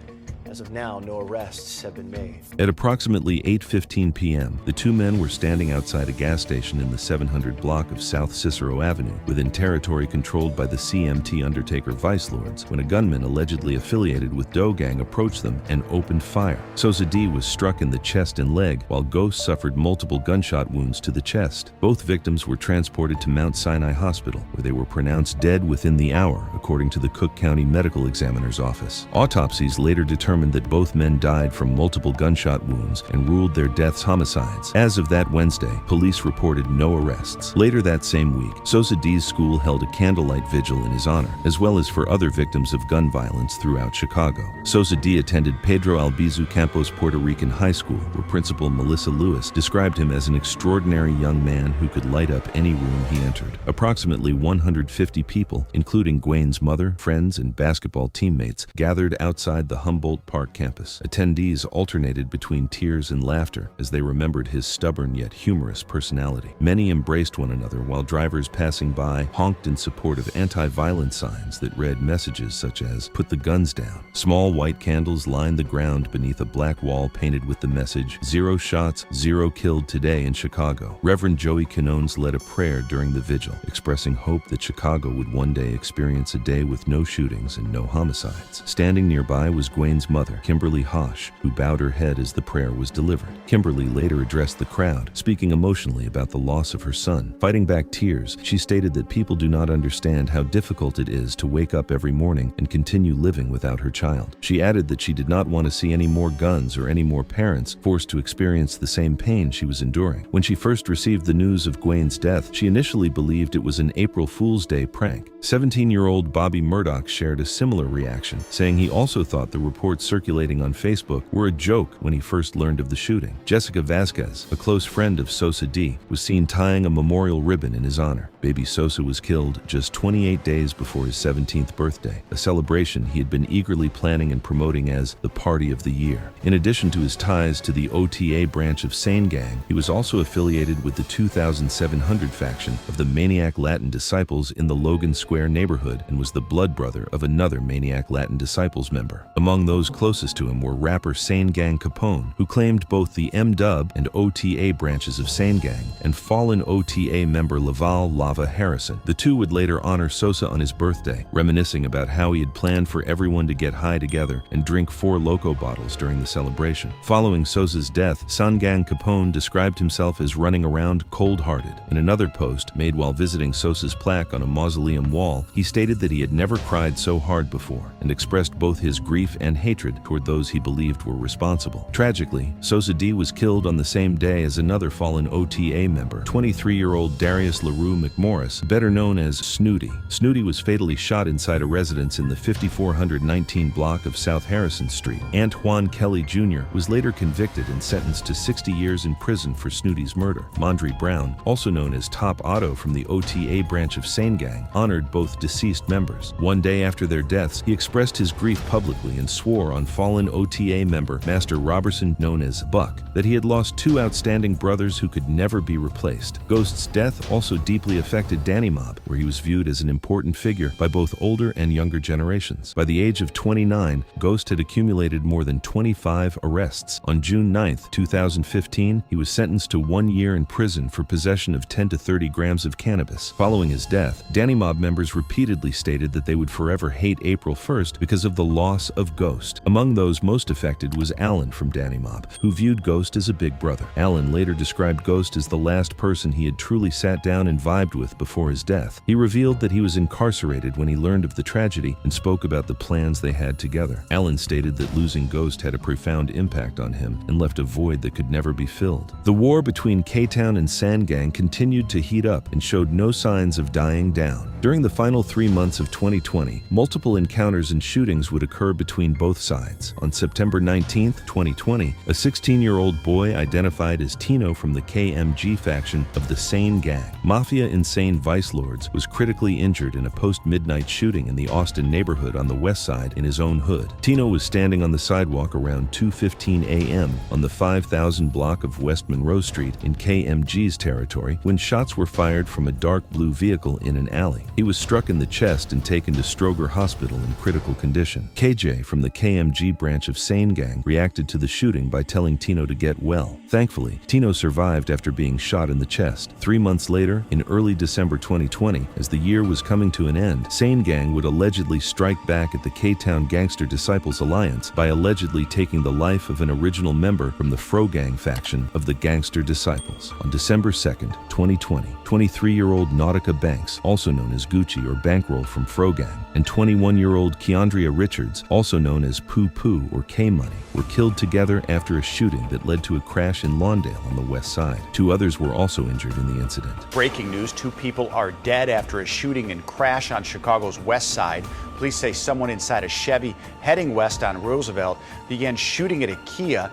S19: As of now, no arrests have been made.
S1: At approximately 8:15 p.m., the 2 men were standing outside a gas station in the 700 block of South Cicero Avenue, within territory controlled by the CMT Undertaker Vice Lords, when a gunman allegedly affiliated with Doe Gang approached them and opened fire. Sosa D was struck in the chest and leg, while Ghost suffered multiple gunshot wounds to the chest. Both victims were transported to Mount Sinai Hospital, where they were pronounced dead within the hour, according to the Cook County Medical Examiner's Office. Autopsies later determined that both men died from multiple gunshot wounds and ruled their deaths homicides. As of that Wednesday, police reported no arrests. Later that same week, Sosa D's school held a candlelight vigil in his honor, as well as for other victims of gun violence throughout Chicago. Sosa D attended Pedro Albizu Campos Puerto Rican High School, where Principal Melissa Lewis described him as an extraordinary young man who could light up any room he entered. Approximately 150 people, including Gwaine's mother, friends, and basketball teammates, gathered outside the Humboldt Park campus. Attendees alternated between tears and laughter as they remembered his stubborn yet humorous personality. Many embraced one another while drivers passing by honked in support of anti-violence signs that read messages such as, "Put the guns down." Small white candles lined the ground beneath a black wall painted with the message, "Zero shots, zero killed today in Chicago." Reverend Joey Canones led a prayer during the vigil, expressing hope that Chicago would one day experience a day with no shootings and no homicides. Standing nearby was Gwaine's mother, Kimberly Hosh, who bowed her head as the prayer was delivered. Kimberly later addressed the crowd, speaking emotionally about the loss of her son. Fighting back tears, she stated that people do not understand how difficult it is to wake up every morning and continue living without her child. She added that she did not want to see any more guns or any more parents forced to experience the same pain she was enduring. When she first received the news of Gwaine's death, she initially believed it was an April Fool's Day prank. 17-year-old Bobby Murdoch shared a similar reaction, saying he also thought the reports circulating on Facebook were a joke when he first learned of the shooting. Jessica Vasquez, a close friend of Sosa D, was seen tying a memorial ribbon in his honor. Baby Sosa was killed just 28 days before his 17th birthday, a celebration he had been eagerly planning and promoting as the party of the year. In addition to his ties to the OTA branch of SaneGang, he was also affiliated with the 2700 faction of the Maniac Latin Disciples in the Logan Square neighborhood and was the blood brother of another Maniac Latin Disciples member. Among those closest to him were rapper SaneGang Capone, who claimed both the M-Dub and OTA branches of SaneGang, and fallen OTA member Laval Lava Harrison. The two would later honor Sosa on his birthday, reminiscing about how he had planned for everyone to get high together and drink 4 Loco bottles during the celebration. Following Sosa's death, SaneGang Capone described himself as running around cold-hearted. In another post made while visiting Sosa's plaque on a mausoleum wall, he stated that he had never cried so hard before and expressed both his grief and hatred toward those he believed were responsible. Tragically, Sosa D was killed on the same day as another fallen OTA member, 23-year-old Darius LaRue McMorris, better known as Snooty. Snooty was fatally shot inside a residence in the 5419 block of South Harrison Street. Antoine Kelly Jr. was later convicted and sentenced to 60 years in prison for Snooty's murder. Mondre Brown, also known as Top Otto from the OTA branch of SaneGang, honored both deceased members. One day after their deaths, he expressed his grief publicly and swore on fallen OTA member Master Robertson, known as Buck, that he had lost 2 outstanding brothers who could never be replaced. Ghost's death also deeply affected Danny Mob, where he was viewed as an important figure by both older and younger generations. By the age of 29, Ghost had accumulated more than 25 arrests. On June 9, 2015, he was sentenced to 1 year in prison for possession of 10 to 30 grams of cannabis. Following his death, Danny Mob members repeatedly stated that they would forever hate April 1st because of the loss of Ghost. Among those most affected was Alan from Danny Mob, who viewed Ghost as a big brother. Alan later described Ghost as the last person he had truly sat down and vibed with before his death. He revealed that he was incarcerated when he learned of the tragedy and spoke about the plans they had together. Alan stated that losing Ghost had a profound impact on him and left a void that could never be filled. The war between K-Town and SaneGang continued to heat up and showed no signs of dying down. During the final 3 months of 2020, multiple encounters and shootings would occur between both sides. On September 19, 2020, a 16-year-old boy identified as Tino from the KMG faction of the SaneGang, Mafia insane vice lords, was critically injured in a post-midnight shooting in the Austin neighborhood on the west side in his own hood. Tino was standing on the sidewalk around 2:15 a.m. on the 5000 block of West Monroe Street in KMG's territory when shots were fired from a dark blue vehicle in an alley. He was struck in the chest and taken to Stroger Hospital in critical condition. KJ from the KMG branch of SaneGang reacted to the shooting by telling Tino to get well. Thankfully, Tino survived after being shot in the chest. 3 months later, in early December 2020, as the year was coming to an end, SaneGang would allegedly strike back at the K-Town Gangster Disciples Alliance by allegedly taking the life of an original member from the Fro Gang faction of the Gangster Disciples. On December 2nd, 2020, 23-year-old Nautica Banks, also known as Gucci or Bankroll from Fro Gang, and 21-year-old Keandria Richards, also known as Poo Poo or K-Money, were killed together after a shooting that led to a crash in Lawndale on the west side. 2 others were also injured in the incident.
S20: Breaking news, 2 people are dead after a shooting and crash on Chicago's west side. Police say someone inside a Chevy heading west on Roosevelt began shooting at a Kia.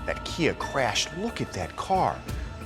S20: That Kia crashed. Look at that car.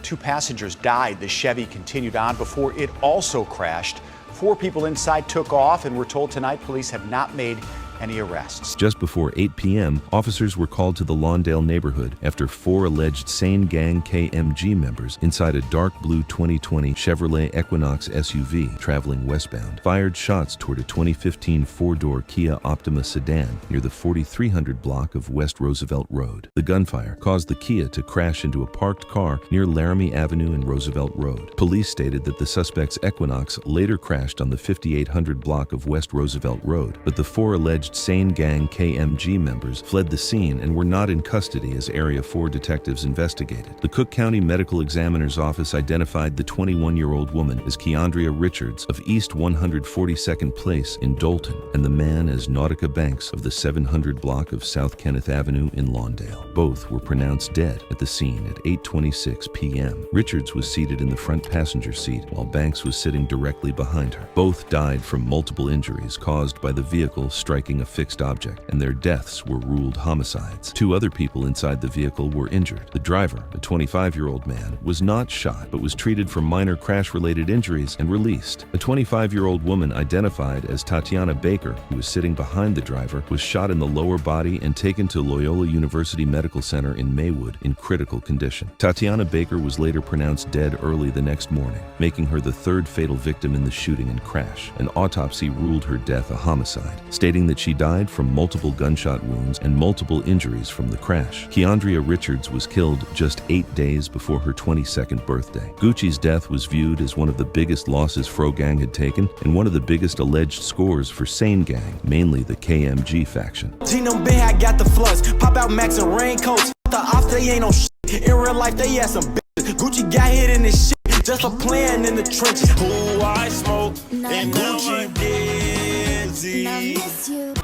S20: 2 passengers died. The Chevy continued on before it also crashed. 4 people inside took off, and we're told tonight police have not made any arrests.
S1: Just before 8 p.m., officers were called to the Lawndale neighborhood after 4 alleged SaneGang KMG members inside a dark blue 2020 Chevrolet Equinox SUV traveling westbound fired shots toward a 2015 4-door Kia Optima sedan near the 4300 block of West Roosevelt Road. The gunfire caused the Kia to crash into a parked car near Laramie Avenue and Roosevelt Road. Police stated that the suspect's Equinox later crashed on the 5800 block of West Roosevelt Road, but the 4 alleged SaneGang KMG members fled the scene and were not in custody as Area 4 detectives investigated. The Cook County Medical Examiner's Office identified the 21-year-old woman as Keandria Richards of East 142nd Place in Dolton and the man as Nautica Banks of the 700 block of South Kenneth Avenue in Lawndale. Both were pronounced dead at the scene at 8:26 p.m. Richards was seated in the front passenger seat while Banks was sitting directly behind her. Both died from multiple injuries caused by the vehicle striking a fixed object, and their deaths were ruled homicides. 2 other people inside the vehicle were injured. The driver, a 25-year-old man, was not shot but was treated for minor crash-related injuries and released. A 25-year-old woman identified as Tatiana Baker, who was sitting behind the driver, was shot in the lower body and taken to Loyola University Medical Center in Maywood in critical condition. Tatiana Baker was later pronounced dead early the next morning, making her the 3rd fatal victim in the shooting and crash. An autopsy ruled her death a homicide, stating that she died from multiple gunshot wounds and multiple injuries from the crash. Keandria Richards was killed just 8 days before her 22nd birthday. Gucci's death was viewed as one of the biggest losses Fro Gang had taken and one of the biggest alleged scores for SaneGang, mainly the KMG faction.
S21: Genome Bay, I got the floods. Pop out Max and raincoats. The ops, they ain't no shit. In real life, they had some bitches. Gucci got hit in this shit. Just a plan in the trenches. Who I smoke and Gucci busy.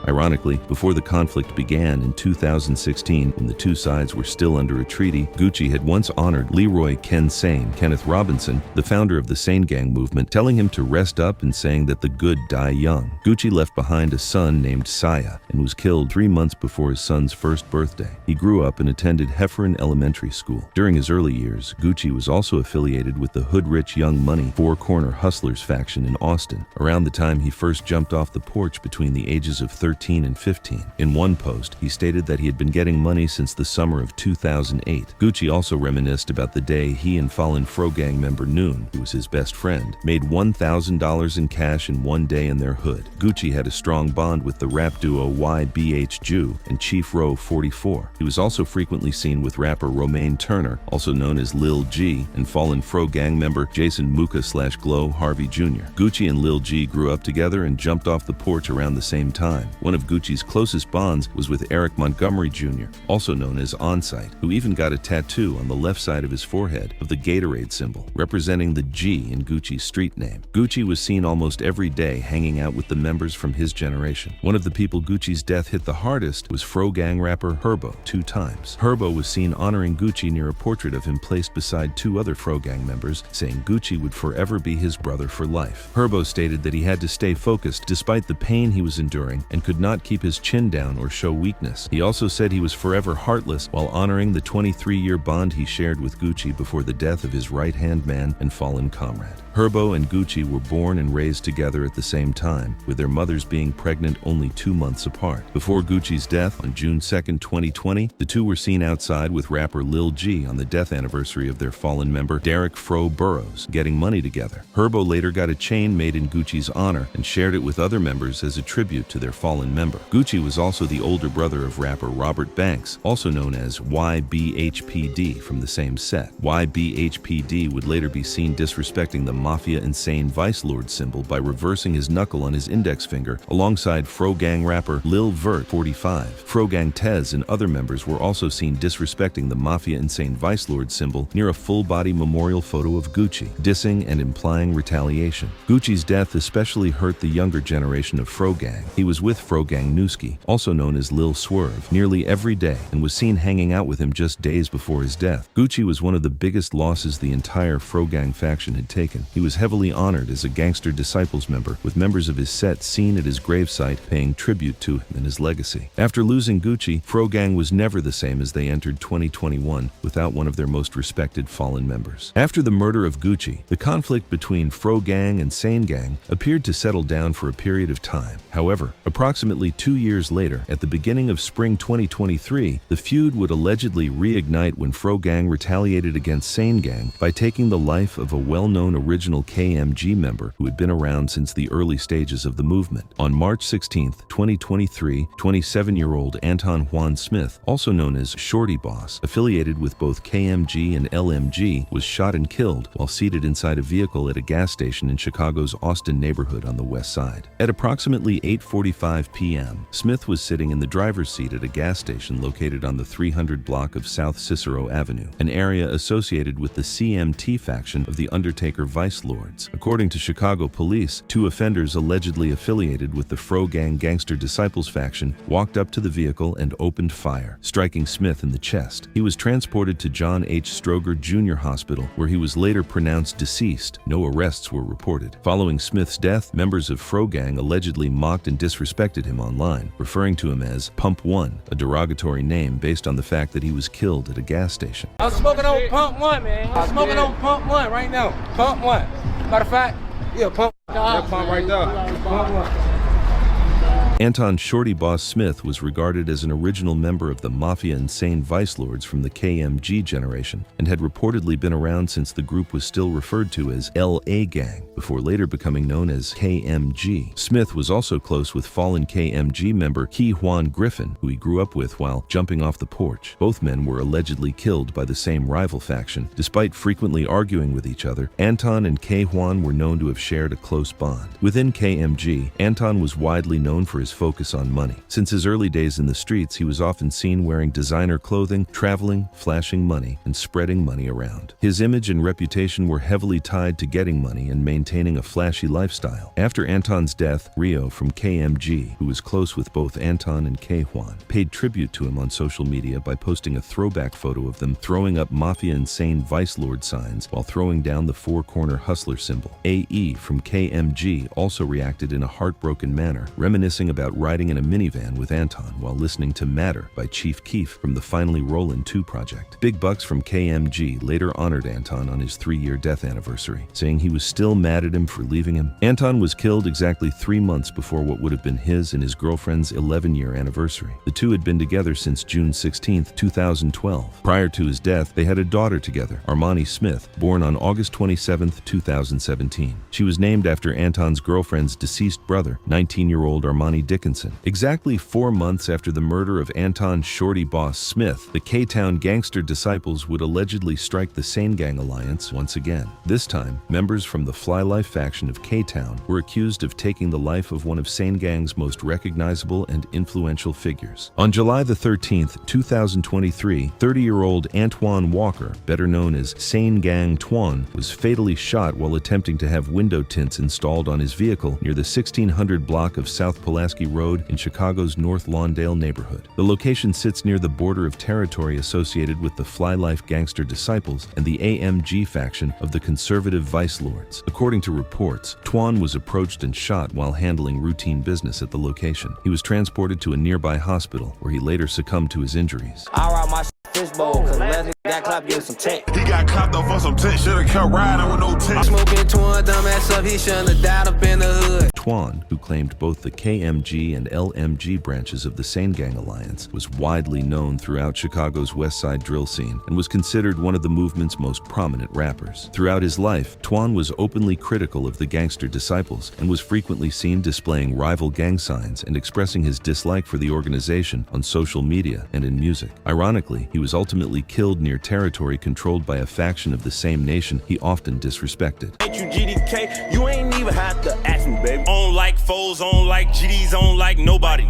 S1: Ironically, before the conflict began in 2016, when the 2 sides were still under a treaty, Gucci had once honored Leroy Ken Sane, Kenneth Robinson, the founder of the SaneGang movement, telling him to rest up and saying that the good die young. Gucci left behind a son named Saya and was killed 3 months before his son's 1st birthday. He grew up and attended Hefferon Elementary School. During his early years, Gucci was also affiliated with the hood-rich Young Money Four Corner Hustlers faction in Austin, around the time he first jumped off the porch between the ages of 13 and 15. In one post, he stated that he had been getting money since the summer of 2008. Gucci also reminisced about the day he and fallen Fro Gang member Noon, who was his best friend, made $1,000 in cash in one day in their hood. Gucci had a strong bond with the rap duo YBH Jew and Chief Row 44. He was also frequently seen with rapper Romaine Turner, also known as Lil G, and fallen Fro Gang member Jason Muka /Glow Harvey Jr. Gucci and Lil G grew up together and jumped off the porch torch around the same time. One of Gucci's closest bonds was with Eric Montgomery Jr., also known as Onsite, who even got a tattoo on the left side of his forehead of the Gatorade symbol, representing the G in Gucci's street name. Gucci was seen almost every day hanging out with the members from his generation. One of the people Gucci's death hit the hardest was Fro Gang rapper Herbo 2 times. Herbo was seen honoring Gucci near a portrait of him placed beside 2 other Fro Gang members, saying Gucci would forever be his brother for life. Herbo stated that he had to stay focused despite the pain he was enduring and could not keep his chin down or show weakness. He also said he was forever heartless while honoring the 23-year bond he shared with Gucci before the death of his right-hand man and fallen comrade. Herbo and Gucci were born and raised together at the same time, with their mothers being pregnant only 2 months apart. Before Gucci's death on June 2, 2020, the two were seen outside with rapper Lil G on the death anniversary of their fallen member Derek Fro Burrows, getting money together. Herbo later got a chain made in Gucci's honor and shared it with other members as a tribute to their fallen member. Gucci was also the older brother of rapper Robert Banks, also known as YBHPD from the same set. YBHPD would later be seen disrespecting the Mafia insane Vice Lord symbol by reversing his knuckle on his index finger alongside Fro Gang rapper Lil Vert 45. Fro Gang Tez and other members were also seen disrespecting the Mafia insane Vice Lord symbol near a full-body memorial photo of Gucci, dissing and implying retaliation. Gucci's death especially hurt the younger generation of Fro Gang. He was with Fro Gang Newski, also known as Lil Swerve, nearly every day and was seen hanging out with him just days before his death. Gucci was one of the biggest losses the entire Fro Gang faction had taken. He was heavily honored as a Gangster Disciples member, with members of his set seen at his gravesite paying tribute to him and his legacy. After losing Gucci, Fro Gang was never the same as they entered 2021 without one of their most respected fallen members. After the murder of Gucci, the conflict between Fro Gang and SaneGang appeared to settle down for a period of time. However, approximately 2 years later, at the beginning of spring 2023, the feud would allegedly reignite when Fro Gang retaliated against SaneGang by taking the life of a well-known original KMG member who had been around since the early stages of the movement. On March 16, 2023, 27-year-old Anton Juan Smith, also known as Shorty Boss, affiliated with both KMG and LMG, was shot and killed while seated inside a vehicle at a gas station in Chicago's Austin neighborhood on the west side. At approximately 8:45 p.m., Smith was sitting in the driver's seat at a gas station located on the 300 block of South Cicero Avenue, an area associated with the CMT faction of the Undertaker Vice Lords. According to Chicago police, 2 offenders allegedly affiliated with the Fro Gang Gangster Disciples faction walked up to the vehicle and opened fire, striking Smith in the chest. He was transported to John H. Stroger Jr. Hospital, where he was later pronounced deceased. No arrests were reported. Following Smith's death, members of Fro Gang allegedly mocked and disrespected him online, referring to him as Pump One, a derogatory name based on the fact that he was killed at a gas station.
S5: I'm smoking on Pump One, man. I'm smoking on Pump One right now. Pump One. Matter of fact, yeah, pump. That pump right there. Pump One.
S1: Anton Shorty Boss Smith was regarded as an original member of the Mafia insane Vice Lords from the KMG generation and had reportedly been around since the group was still referred to as LA Gang, before later becoming known as KMG. Smith was also close with fallen KMG member Key Juan Griffin, who he grew up with while jumping off the porch. Both men were allegedly killed by the same rival faction. Despite frequently arguing with each other, Anton and Key Juan were known to have shared a close bond. Within KMG, Anton was widely known for his focus on money. Since his early days in the streets, he was often seen wearing designer clothing, traveling, flashing money, and spreading money around. His image and reputation were heavily tied to getting money and maintaining a flashy lifestyle. After Anton's death, Rio from KMG, who was close with both Anton and Key Juan, paid tribute to him on social media by posting a throwback photo of them throwing up Mafia insane Vice Lord signs while throwing down the 4-corner hustler symbol. AE from KMG also reacted in a heartbroken manner, reminiscing about riding in a minivan with Anton while listening to Matter by Chief Keef from the Finally Rollin' 2 project. Big Bucks from KMG later honored Anton on his 3-year death anniversary, saying he was still mad at him for leaving him. Anton was killed exactly 3 months before what would have been his and his girlfriend's 11-year anniversary. The two had been together since June 16, 2012. Prior to his death, they had a daughter together, Armani Smith, born on August 27, 2017. She was named after Anton's girlfriend's deceased brother, 19-year-old Armani Dickinson. Exactly 4 months after the murder of Anton "Shorty" Boss Smith, the K-Town Gangster disciples would allegedly strike the SaneGang alliance once again. This time, members from the Fly Life faction of K-Town were accused of taking the life of one of SaneGang's most recognizable and influential figures. On July the 13th, 2023, 30-year-old Antoine Walker, better known as SaneGang Twan, was fatally shot while attempting to have window tints installed on his vehicle near the 1600 block of South Pulaski Road in Chicago's North Lawndale neighborhood. The location sits near the border of territory associated with the Fly Life Gangster disciples and the AMG faction of the conservative vice lords. According to reports, Twan was approached and shot while handling routine business at the location. He was transported to a nearby hospital where he later succumbed to his injuries.
S16: I rock my fishbowl, cause last nigga got clapped getting some tech.
S8: He got clapped up for some tech, should've kept riding with no tech.
S16: Smoking Twan, dumbass up, he shouldn't have died up in the hood.
S1: Twan, who claimed both the KMG and LMG branches of the SaneGang Alliance, was widely known throughout Chicago's West Side drill scene and was considered one of the movement's most prominent rappers. Throughout his life, Twan was openly critical of the gangster disciples and was frequently seen displaying rival gang signs and expressing his dislike for the organization on social media and in music. Ironically, he was ultimately killed near territory controlled by a faction of the same nation he often disrespected.
S12: Ain't you GDK? You ain't even have to ask me, baby. On like foes, on like GDs, on like nobody.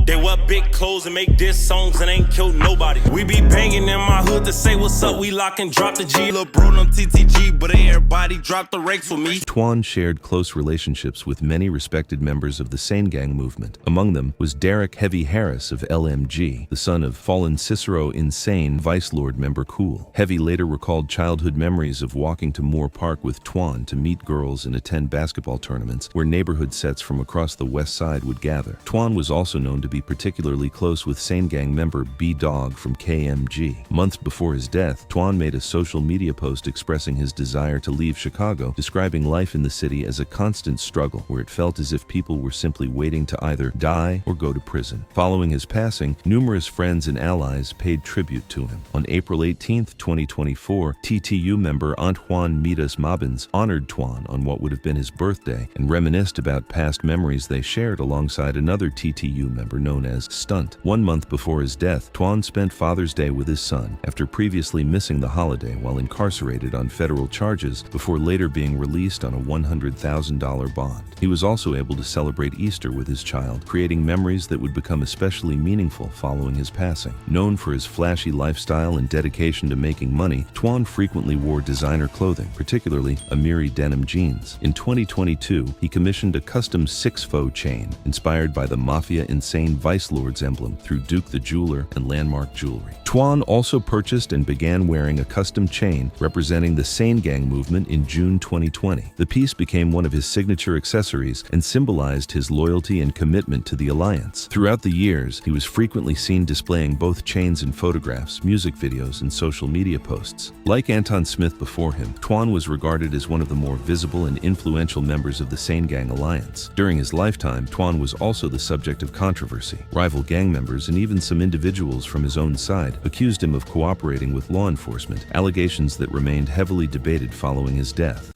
S12: They wear big clothes and make diss songs and ain't killed nobody. We be banging in my hood to say what's up. We lock and drop the G. Lil' bro, them TTG, but everybody drop the rakes with me.
S1: Twan shared close relationships with many respected members of the SaneGang movement. Among them was Derek Heavy Harris of LMG, the son of fallen Cicero Insane Vice Lord member Cool. Heavy later recalled childhood memories of walking to Moore Park with Twan to meet girls and attend basketball tournaments where neighborhood sets from across the West Side would gather. Twan was also known to be particularly close with SaneGang member B-Dog from KMG. Months before his death, Twan made a social media post expressing his desire to leave Chicago, describing life in the city as a constant struggle where it felt as if people were simply waiting to either die or go to prison. Following his passing, numerous friends and allies paid tribute to him. On April 18, 2024, TTU member Antoine Midas Mabins honored Twan on what would have been his birthday and reminisced about past memories they shared alongside another TTU member known as Stunt. 1 month before his death, Twan spent Father's Day with his son after previously missing the holiday while incarcerated on federal charges before later being released on a $100,000 bond. He was also able to celebrate Easter with his child, creating memories that would become especially meaningful following his passing. Known for his flashy lifestyle and dedication to making money, Twan frequently wore designer clothing, particularly Amiri denim jeans. In 2022, he commissioned a custom 6-faux chain inspired by the Mafia Insane Vice Lords emblem through Duke the Jeweler and Landmark Jewelry. Twan also purchased and began wearing a custom chain representing the SaneGang movement in June 2020. The piece became one of his signature accessories and symbolized his loyalty and commitment to the alliance. Throughout the years, he was frequently seen displaying both chains in photographs, music videos, and social media posts. Like Anton Smith before him, Twan was regarded as one of the more visible and influential members of the SaneGang alliance. During his lifetime, Twan was also the subject of controversy. Rival gang members and even some individuals from his own side accused him of cooperating with law enforcement, allegations that remained heavily debated following his death.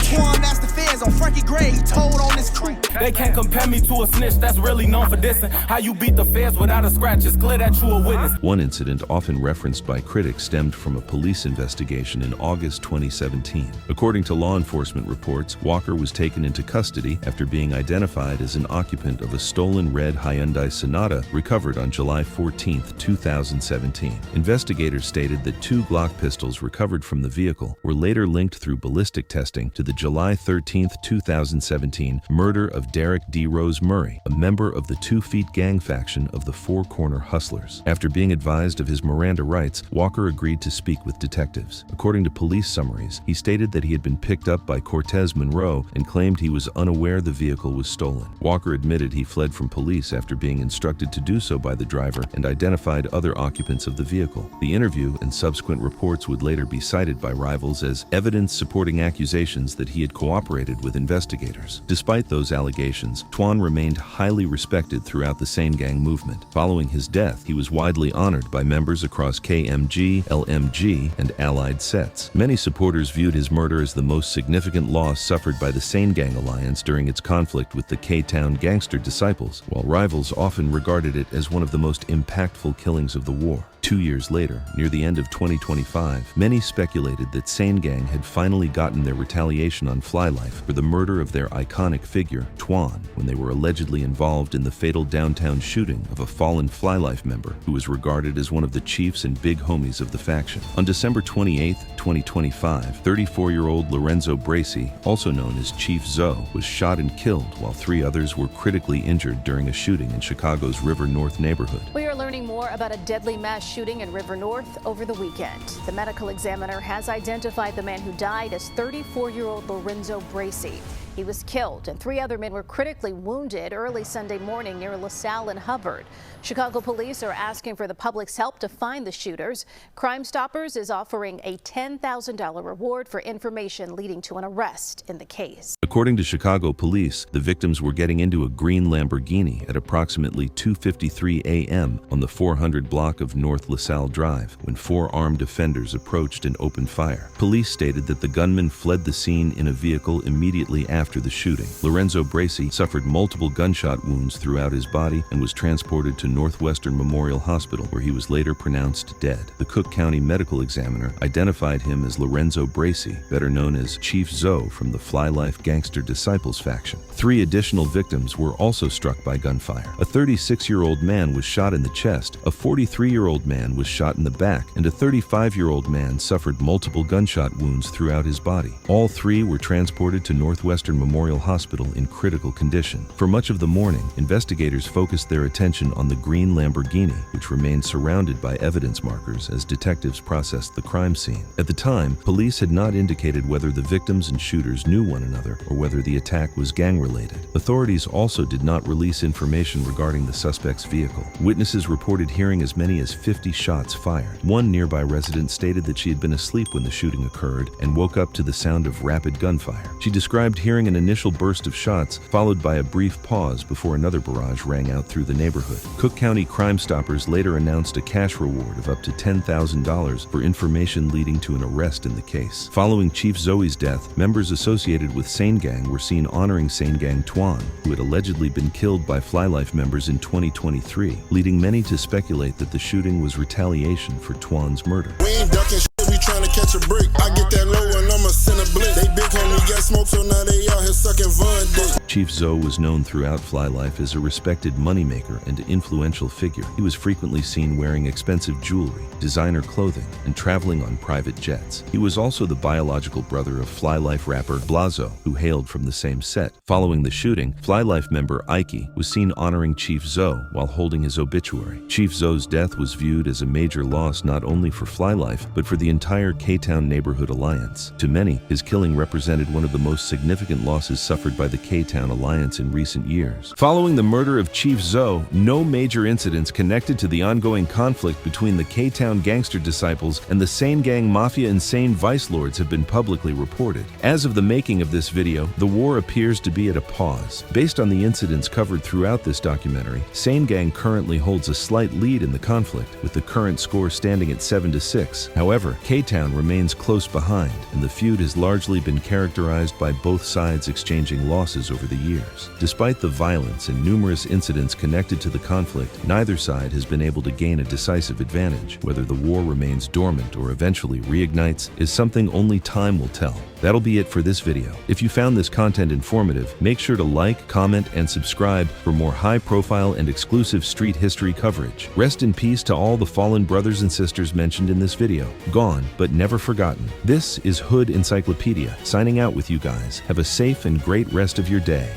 S21: On Frankie Gray, he told on his crew. They can't compare me to a snitch that's really known for dissing. How you beat the feds without a scratch, it's clear that you a witness.
S1: One incident often referenced by critics stemmed from a police investigation in August 2017. According to law enforcement reports, Walker was taken into custody after being identified as an occupant of a stolen red Hyundai Sonata recovered on July 14, 2017. Investigators stated that 2 Glock pistols recovered from the vehicle were later linked through ballistic testing to the July 13, 2017 murder of Derek D. Rose Murray, a member of the 2 Feet gang faction of the Four Corner Hustlers. After being advised of his Miranda rights, Walker agreed to speak with detectives. According to police summaries, he stated that he had been picked up by Cortez Monroe and claimed he was unaware the vehicle was stolen. Walker admitted he fled from police after being instructed to do so by the driver and identified other occupants of the vehicle. The interview and subsequent reports would later be cited by rivals as evidence supporting accusations that he had cooperated with investigators. Despite those allegations, allegations, Twan remained highly respected throughout the SaneGang movement. Following his death, he was widely honored by members across KMG, LMG, and allied sets. Many supporters viewed his murder as the most significant loss suffered by the SaneGang alliance during its conflict with the K-Town Gangster disciples, while rivals often regarded it as one of the most impactful killings of the war. 2 years later, near the end of 2025, many speculated that SaneGang had finally gotten their retaliation on Flylife for the murder of their iconic figure, Twan, when they were allegedly involved in the fatal downtown shooting of a fallen Flylife member who was regarded as one of the chiefs and big homies of the faction. On December 28, 2025, 34-year-old Lorenzo Bracy, also known as Chief Zoe, was shot and killed while 3 others were critically injured during a shooting in Chicago's River North neighborhood.
S6: We are learning more about a deadly mass shooting in River North over the weekend. The medical examiner has identified the man who died as 34-year-old Lorenzo Bracy. He was killed and 3 other men were critically wounded early Sunday morning near LaSalle and Hubbard. Chicago police are asking for the public's help to find the shooters. Crime Stoppers is offering a $10,000 reward for information leading to an arrest in the case.
S1: According to Chicago police, the victims were getting into a green Lamborghini at approximately 2:53 a.m. on the 400 block of North LaSalle Drive when 4 armed offenders approached and opened fire. Police stated that the gunman fled the scene in a vehicle immediately after the shooting. Lorenzo Bracy suffered multiple gunshot wounds throughout his body and was transported to Northwestern Memorial Hospital, where he was later pronounced dead. The Cook County medical examiner identified him as Lorenzo Bracy, better known as Chief Zoe from the Flylife Gangster Disciples faction. 3 additional victims were also struck by gunfire. A 36-year-old man was shot in the chest, a 43-year-old man was shot in the back, and a 35-year-old man suffered multiple gunshot wounds throughout his body. All 3 were transported to Northwestern Memorial Hospital in critical condition. For much of the morning, investigators focused their attention on the green Lamborghini, which remained surrounded by evidence markers as detectives processed the crime scene. At the time, police had not indicated whether the victims and shooters knew one another or whether the attack was gang-related. Authorities also did not release information regarding the suspect's vehicle. Witnesses reported hearing as many as 50 shots fired. One nearby resident stated that she had been asleep when the shooting occurred and woke up to the sound of rapid gunfire. She described hearing an initial burst of shots, followed by a brief pause before another barrage rang out through the neighborhood. Cook County Crime Stoppers later announced a cash reward of up to $10,000 for information leading to an arrest in the case. Following Chief Zoe's death, members associated with SaneGang were seen honoring SaneGang Twan, who had allegedly been killed by Flylife members in 2023, leading many to speculate that the shooting was retaliation for Twan's murder.
S7: We ain't ducking shit, we trying to catch a break. I get that low and I'ma send a blitz. They big homie got smoke, so now they out here sucking Von dick.
S1: Chief Zoe was known throughout Flylife as a respected moneymaker and influential figure. He was frequently seen wearing expensive jewelry, designer clothing, and traveling on private jets. He was also the biological brother of Flylife rapper Blazo, who hailed from the same set. Following the shooting, Flylife member Ike was seen honoring Chief Zoe while holding his obituary. Chief Zoe's death was viewed as a major loss not only for Flylife, but for the entire K-Town neighborhood alliance. To many, his killing represented one of the most significant losses suffered by the K-Town alliance in recent years. Following the murder of Chief Zoe, no major incidents connected to the ongoing conflict between the K-Town Gangster disciples and the SaneGang Mafia and Sane Vice Lords have been publicly reported. As of the making of this video, the war appears to be at a pause. Based on the incidents covered throughout this documentary, SaneGang currently holds a slight lead in the conflict, with the current score standing at 7-6. However, K-Town remains close behind, and the feud has largely been characterized by both sides exchanging losses over the years. Despite the violence and numerous incidents connected to the conflict, neither side has been able to gain a decisive advantage. Whether the war remains dormant or eventually reignites is something only time will tell. That'll be it for this video. If you found this content informative, make sure to like, comment, and subscribe for more high-profile and exclusive street history coverage. Rest in peace to all the fallen brothers and sisters mentioned in this video. Gone, but never forgotten. This is Hood Encyclopedia, signing out with you guys. Have a safe and great rest of your day.